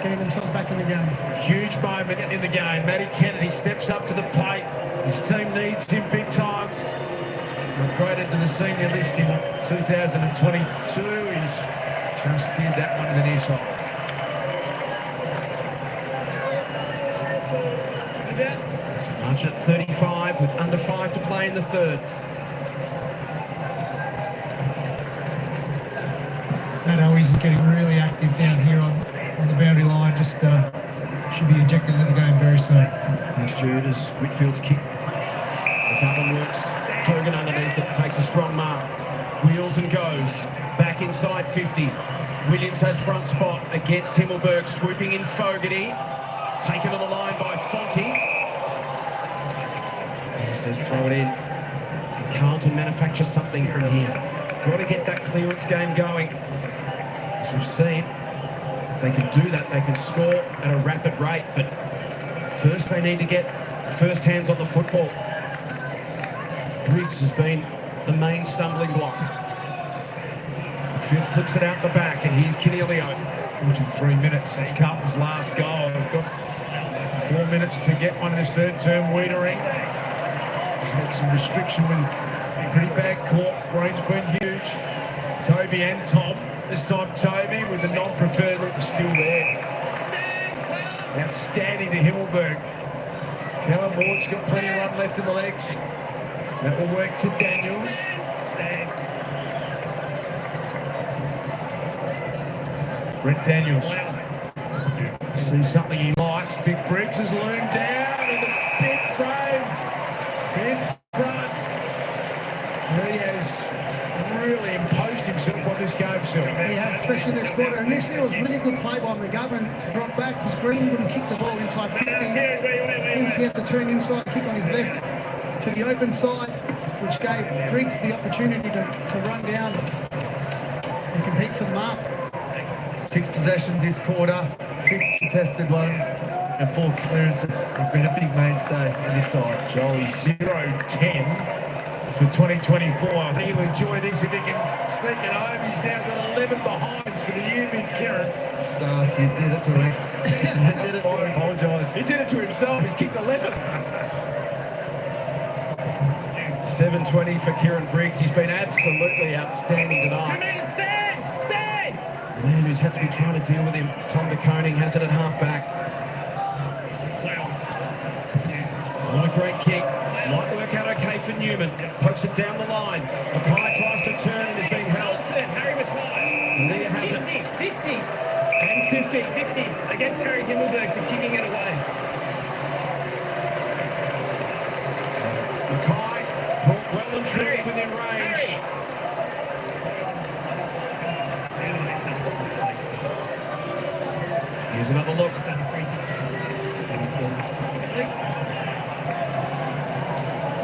getting themselves back in the game. Huge moment in the game. Matty Kennedy steps up to the plate. His team needs him big time. Upgraded to the senior list in 2022. He's just did that one to the near side. March at 35 with under 5 to play in the third. Matt Owies is getting really active down here on the boundary line. Just should be ejected into the game very soon. Thanks, Jude, as Whitfield's kick Carlton works. Hogan underneath it, takes a strong mark. Wheels and goes. Back inside 50. Williams has front spot against Himmelberg. Swooping in Fogarty. Taken to the line by Fonte. He says throw it in. Can Carlton manufacture something from here? Got to get that clearance game going. As we've seen, if they can do that, they can score at a rapid rate. But first they need to get first hands on the football. Briggs has been the main stumbling block. Field flips it out the back, and here's Cornelio. 43 minutes since Carlton's last goal. They've got 4 minutes to get one this third term. Wiedering has had some restriction with a pretty bad court. Green's been huge. Toby and Tom. This time Toby with the non-preferred look of skill there. Outstanding to Himmelberg. Callum Ward's got plenty of run left in the legs. That will work to Daniels. Brent Daniels. See something he likes. Big Briggs has loomed down in the big frame. In front. He has really imposed himself on this game, Phil. He has, especially this quarter. Initially, it was really good play by McGovern to drop back because Green wouldn't kick the ball inside 50. Hence, he had to turn inside, kick on his left to the open side, which gave Briggs the opportunity to run down and compete for the mark. 6 possessions this quarter, 6 contested ones, and 4 clearances. He's been a big mainstay on this side. Joey 0-10 for 2024. I think he'll enjoy this if he can sneak it home. He's now got 11 behinds for the year, Big Kieran. Darcy, you did it to him. I apologise. He did it to himself. He's kicked 11. 7:20 for Kieran Briggs. He's been absolutely outstanding tonight. The man who's had to be trying to deal with him, Tom de Koning, has it at half-back. Not a great kick. Might work out okay for Newman. Pokes it down the line. Mackay tries to turn and is being held. Leah has it. 50. And 50. Against Harry Himmelberg for kicking it away. So Mackay brought well and truly within range. Here's another look.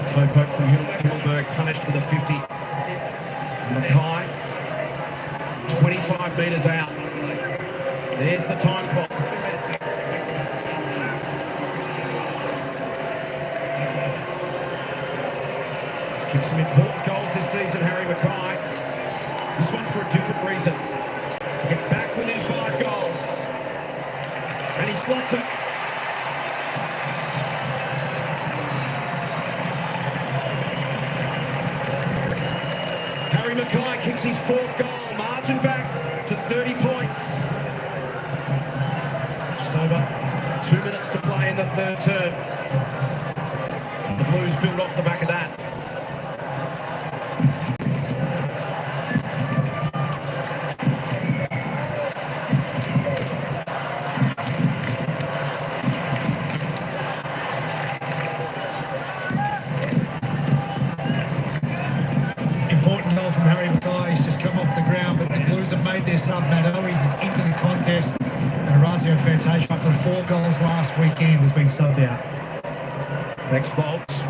Toe poke from Himmelberg, punished with a 50. Mackay, 25 metres out. There's the time clock. He's kicked some important goals this season, Harry Mackay. This one for a different reason. To get back within 5 goals. And he slots it. Harry Mackay kicks his 4th goal. Margin back to 30 points. Just over 2 minutes to play in the third term. The Blues build off the back of that. From Harry Mackay, he's just come off the ground, but the Blues have made their sub, Matt Owies is into the contest, and Razio Fantasia, after 4 goals last weekend, has been subbed out. Next box,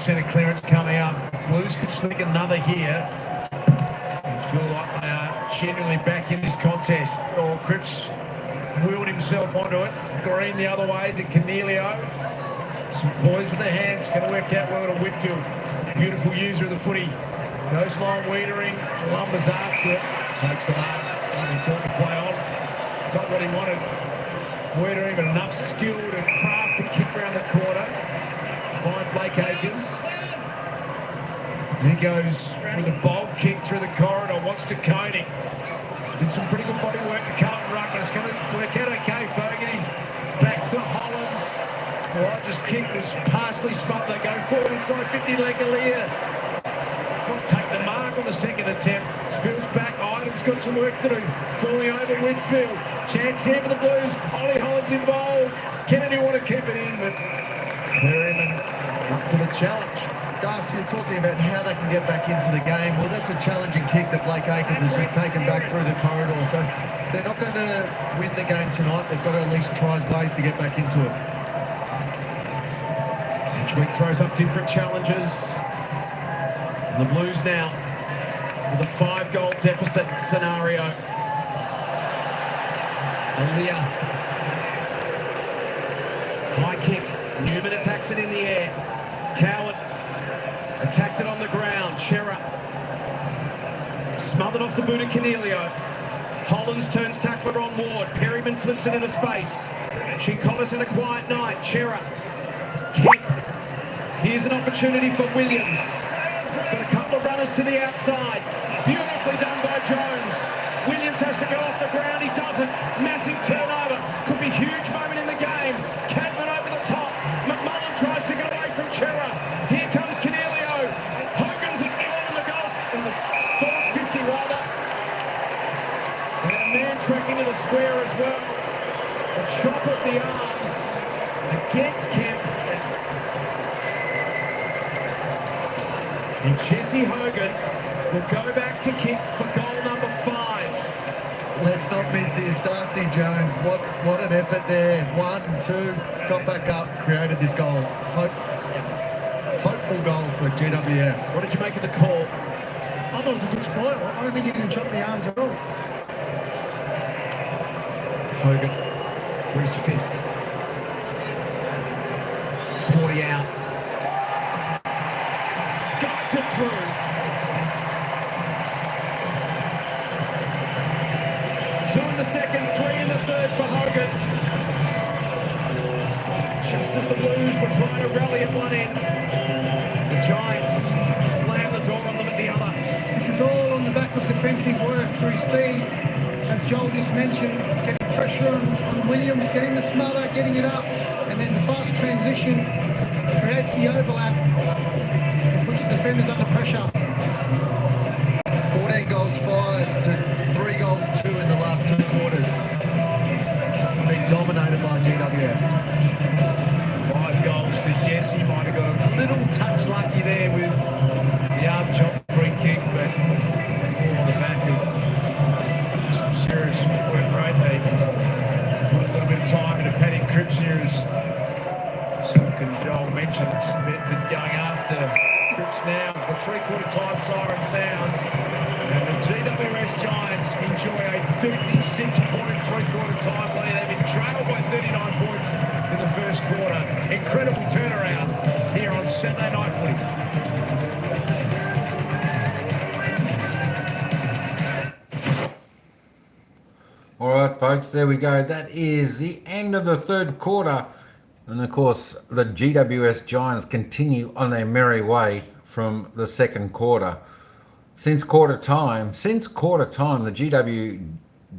centre clearance coming up. Blues could sneak another here and feel like they are genuinely back in this contest. Or Cripps wheeled himself onto it. Green the other way to Cornelio. Some poise with the hands, going to work out well to Whitfield. Beautiful user of the footy. Goes long, Wiedering, lumbers after it, takes the mark, only caught the play on. Not what he wanted. Wiedering, but enough skill to craft the kick round the corner. Find Blake Acres. He goes with a bold kick through the corridor, wants to Koning. Did some pretty good body work, the Carlton ruck, but it's going to work out okay. Fogarty back to Hollands. The Rogers kick was partially spun. They go forward inside 50, Legalier. Won't take the mark on the second attempt. Spills back. Iden's got some work to do. Falling over Whitfield. Chance here for the Blues. Ollie Holland's involved. Kennedy want to keep it in, but Perryman up to the challenge. Darcy, you're talking about how they can get back into the game. Well, that's a challenging kick that Blake Acres has just taken back through the corridor. So if they're not going to win the game tonight, they've got to at least try as Blaze to get back into it. Each week throws up different challenges. And the Blues now with a 5-goal deficit scenario. Aaliyah. High kick. Newman attacks it in the air. Coward attacked it on the ground. Chera smothered off the boot of Canelio. Hollins turns tackler on Ward. Perryman flips it into space. Chincotta's had a quiet night. Chera. Kick. Here's an opportunity for Williams. He's got a couple of runners to the outside. Beautifully done by Jones. Williams has to go off the ground. He doesn't. Massive turnover. Could be a huge moment in the game. Cadman over the top. McMullen tries to get away from Chera. Here comes Canelio. Hogan's in on the goals. In the forward 50 rather. And a man tracking to the square as well. A chop of the arms against Kemp. And Jesse Hogan will go back to kick for goal number 5. Let's not miss this. Darcy Jones, what an effort there. 1, 2, got back up, created this goal. Hopeful goal for GWS. What did you make of the call? I thought it was a good spoil. I don't think he didn't chop the arms at all. Hogan for his 5th. 40 out. Got it through. 2 in the second, 3 in the third for Hogan. Just as the Blues were trying to rally at one end, the Giants slammed the door on them at the other. This is all on the back of defensive work through speed. As Joel just mentioned, getting pressure on Williams, getting the smother, getting it up, and then the fast transition creates the overlap and puts the defenders under pressure. 14 goals 5 to 3 goals 2 in the last 2 quarters. Being dominated by GWS. 5 goals to Jesse. Might have got a little touch lucky there with the arm chop free kick, but all on the back of some serious work rate. They put a little bit of time into padding Cripps here, as Silk and Joel mentioned. Bedford going after Cripps now as the 3/4 time siren sounds. And the GWS Giants enjoy a 56-point 3/4 time lead. They've been trailed by 39 points in the first quarter. Incredible turnaround here on Saturday Night Footy. All right, folks, there we go. That is the end of the third quarter. And of course, the GWS Giants continue on their merry way from the second quarter. Since quarter time, the GW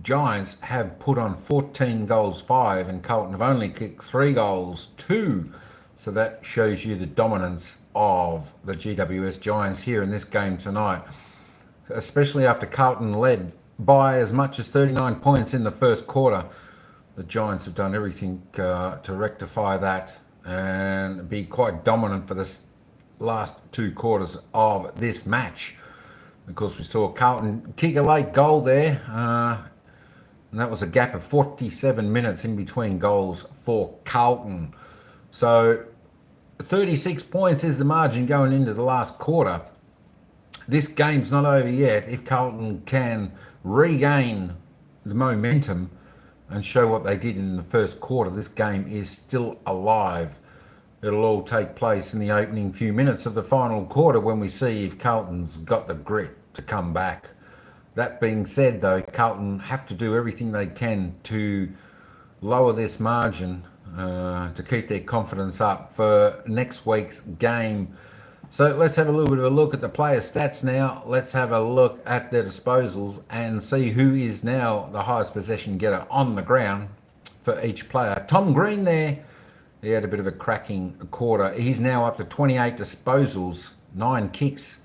Giants have put on 14 goals 5, and Carlton have only kicked 3 goals 2. So that shows you the dominance of the GWS Giants here in this game tonight, especially after Carlton led by as much as 39 points in the first quarter. The Giants have done everything to rectify that and be quite dominant for the last 2 quarters of this match. Of course, we saw Carlton kick a late goal there, and that was a gap of 47 minutes in between goals for Carlton. So 36 points is the margin going into the last quarter. This game's not over yet. If Carlton can regain the momentum and show what they did in the first quarter, this game is still alive. It'll all take place in the opening few minutes of the final quarter when we see if Carlton's got the grit to come back. That being said, though, Carlton have to do everything they can to lower this margin to keep their confidence up for next week's game. So let's have a little bit of a look at the player stats now. Let's have a look at their disposals and see who is now the highest possession getter on the ground for each player. Tom Green there, he had a bit of a cracking quarter. He's now up to 28 disposals, 9 kicks,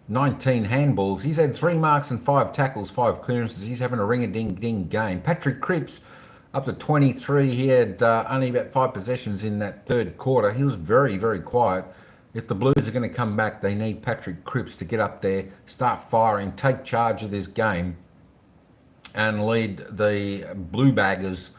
19 handballs. He's had 3 marks and 5 tackles, 5 clearances. He's having a ring-a-ding-ding game. Patrick Cripps up to 23. He had only about 5 possessions in that third quarter. He was very, very quiet. If the Blues are going to come back, they need Patrick Cripps to get up there, start firing, take charge of this game, and lead the Blue Baggers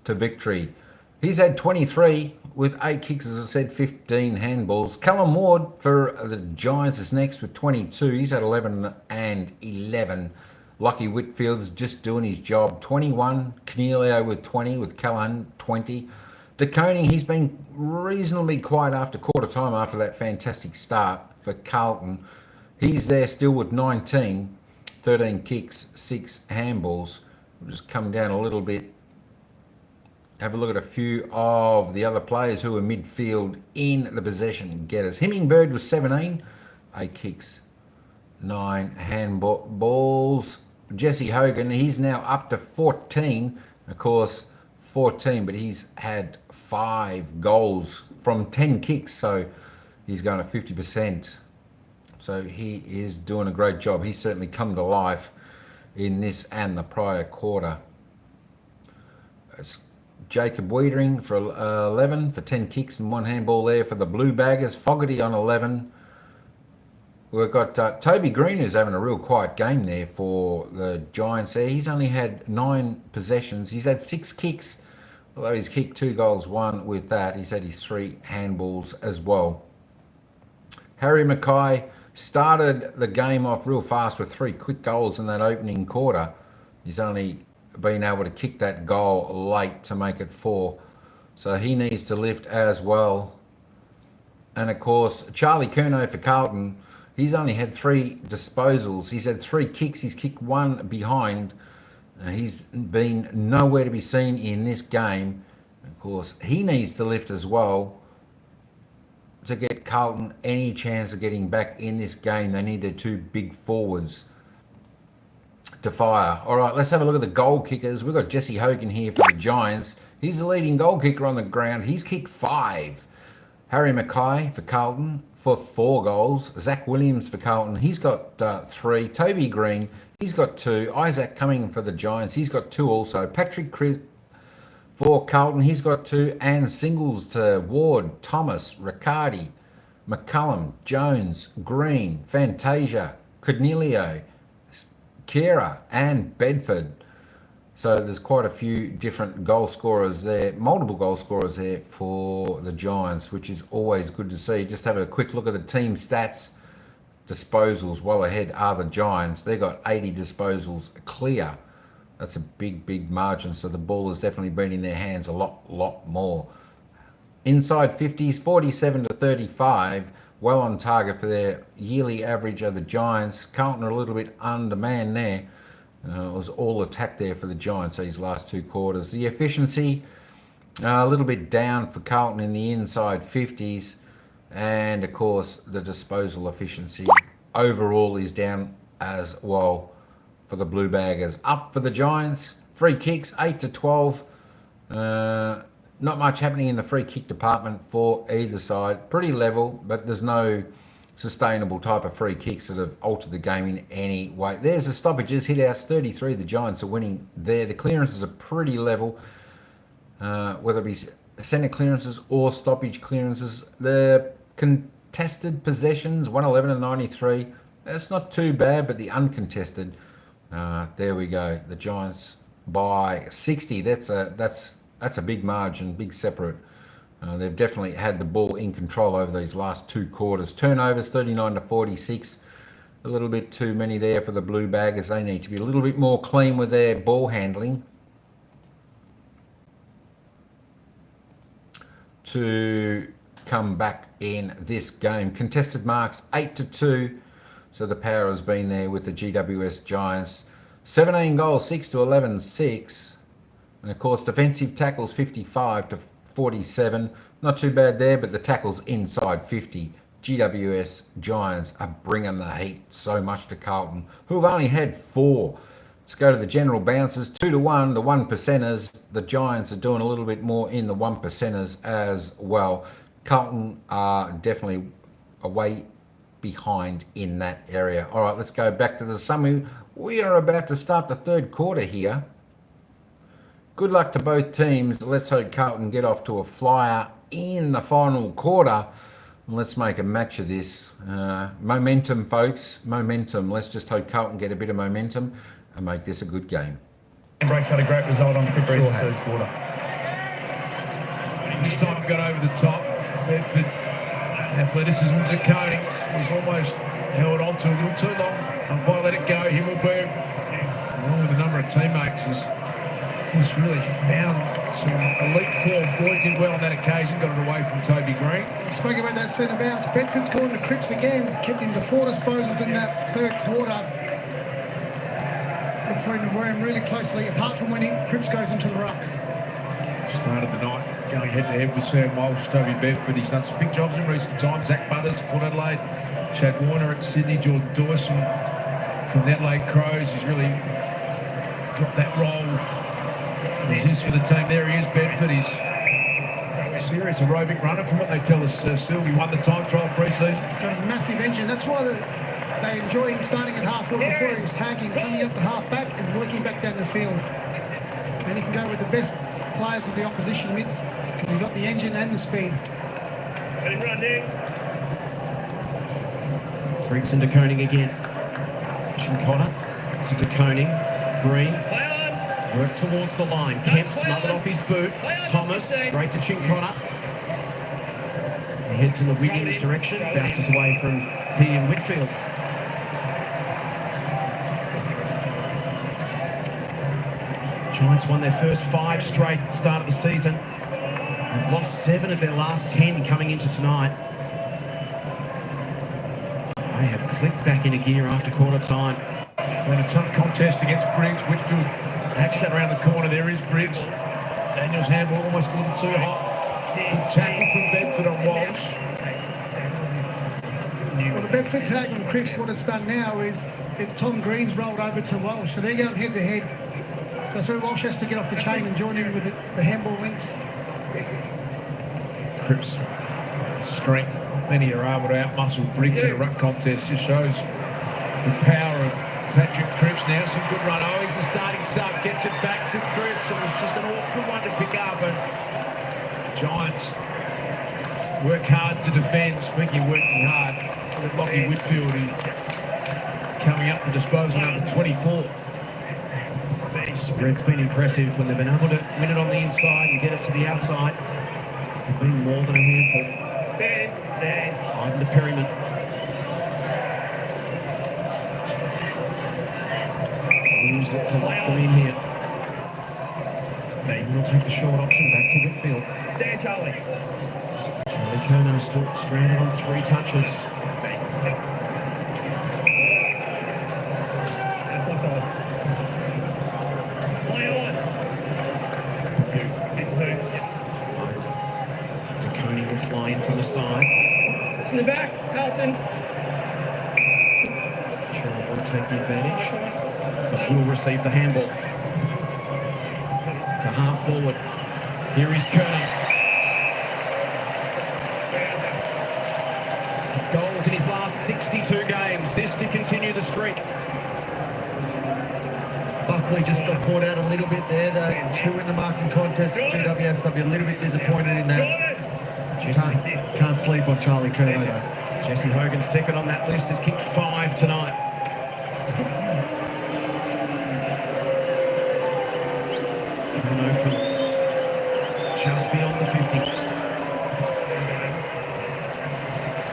to victory. He's had 23 with 8 kicks, as I said, 15 handballs. Callum Ward for the Giants is next with 22. He's had 11 and 11. Lockie Whitfield's just doing his job. 21. Cornelio with 20, with Callahan 20. DeConing, he's been reasonably quiet after quarter time after that fantastic start for Carlton. He's there still with 19. 13 kicks, 6 handballs. We'll just come down a little bit. Have a look at a few of the other players who are midfield in the possession getters. Hemmingbird was 17. 8 kicks, 9 handballs. Jesse Hogan, he's now up to 14. Of course, 14, but he's had 5 goals from 10 kicks, so he's going to 50%. So he is doing a great job. He's certainly come to life in this and the prior quarter. It's Jacob Wiedering for 11 for 10 kicks and 1 handball there for the Blue Baggers. Fogarty on 11. We've got Toby Green, who's having a real quiet game there for the Giants there. He's only had 9 possessions. He's had 6 kicks, although he's kicked 2 goals, 1 with that. He's had his 3 handballs as well. Harry Mackay started the game off real fast with 3 quick goals in that opening quarter. He's only been able to kick that goal late to make it 4. So he needs to lift as well. And of course, Charlie Curnow for Carlton, he's only had 3 disposals. He's had 3 kicks. He's kicked 1 behind. He's been nowhere to be seen in this game. Of course, he needs to lift as well to get Carlton any chance of getting back in this game. They need their 2 big forwards to fire. All right, let's have a look at the goal kickers. We've got Jesse Hogan here for the Giants. He's the leading goal kicker on the ground. He's kicked 5. Harry Mackay for Carlton for 4 goals. Zach Williams for Carlton, he's got 3. Toby Green, he's got 2. Isaac Cumming for the Giants, he's got 2 also. Patrick Cripps for Carlton, he's got 2. And singles to Ward, Thomas, Riccardi, McCullum, Jones, Green, Fantasia, Cornelio, Kira and Bedford. So there's quite a few different goal scorers there, multiple goal scorers there for the Giants, which is always good to see. Just have a quick look at the team stats. Disposals well ahead are the Giants. They've got 80 disposals clear. That's a big margin. So the ball has definitely been in their hands a lot more. Inside 50s, 47 to 35. Well on target for their yearly average of the Giants. Carlton are a little bit undermanned there. It was all attack there for the Giants these last 2 quarters. The efficiency, a little bit down for Carlton in the inside 50s. And, of course, the disposal efficiency overall is down as well for the Blue Baggers. Up for the Giants, free kicks, 8 to 12. Not much happening in the free kick department for either side. Pretty level, but there's no sustainable type of free kicks that have altered the game in any way. There's the stoppages, hit outs 33. The Giants are winning there. The clearances are pretty level, whether it be centre clearances or stoppage clearances. The contested possessions, 111 and 93. That's not too bad, but the uncontested, there we go. The Giants by 60. That's a big margin, big separate. They've definitely had the ball in control over these last 2 quarters. Turnovers, 39 to 46. A little bit too many there for the Blue Baggers. They need to be a little bit more clean with their ball handling to come back in this game. Contested marks, 8 to 2. So the power has been there with the GWS Giants. 17 goals, 6 to 11, 6. And of course, defensive tackles, 55 to 47. Not too bad there, but the tackles inside 50. GWS Giants are bringing the heat so much to Carlton, who have only had 4. Let's go to the general bounces. 2 to 1, the 1 percenters. The Giants are doing a little bit more in the 1 percenters as well. Carlton are definitely away behind in that area. All right, let's go back to the summary. We are about to start the 3rd quarter here. Good luck to both teams. Let's hope Carlton get off to a flyer in the final quarter. Let's make a match of this. Momentum, folks. Momentum. Let's just hope Carlton get a bit of momentum and make this a good game. Breaks had a great result on Cripps in the third quarter. This time it got over the top. Bedford athleticism to Coney. He's almost held on to a little too long. Umpire let it go. Himmelberg, along with a number of teammates, has really found some elite form. Boyd did well on that occasion, got it away from Toby Green. Spoke about that centre bounce. Bedford's gone to Cripps again, kept him to 4 disposals in that third quarter. Look for him to wear him really closely, apart from when Cripps goes into the ruck. Started the night going head-to-head with Sam Walsh, Toby Bedford. He's done some big jobs in recent times. Zach Butters, Port Adelaide, Chad Warner at Sydney, Jordan Dawson from the Adelaide Crows. He's really got that role. He's for the team. There he is, Bedford. He's a serious aerobic runner from what they tell us. Still, he won the time trial pre-season. Got a massive engine. That's why they enjoy him starting at half forward before he was tagging, coming up to half back and working back down the field. And he can go with the best players of the opposition mids because he's got the engine and the speed. Let him run, Nick. Briggs and De Koning again. Chincotta to De Koning. Green. Work towards the line. Kemp smothered off his boot. Thomas straight to Chincotta. He heads in the Williams direction. Bounces away from he and Whitfield. Giants won their first 5 straight at the start of the season. They've lost 7 of their last 10 coming into tonight. They have clicked back into gear after quarter time. Been a tough contest against Briggs. Whitfield hacks that around the corner. There is Briggs. Daniel's handball almost a little too hot. Good tackle from Bedford on Walsh. Well, the Bedford tag from Cripps, what it's done now is it's Tom Green's rolled over to Walsh. So they're going head-to-head. So that's where Walsh has to get off the chain and join in with the handball links. Cripps' strength. Many are able to outmuscle Briggs in a ruck contest. Just shows the power of Patrick Cripps now. Some good run. Oh, he's a starting sub. Gets it back to Cripps. It was just an awkward one to pick up. And Giants work hard to defend. Speaking of working hard, with Lockie Whitfield coming up for disposal number 24. Spread's been impressive when they've been able to win it on the inside and get it to the outside. They've been more than a handful. Stand. Ivan to Perryman. Blues look to lock them in here. They will take the short option back to Whitfield. Stand, Charlie. Charlie Kerno still stranded on 3 touches. That's offside. Play on. De Koning will fly in from the side. It's in the back, Carlton. Charlie will take the advantage, but will receive the handball. To half forward. Here is Kerno. He's got goals in his last 62 games. This to continue the streak. Buckley just got caught out a little bit there, though. 2 in the marking contest. GWS, they'll be a little bit disappointed in that. Can't sleep on Charlie Kerno, though. Jesse Hogan second on that list has kicked 5 tonight. Kerno from just beyond the 50.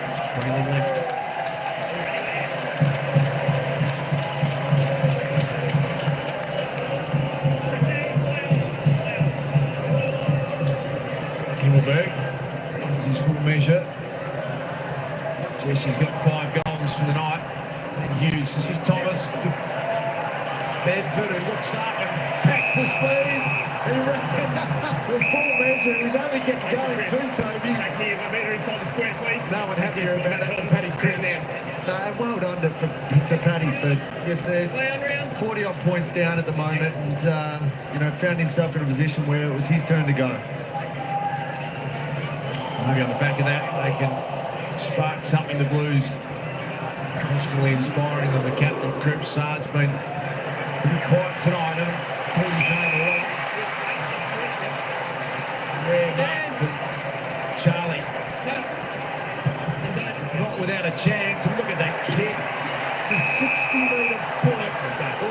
It's trailing left. Himmelberg runs his full measure. Jesse's got 5 goals for the night. And Hughes, this is Thomas to Bedford, who looks up and packs the speed. He ran the full measure. He's only getting going too, Toby. Back here, a metre inside the square, please. No one happier about that than Paddy Cripps. No, and well done to Paddy for if they're 40-odd points down at the moment and, found himself in a position where it was his turn to go. Maybe on the back of that, they can spark something. The Blues constantly inspiring them. The captain, Cripps, Sard's been pretty quiet tonight. Haven't called his name a lot. Rare mark for Charlie. a chance. And look at that kick. It's a 60-metre point.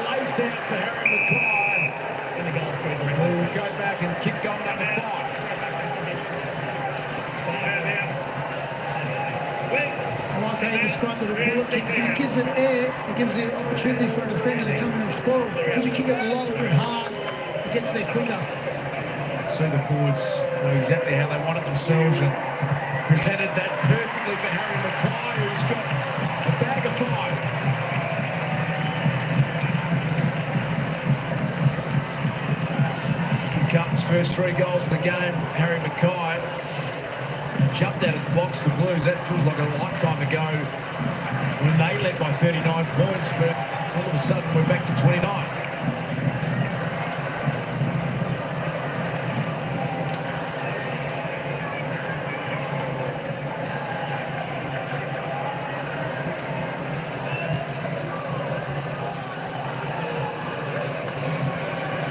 Lace out for Harry Mackay. In the goal square. Who will go back and kick goal number 5. I like how you described it, a bullet kick. It gives it air, it gives the opportunity for a defender to come in and spoil. Because you kick it low and hard, it gets there quicker. Centre forwards know exactly how they want it themselves and presented that perfectly for Harry Mackay, who's got a bag of 5. Carlton's first 3 goals of the game, Harry Mackay jumped out of the box, the Blues. That feels like a lifetime ago when they led by 39 points, but all of a sudden we're back to 29.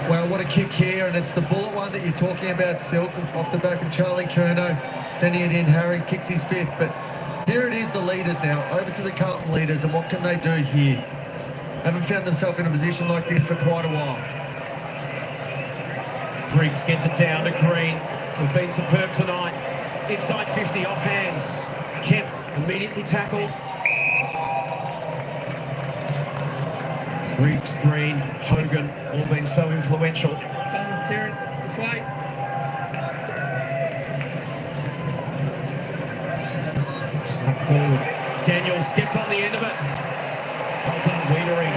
Well, what a kick here, and it's the bullet one that you're talking about, Silk, off the back of Charlie Curnow, sending it in. Harry kicks his 5th, but here it is, the leaders now, over to the Carlton leaders, and what can they do here? Haven't found themselves in a position like this for quite a while. Briggs gets it down to Green. We've been superb tonight. Inside 50, off hands. Kemp immediately tackled. Briggs, Green, Hogan, all been so influential. Kieran, this way. Slap forward. Daniels gets on the end of it. Well done, Wiedering.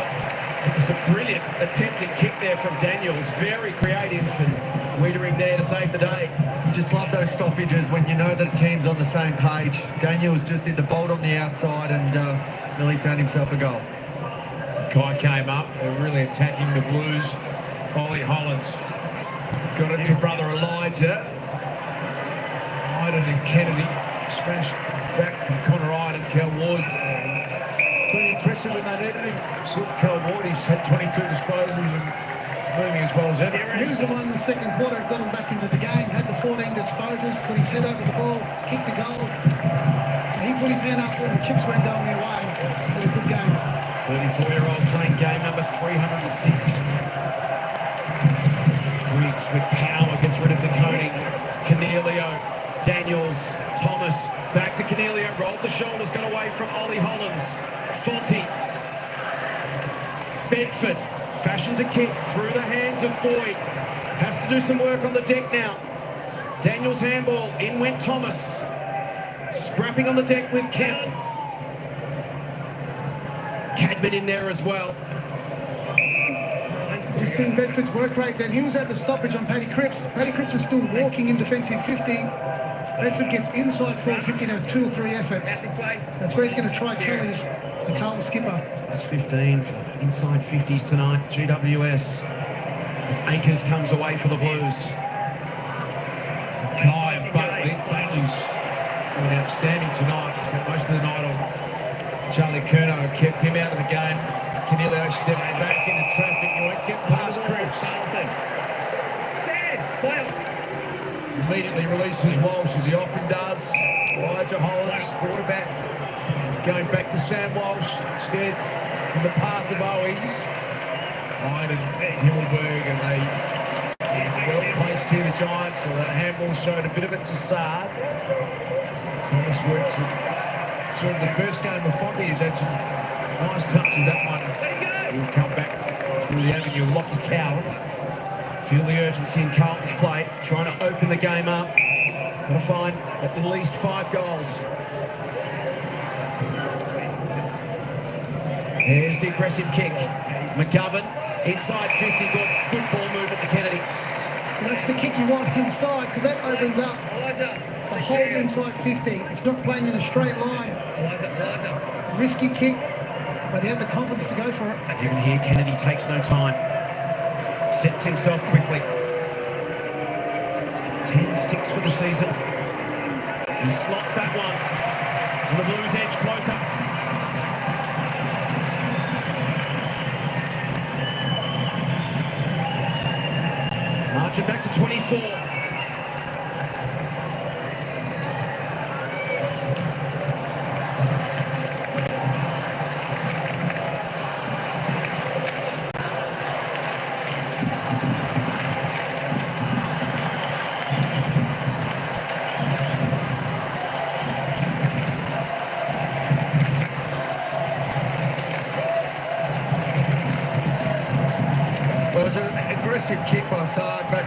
It was a brilliant attempted kick there from Daniels. Very creative, and Wiedering there to save the day. You just love those stoppages when you know that a team's on the same page. Daniels just did the bolt on the outside and nearly found himself a goal. Kai came up, they're really attacking the Blues. Ollie Hollands got it to brother Elijah. Iden and Kennedy smashed back from Connor Iden, Cal Ward. Pretty impressive when they needed him. Cal Ward, he's had 22 disposals and moving as well as ever. He was the one in the second quarter that got him back into the game, had the 14 disposals, put his head over the ball, kicked the goal. So he put his hand up when the chips went down their way. It was a good game. 34-year-old playing game number 306. Briggs with power gets rid of DeConing. Cornelio, Daniels, Thomas, back to Cornelio, rolled the shoulders, got away from Ollie Hollands. Fonte, Bedford, fashions a kick through the hands of Boyd. Has to do some work on the deck now. Daniels handball, in went Thomas. Scrapping on the deck with Kemp. Cadman in there as well. Just seen Bedford's work rate then. He was at the stoppage on Paddy Cripps. Paddy Cripps is still walking in defensive 50. Bedford gets inside forward 50 and has 2 or 3 efforts. That's where he's going to try challenge the Carlton skipper. That's 15 for inside 50s tonight, GWS. As Akers comes away for the Blues. Kai and Buckley. Buckley's been outstanding tonight. Spent most of the night on Charlie Curnow, kept him out of the game. Cornelio stepped back into traffic. You won't get past Cripps. Stand! Play on. Immediately releases Walsh, as he often does. Elijah Hollands, quarterback, going back to Sam Walsh. Instead, in the path of Owies. Iden Himmelberg, and they well placed here, the Giants. Although the handball showed a bit of it to Saad. Thomas worked sort of the first game of Fonte. He's had some nice touches. That one will come back through the avenue of Lockie Cowan. Feel the urgency in Carlton's play, trying to open the game up. Got to find at least 5 goals. There's the aggressive kick. McGovern, inside 50, good ball movement to Kennedy. And that's the kick you want inside, because that opens up the whole inside 50. It's not playing in a straight line. Risky kick, but he had the confidence to go for it. You can hear Kennedy takes no time. Sets himself quickly. 10-6 for the season. He slots that one. And the Blues edge closer. Marching back to 24.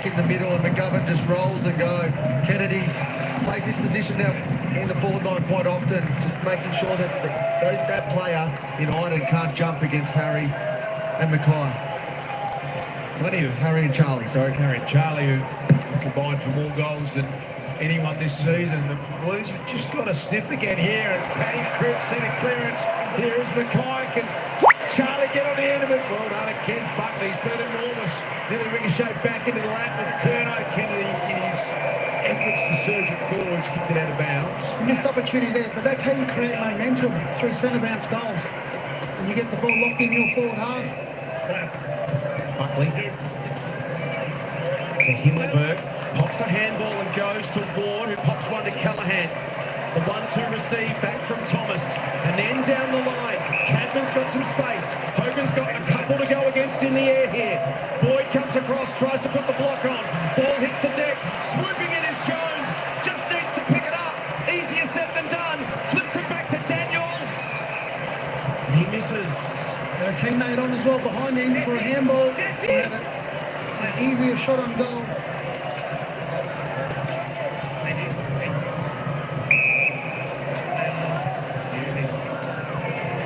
back in the middle, and McGovern just rolls and go. Kennedy plays his position now in the forward line quite often, just making sure that that player in Iden can't jump against Harry and Mackay. Plenty of Harry and Charlie, sorry. Harry and Charlie, who combined for more goals than anyone this season. The Blues have just got a sniff again here. It's Paddy Cripps, centre clearance. Here is Mackay. Can Charlie get on the end of it? Well done again, Buckley. He's been enormous. Nearly ricochet back into the lap of Curnow. Kennedy, in his efforts to surge it forwards, kicked it out of bounds. It's a missed opportunity there, but that's how you create momentum through centre bounce goals. And you get the ball locked in your forward half. Buckley to Himmelberg, pops a handball and goes to Ward, who pops one to Callaghan. The 1-2 receive back from Thomas, and then down the line, Cadman's got some space. Hogan's got a couple to go against in the air here. Boyd comes across, tries to put the block on. Ball hits the deck, swooping in is Jones. Just needs to pick it up. Easier said than done. Flips it back to Daniels. And he misses. Got a teammate on as well behind him for a handball. An easier shot on goal.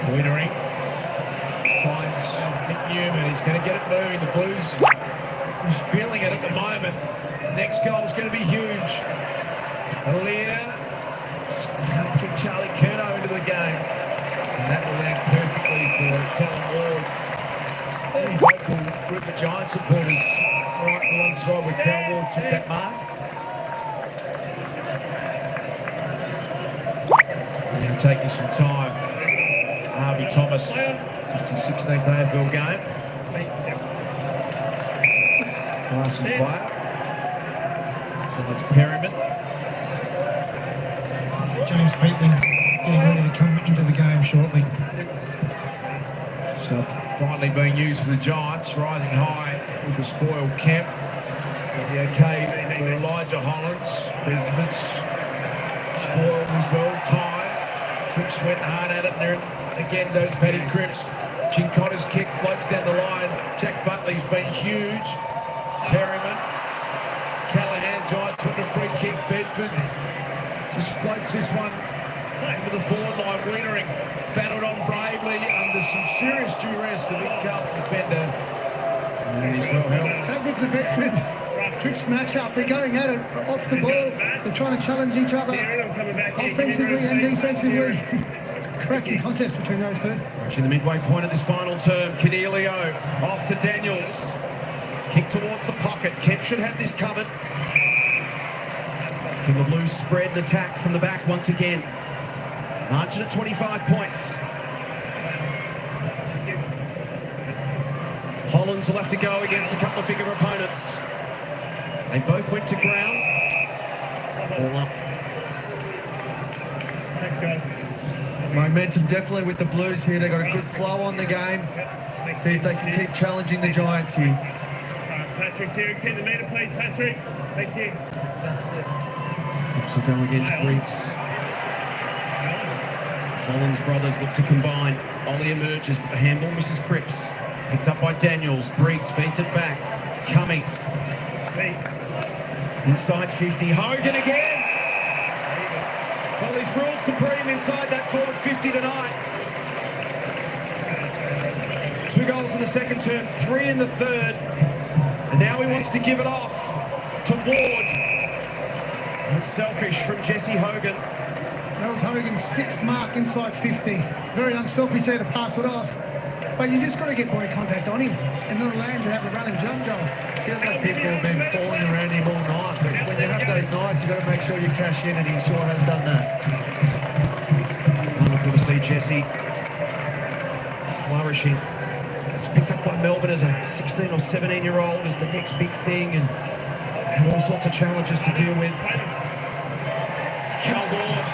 Wienering finds Nick Newman. He's going to get it moving. The Blues just feeling it at the moment. Next goal is going to be huge. Lear just can't get Charlie Curnow into the game. And that will land perfectly for Callum Ward. The vocal group of Giant supporters right alongside with Callum Ward took that mark. Now taking some time. Harvey Thomas, just his 16th AFL game. Classy player. So that's Perryman. James Peatling's getting ready to come into the game shortly. So finally being used for the Giants, rising high with the spoiled Kemp. It'll be okay for Elijah Hollands. Benford's spoiled as well, time. Cripps went hard at it there. Again goes Paddy Cripps. Chincotta's kick floats down the line. Jack Buckley's been huge. Perryman. Callaghan, Giants with the free kick. Bedford just floats this one into the forward line. Wienering battled on bravely under some serious duress. The big Carlton defender. And he's well held. That gets a Bedford Cripps match up. They're going at it off the ball. They're trying to challenge each other offensively and defensively. It's a cracking contest between those two. Reaching the midway point of this final term, Cornelio off to Daniels. Kick towards the pocket. Kemp should have this covered. Can the Blues spread and attack from the back once again? Margin at 25 points. Hollands will have to go against a couple of bigger opponents. They both went to ground. All up. Thanks, guys. Momentum definitely with the Blues here. They've got a good flow on the game. See if they can keep challenging the Giants here. Patrick here. Keep the meter, please, Patrick. Thank you. So go against Briggs. Hollands brothers look to combine. Ollie emerges, but the handball misses Cripps. Picked up by Daniels. Briggs feeds it back. Coming. Inside 50. Hogan again. Well, he's ruled supreme inside that forward 50 tonight. 2 goals in the second term, 3 in the third. And now he wants to give it off to Ward. And selfish from Jesse Hogan. That was Hogan's 6th mark inside 50. Very unselfish there to pass it off. But you just got to get body contact on him and not allow him to have a run and jump, Joel. Feels like people have been falling around him all night, but when you have those nights, you've got to make sure you cash in, and he sure has done that. Wonderful to see Jesse flourishing. He's picked up by Melbourne as a 16 or 17-year-old as the next big thing, and had all sorts of challenges to deal with. Cal Ward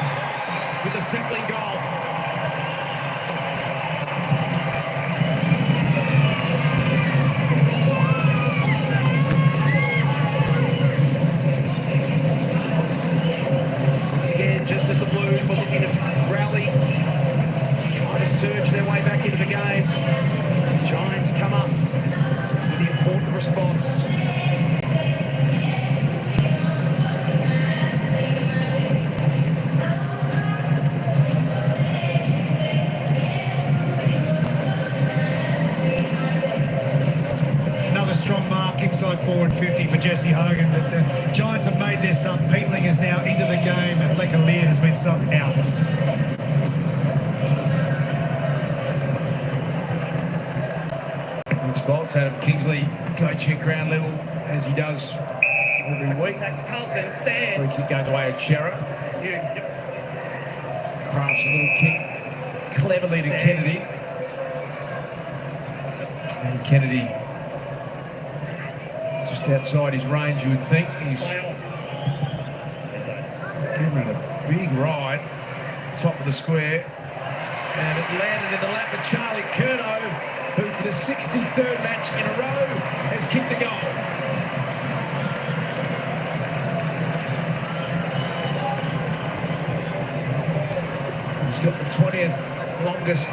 with a settling goal. Just as the Blues were looking to rally, try to surge their way back into the game, the Giants come up with the important response. Jesse Hogan that the Giants have made their sub. Peatling is now into the game and Lecalier has been subbed out. Bolts Adam Kingsley coaching at ground level as he does every week. Carlton, stand. Free kick going away at Chera. Crafts a little kick cleverly to Kennedy. And Kennedy just outside his range, you would think. He's giving it a big ride, top of the square. And it landed in the lap of Charlie Curnow, who for the 63rd match in a row has kicked a goal. He's got the 20th longest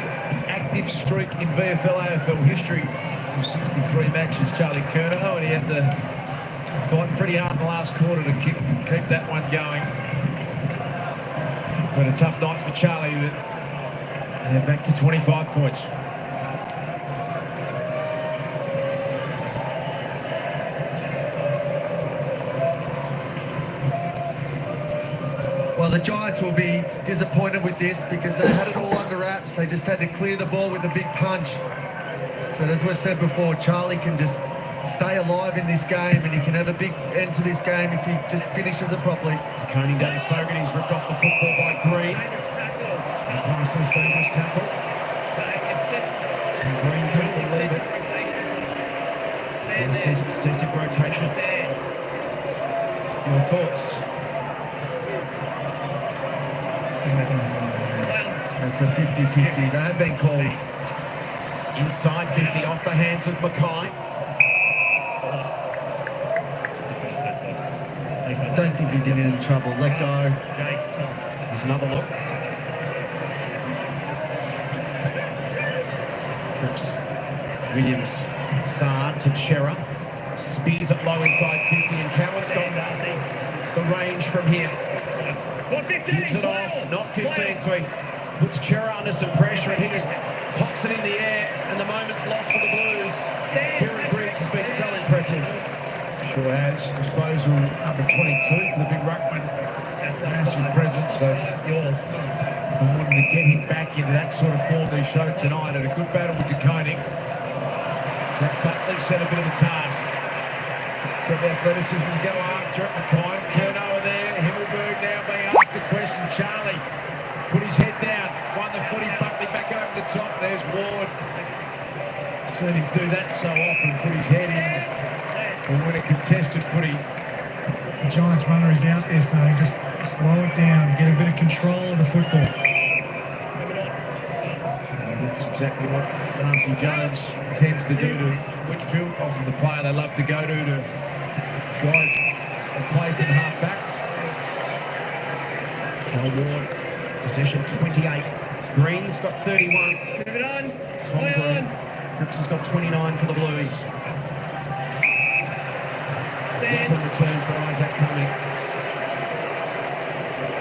active streak in VFL AFL history with 63 matches, Charlie Curnow, and he had to fight pretty hard in the last quarter to keep that one going. But a tough night for Charlie, but they're back to 25 points. Well, the Giants will be disappointed with this because they had it all under wraps. They just had to clear the ball with a big punch. But as we've said before, Charlie can just stay alive in this game and he can have a big end to this game if he just finishes it properly. Coney down Fogarty's ripped off the football by Green. Passes dangerous tackle. Tim Green can't leave it. He says excessive rotation. Your thoughts? That's a 50-50. They have been called. Inside 50 off the hands of Mackay. Don't think he's in any trouble. Let go. There's another look. Cripps, Williams, Saad to Chera. Spears it low inside 50 and Cowan's got the range from here. Gives it off, not 15, so he puts Chera under some pressure and he just pops it in the air and the moment's lost for the Blues. Kieran Briggs has been so impressive. Sure has. Disposal number 22 for the big ruckman. Massive presence. So yours. We wanted to get him back into that sort of form that he showed tonight at a good battle with DeConing. Jack Buckley set a bit of a task. Got the athleticism to go after it. Mackay, Curnow there. Himmelberg now being asked a question. Charlie put his head down. Won the footy. Buckley back over the top. There's Ward. Seen him do that so often. Put his head in. And win a contested footy. The Giants runner is out there saying just slow it down, get a bit of control of the football. That's exactly what Darcy Jones tends to do to Whitfield, often the player they love to go to guide and play from half back. Cal Ward, possession 28. Green's got 31. Tom Green. Cripps has got 29 for the Blues. From return for Isaac Cumming.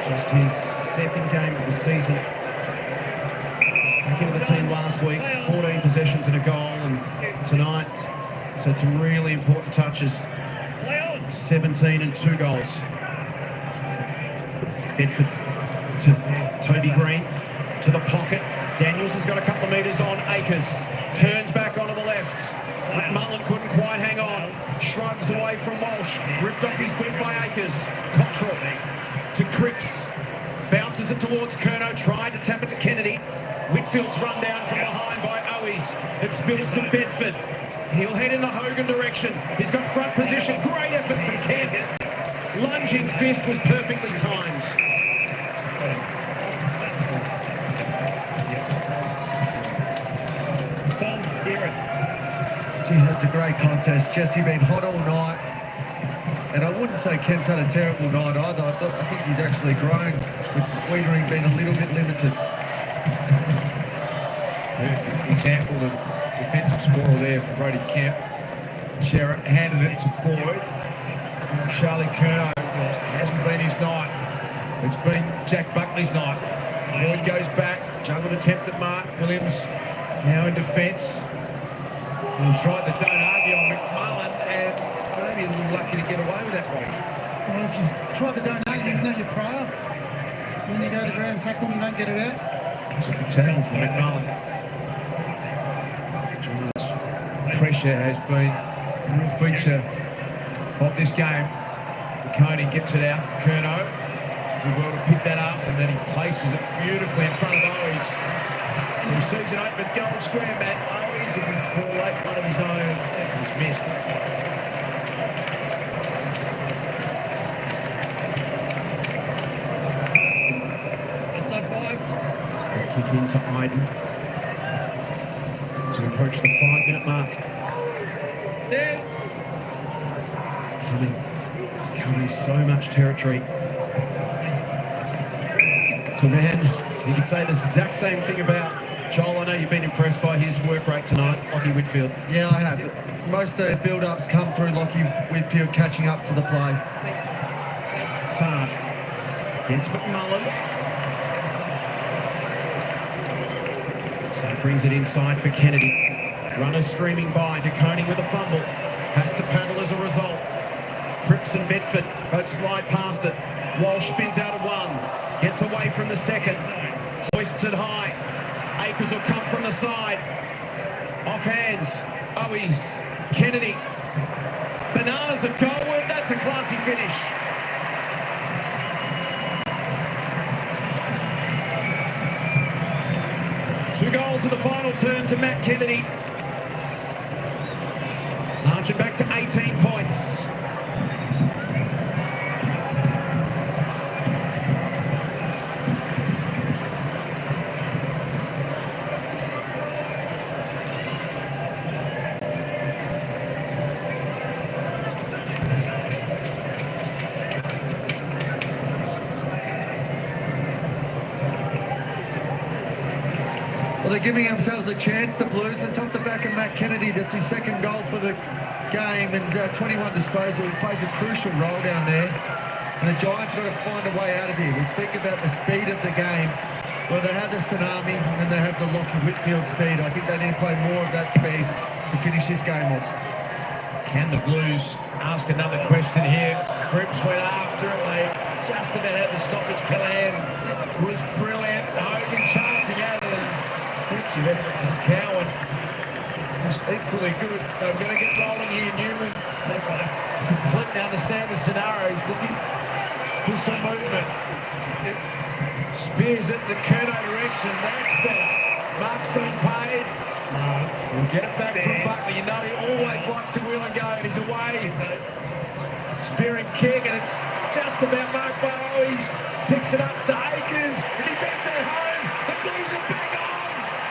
Just his second game of the season. Back into the team last week, 14 possessions and a goal, and tonight he's had some really important touches. 17 and 2 goals. Bedford to Toby Green, to the pocket. Daniels has got a couple of metres on Akers. Turns back onto the left. Mullen couldn't quite hang on. Shrugs away from Walsh. Ripped off his boot by Akers. Cottrell to Cripps. Bounces it towards Curnow. Tried to tap it to Kennedy. Whitfield's run down from behind by Owies. It spills to Bedford. He'll head in the Hogan direction. He's got front position. Great effort from Kent. Lunging fist was perfectly timed. Geez, that's a great contest. Jesse been hot all night. And I wouldn't say Kent's had a terrible night either. I think he's actually grown with Wiedering being a little bit limited. Perfect example of defensive spoil there for Brody Kemp. Chera handed it to Boyd. And Charlie Curnow hasn't been his night. It's been Jack Buckley's night. Boyd goes back. Juggled attempt at Mark Williams. Now in defence. He tried the don't argue on McMullen and maybe maybe a little lucky to get away with that one. Well, if you try to donate, isn't that your prayer? When you go to ground tackle and you don't get it out. It's a good tackle from McMullen. Pressure has been a real feature of this game. Coney gets it out. Curnow did well to pick that up, and then he places it beautifully in front of Owies. He sees an open goal square man. Owies had been fall right in front of his own. He's missed. Outside 5. Kick into Iden to approach the 5-minute mark. Stand. He's covering so much territory. To man, you could say the exact same thing about Joel. I know you've been impressed by his work rate tonight, Lockie Whitfield. Yeah, I have. Most of the build-ups come through Lockie Whitfield catching up to the play. Sard against McMullen. Sard brings it inside for Kennedy. Runners streaming by. DeConing with a fumble. Has to paddle as a result. Cripps and Bedford both slide past it. Walsh spins out of one. Gets away from the second. Hoists it high. Akers will come from the side. Off hands. Owies. Kennedy. Bananas of Goldwood. That's a classy finish. Two goals in the final term to Matt Kennedy. Margin back to 18 points. Well, they're giving themselves a chance, the Blues. It's off the back of Matt Kennedy. That's his second goal for the game, and 21 disposal. He plays a crucial role down there. And the Giants got to find a way out of here. We speak about the speed of the game. Well, they have the Tsunami and they have the Lockie Whitfield speed. I think they need to play more of that speed to finish this game off. Can the Blues ask another question here? Cripps went after it. They just about had the stoppage. Callahan was brilliant. Hogan charging out of the defensive effort from Cowan. Was equally good. They're going to get rolling here. Newman completely understand the scenario. He's looking for some movement. Spears it in the Curnow direction. That's better. Mark's been paid. We'll get it back from Buckley. You know he always likes to wheel and go, and he's away. Spearing kick, and it's just about Mark Bowies. Picks it up to Akers, and he bends it home. The Blues are back on.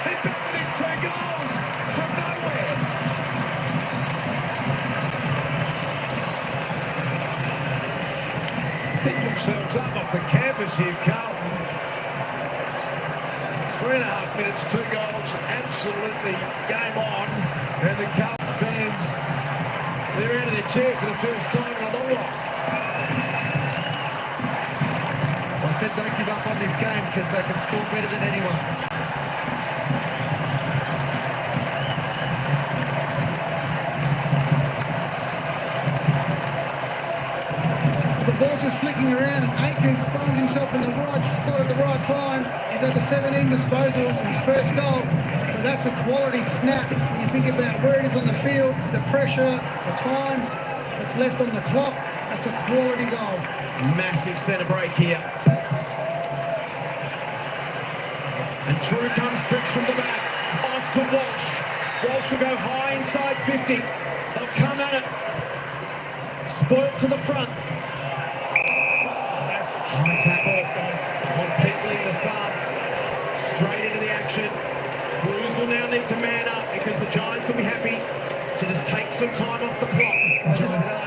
They're back within 2 goals from nowhere. Pick themselves up off the canvas here, Carlton. 3.5 minutes, 2 goals, absolutely game on. And the Carlton fans, they're out of their chair for the first time in a long while. I said don't give up on this game because they can score better than anyone. The ball's just flicking around and Akers finds himself in the right spot at the right time. He's had the 17 disposals in his first goal. But that's a quality snap when you think about where it is on the field, the pressure, the time that's left on the clock. That's a quality goal. Massive centre break here. And through comes Cripps from the back. Off to Walsh. Walsh will go high inside 50. They'll come at it. Spoilt to the front. High tackle on Petley, the sub. Straight into the action. Blues will now need to man up because the Giants will be happy to just take some time off the clock.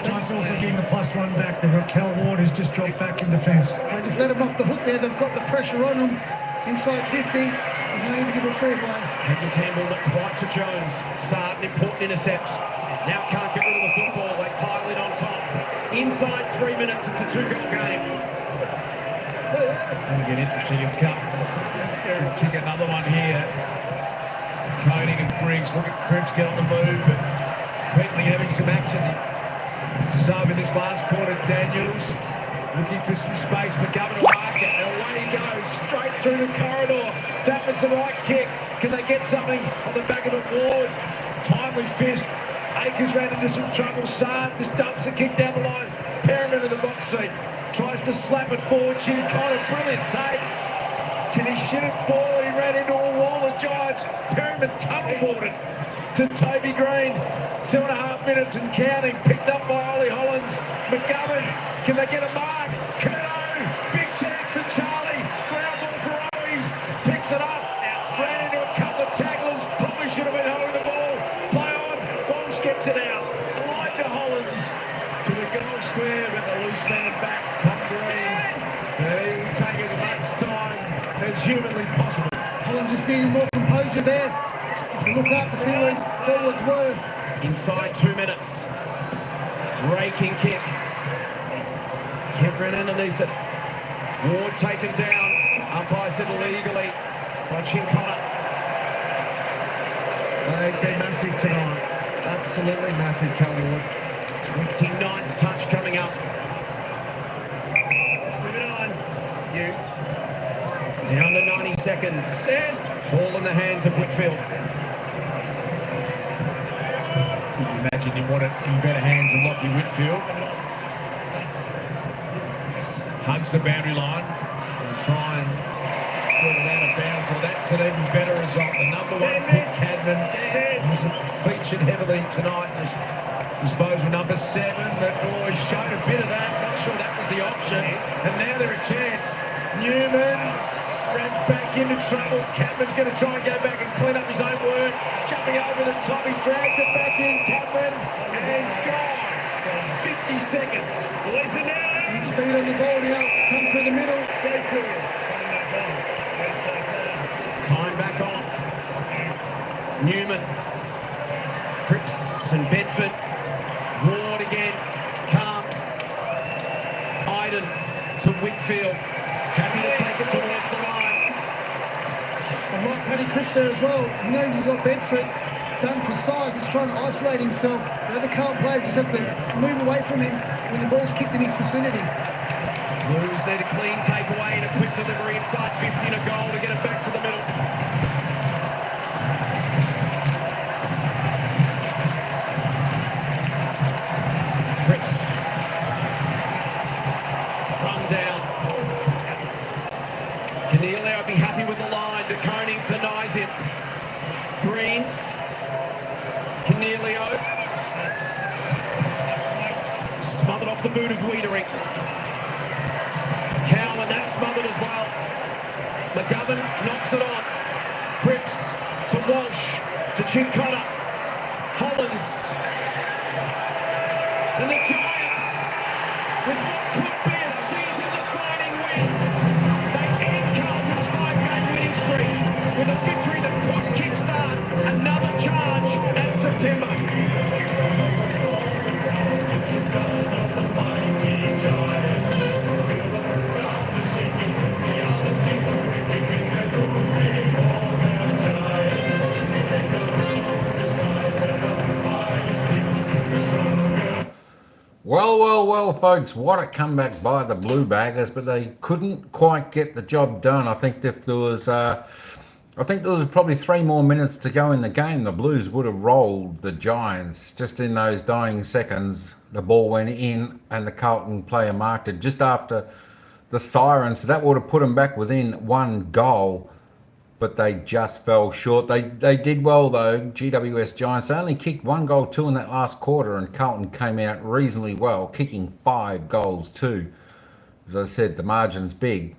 Giants also getting the +1 back. They've got Cal Ward who's just dropped back in defence. They just let him off the hook there. They've got the pressure on him. Inside 50. There's no need to give a free away. Higgins handball not quite to Jones. Sard, an important intercept. Now can't get rid of the football. They pile it on top. Inside 3 minutes, it's a 2-goal game. It'll get interesting if Carlton can kick another one here. Koenig and Briggs, look at Cripps get on the move, but Petley having some action. Sub in this last quarter, Daniels. Looking for some space, McGovern to mark it, and away he goes, straight through the corridor. That was the right kick. Can they get something on the back of it? Ward, timely fist. Akers ran into some trouble. Saab just dumps a kick down the line. Perriman in the box seat. Tries to slap it forward. Chincotta, brilliant take. Can he shit it forward? He ran into a wall of Giants. Perriman tunnel-boarded to Toby Green. 2.5 minutes and counting. Picked up by Ollie Hollins. McGovern, can they get a mark? Curnow, big chance for Charlie. Ground ball for Owies. Picks it up. Ran into a couple of tacklers. Probably should have been holding the ball. Play on. Walsh gets it out. Elijah Hollins to the goal square with the loose man back. Tom Green. He will take as much time as humanly possible. Hollins just needing more composure there. To look up to see where his forwards were. Inside 2 minutes. Raking kick. Kemp ran underneath it. Ward taken down. Umpire said illegally by Chincotta. He's been massive tonight. Absolutely massive, Cal Ward. 29th touch coming up. Moving on. You. Down to 90 seconds. Stand. Ball in the hands of Whitfield. Imagine you want it in better hands than Lockie Whitfield. Hugs the boundary line and try and get it out of bounds. Well, that's an even better result. The number one pick, Cadman, hasn't featured heavily tonight. Just disposal number 7, but he's shown a bit of that. Not sure that was the option. And now they're a chance. Newman ran back into trouble. Cadman's going to try and go back and clean up his own work. Jumping over the top, he dragged it back in, Cadman, and gone. 50 seconds. Release it now. Need speed on the ball now. Come through the middle. Straight to him. Time back on. Newman. Cripps and Bedford. Ward again. Calm. Iden to Whitfield. Happy to take it towards the line. I like Paddy Cripps there as well. He knows he's got Bedford done for size. He's trying to isolate himself. The other Carlton players just have to move away from him when the ball's kicked in his vicinity. Blues need a clean takeaway and a quick delivery inside 50 and a goal to get it back to the middle. Cripps. Run down. Canelio will be happy with the line. De Koning denies him. Green. Canelio. Smothered off the boot of Wiedering. Cowman, that's smothered as well. McGovern knocks it on. Cripps to Walsh, to Chincotta. Hollins. And the Giants, with what could be a season-defining win, they end Carlton's 5-game winning streak with a victory that could kickstart another charge at September. Well, folks, what a comeback by the Blue Baggers, but they couldn't quite get the job done. I think if there was, probably 3 more minutes to go in the game, the Blues would have rolled the Giants. Just in those dying seconds, the ball went in, and the Carlton player marked it just after the siren, so that would have put them back within 1 goal. But they just fell short. They did well though. GWS Giants, they only kicked 1 goal, 2 in that last quarter, and Carlton came out reasonably well, kicking 5 goals too. As I said, the margin's big,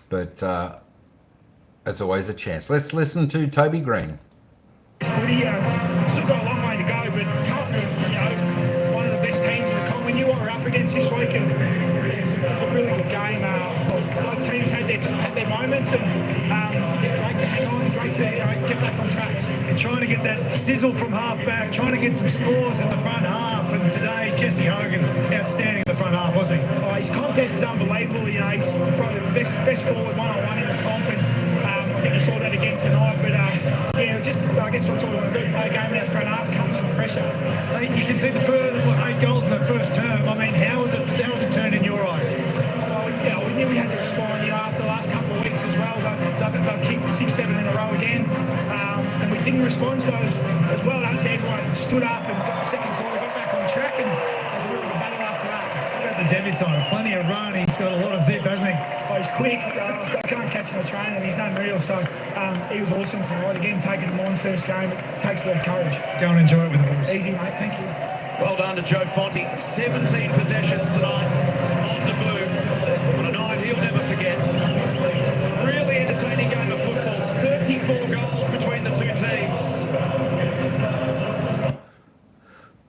but there's always a chance. Let's listen to Toby Green. Still got a long way to go, but Carlton, one of the best teams in the comp. We knew what we're up against this week, and it was a really good game. Both teams had their moments, and great to hang on, great to get back on track. And trying to get that sizzle from half back, trying to get some scores in the front half. And today, Jesse Hogan, outstanding in the front half, wasn't he? Oh, his contest is unbelievable. He's probably the best forward one-on-one in the comp. And I think you saw that again again tonight. But yeah, just I guess we're talking about a good play game in that front half comes from pressure. You can see the further 8 goals in the first term. I mean, how has it turned in your eyes? Well, yeah, we knew we had to respond. After the last couple of weeks as well, they've kicked 6-7 in a row again, and we didn't respond. So as well done to everyone stood up and got the second quarter, got back on track, and it was a real battle after that. What about the debutant? Plenty of run. He's got a lot of zip, hasn't he? Oh, he's quick. I can't catch him a train, and he's unreal. So he was awesome tonight. Again, taking him on first game, it takes a lot of courage. Go and enjoy it with the boys. Easy, mate. Thank you. Well done to Joe Fonte. 17 possessions tonight on the blue. What a night he'll never forget. Really entertaining game of football. 34 goals between the two teams.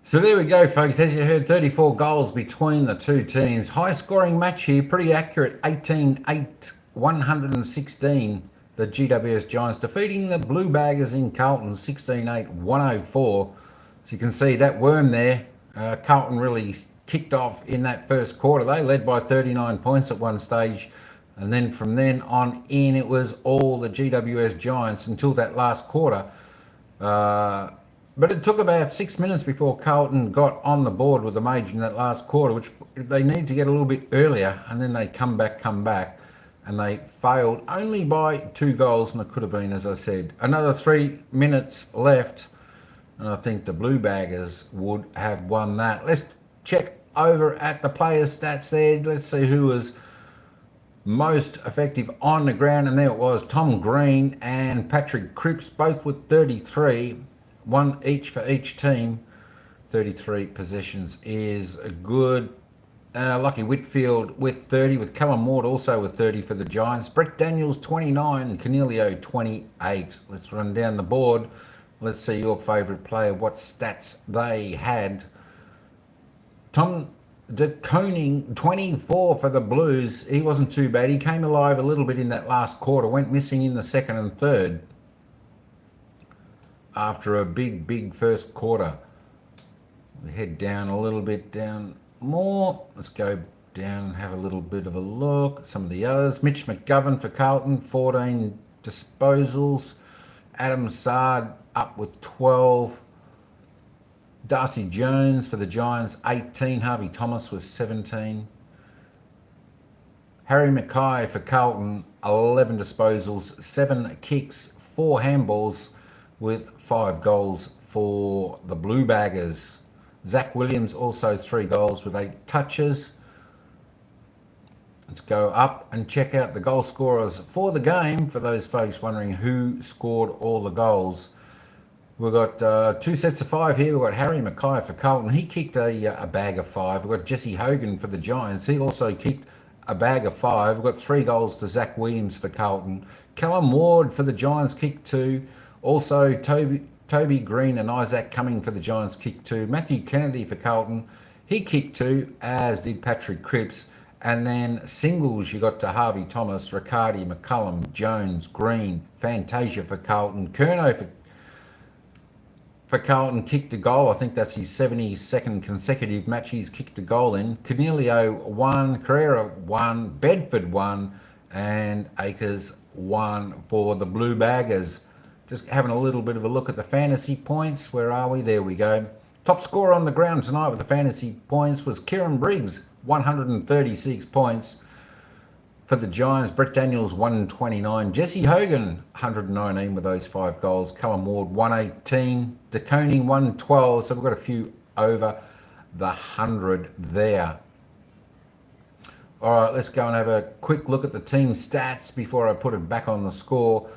So there we go, folks. As you heard, 34 goals between the two teams. High scoring match here, pretty accurate. 18-8, 116. The GWS Giants defeating the Blue Baggers in Carlton, 16-8, 104. So you can see that worm there. Carlton really kicked off in that first quarter. They led by 39 points at one stage. And then from then on in, it was all the GWS Giants until that last quarter. But it took about 6 minutes before Carlton got on the board with the major in that last quarter, which they need to get a little bit earlier. And then they come back. And they failed only by 2 goals. And it could have been, as I said, another 3 minutes left. And I think the Blue Baggers would have won that. Let's check over at the players' stats there. Let's see who was most effective on the ground. And there it was, Tom Green and Patrick Cripps, both with 33. One each for each team. 33 possessions is good. Lucky Whitfield with 30, with Callum Ward also with 30 for the Giants. Brett Daniels 29 and Cornelio 28. Let's run down the board. Let's see your favourite player, what stats they had. Tom De Koning, 24 for the Blues. He wasn't too bad. He came alive a little bit in that last quarter, went missing in the second and third after a big first quarter. We head down a little bit, down more. Let's go down and have a little bit of a look at some of the others. Mitch McGovern for Carlton, 14 disposals. Adam Sard up with 12. Darcy Jones for the Giants, 18. Harvey Thomas with 17. Harry Mackay for Carlton, 11 disposals, 7 kicks, 4 handballs, with 5 goals for the Blue Baggers. Zach Williams also 3 goals with 8 touches. Let's go up and check out the goal scorers for the game. For those folks wondering who scored all the goals, we've got 2 sets of 5 here. We've got Harry Mackay for Carlton. He kicked a bag of 5. We've got Jesse Hogan for the Giants. He also kicked a bag of 5. We've got 3 goals to Zach Williams for Carlton. Callum Ward for the Giants kicked 2. Also Toby Green and Isaac Cumming for the Giants kicked 2. Matthew Kennedy for Carlton. He kicked 2, as did Patrick Cripps. And then singles, you got to Harvey Thomas, Riccardi, McCullum, Jones, Green, Fantasia for Carlton. Curnow for Carlton kicked a goal. I think that's his 72nd consecutive match he's kicked a goal in. Cornelio 1, Carrera 1, Bedford 1, and Akers 1 for the Blue Baggers. Just having a little bit of a look at the fantasy points. Where are we? There we go. Top scorer on the ground tonight with the fantasy points was Kieran Briggs, 136 points. For the Giants, Brett Daniels, 129. Jesse Hogan, 119 with those 5 goals. Callum Ward, 118. De Koning, 112. So we've got a few over the 100 there. All right, let's go and have a quick look at the team stats before I put it back on the score.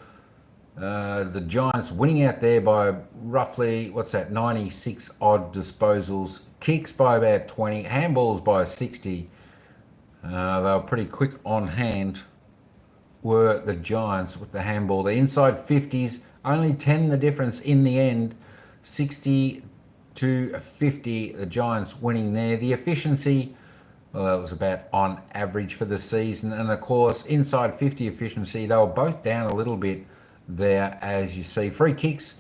The Giants winning out there by roughly, 96 odd disposals. Kicks by about 20. Handballs by 60. They were pretty quick on hand, were the Giants with the handball. The inside 50s, only 10 the difference in the end. 60 to 50, the Giants winning there. The efficiency, well, that was about on average for the season. And of course, inside 50 efficiency, they were both down a little bit there, as you see. Free kicks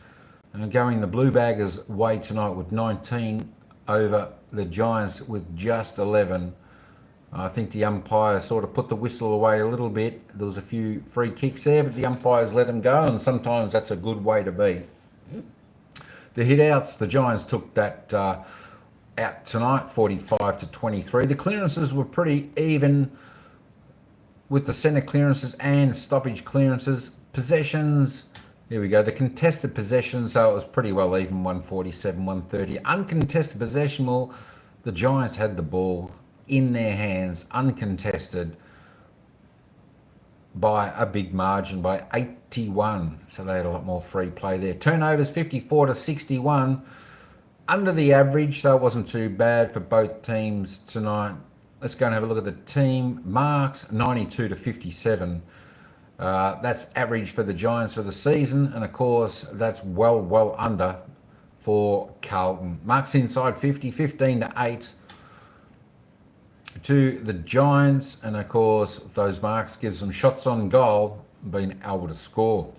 going the Blue Baggers' way tonight with 19 over the Giants with just 11. I think the umpire sort of put the whistle away a little bit. There was a few free kicks there, but the umpires let them go, and sometimes that's a good way to be. The hit-outs, the Giants took that out tonight, 45-23. The clearances were pretty even with the centre clearances and stoppage clearances. Possessions, here we go. The contested possessions, so it was pretty well even, 147-130. Uncontested possession, well, the Giants had the ball in their hands, uncontested, by a big margin, by 81. So they had a lot more free play there. Turnovers, 54-61. Under the average, so it wasn't too bad for both teams tonight. Let's go and have a look at the team marks, 92-57. That's average for the Giants for the season, and of course that's well under for Carlton. Marks inside 50, 15-8 to the Giants, and of course those marks gives them shots on goal, being able to score.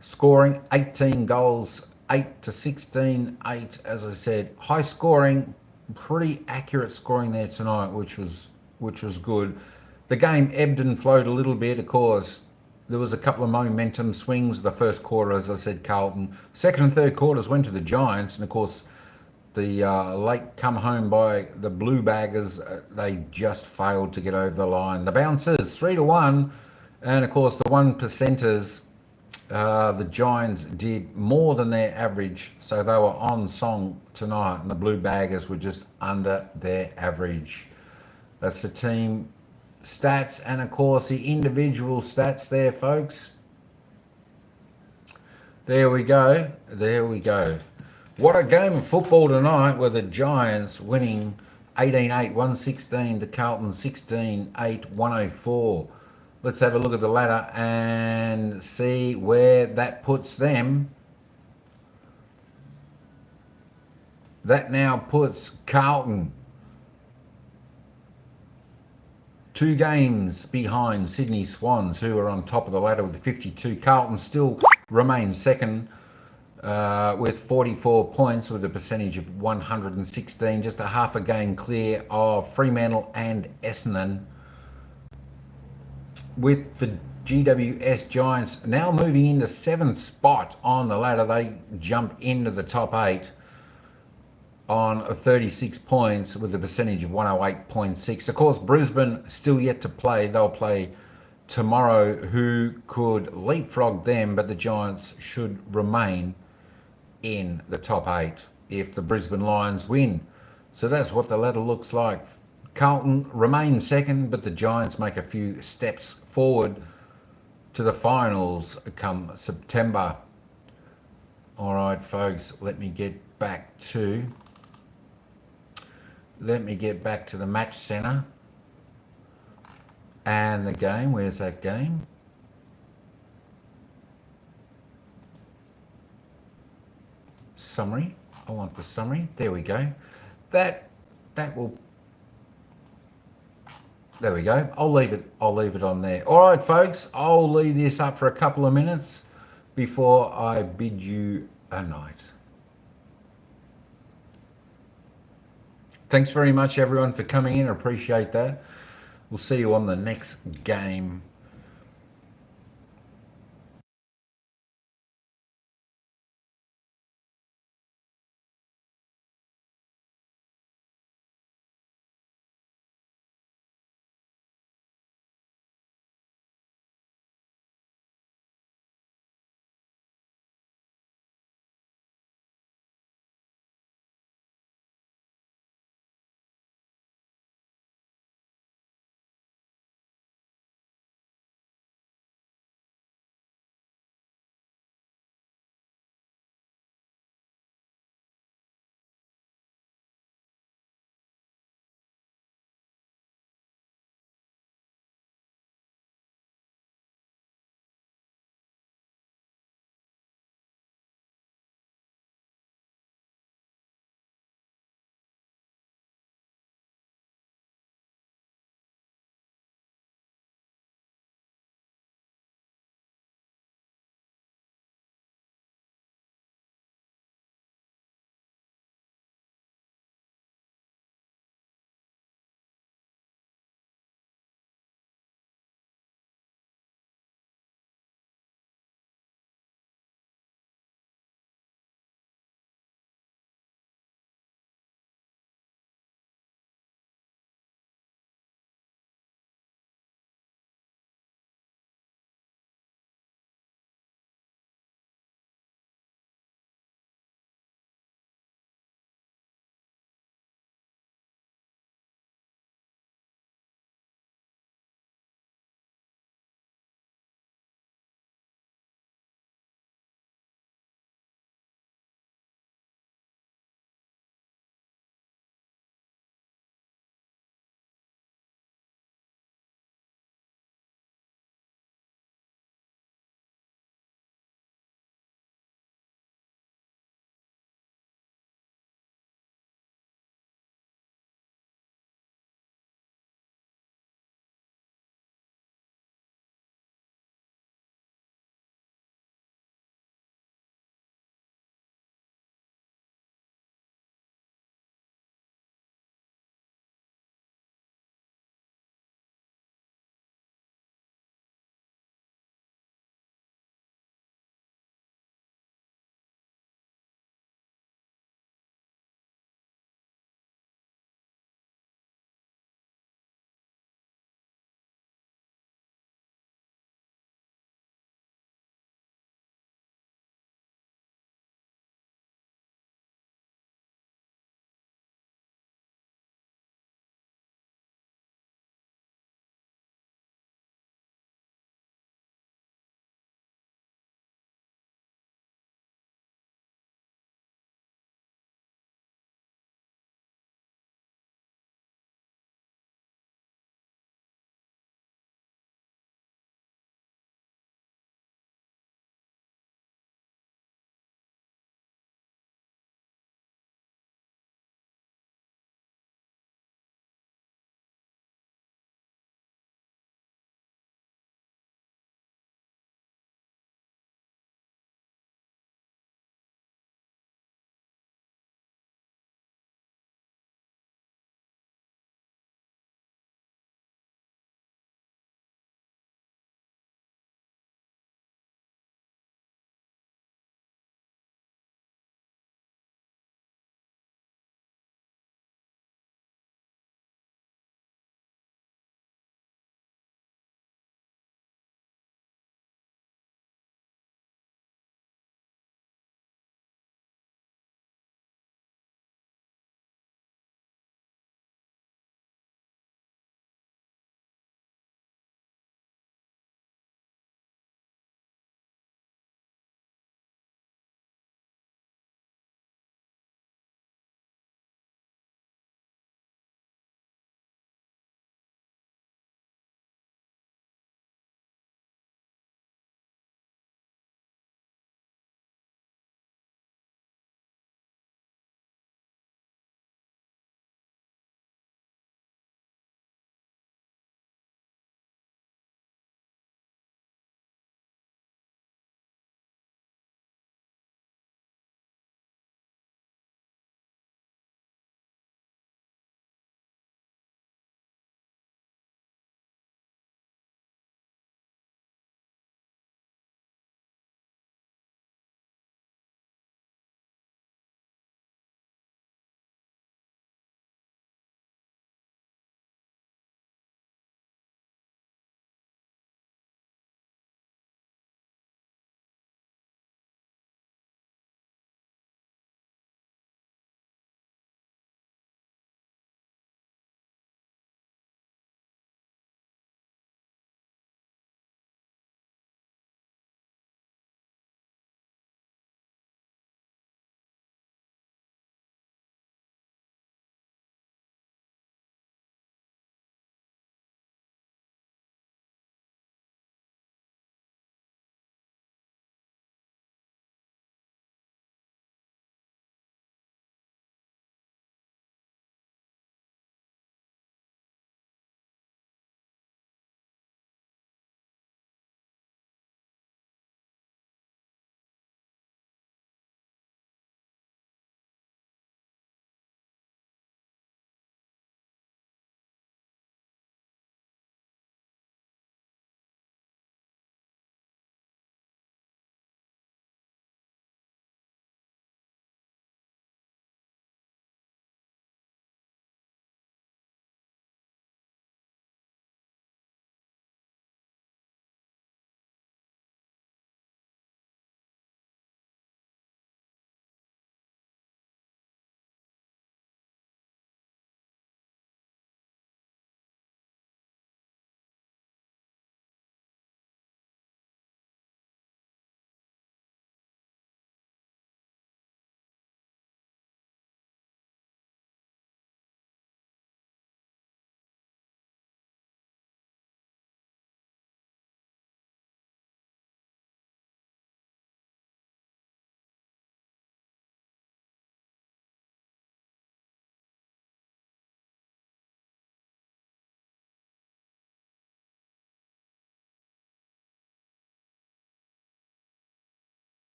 Scoring 18 goals, 8-16, 8 as I said. High scoring, pretty accurate scoring there tonight, which was good. The game ebbed and flowed a little bit, of course. There was a couple of momentum swings. The first quarter, as I said, Carlton. Second and third quarters went to the Giants, and of course the late come home by the Blue Baggers, they just failed to get over the line. The Bouncers, 3-1, and of course the 1%ers, the Giants did more than their average, so they were on song tonight, and the Blue Baggers were just under their average. That's the team stats, and of course the individual stats there, folks. There we go. What a game of football tonight, with the Giants winning 18-8, 116 to Carlton 16-8, 104. Let's have a look at the ladder and see where that puts them. That now puts Carlton 2 games behind Sydney Swans, who are on top of the ladder with 52. Carlton still remains second with 44 points, with a percentage of 116, just a half a game clear of Fremantle and Essendon. With the GWS Giants now moving into 7th spot on the ladder, they jump into the top 8 on 36 points with a percentage of 108.6. Of course, Brisbane still yet to play. They'll play tomorrow, who could leapfrog them, but the Giants should remain in the top 8 if the Brisbane Lions win. So that's what the ladder looks like. Carlton remains second, but the Giants make a few steps forward to the finals come September. All right, folks, let me get back to the match center and the game. Where's that game? Summary. I want the summary. There we go. That will. There we go. I'll leave it on there. All right, folks. I'll leave this up for a couple of minutes before I bid you a night. Thanks very much, everyone, for coming in. I appreciate that. We'll see you on the next game.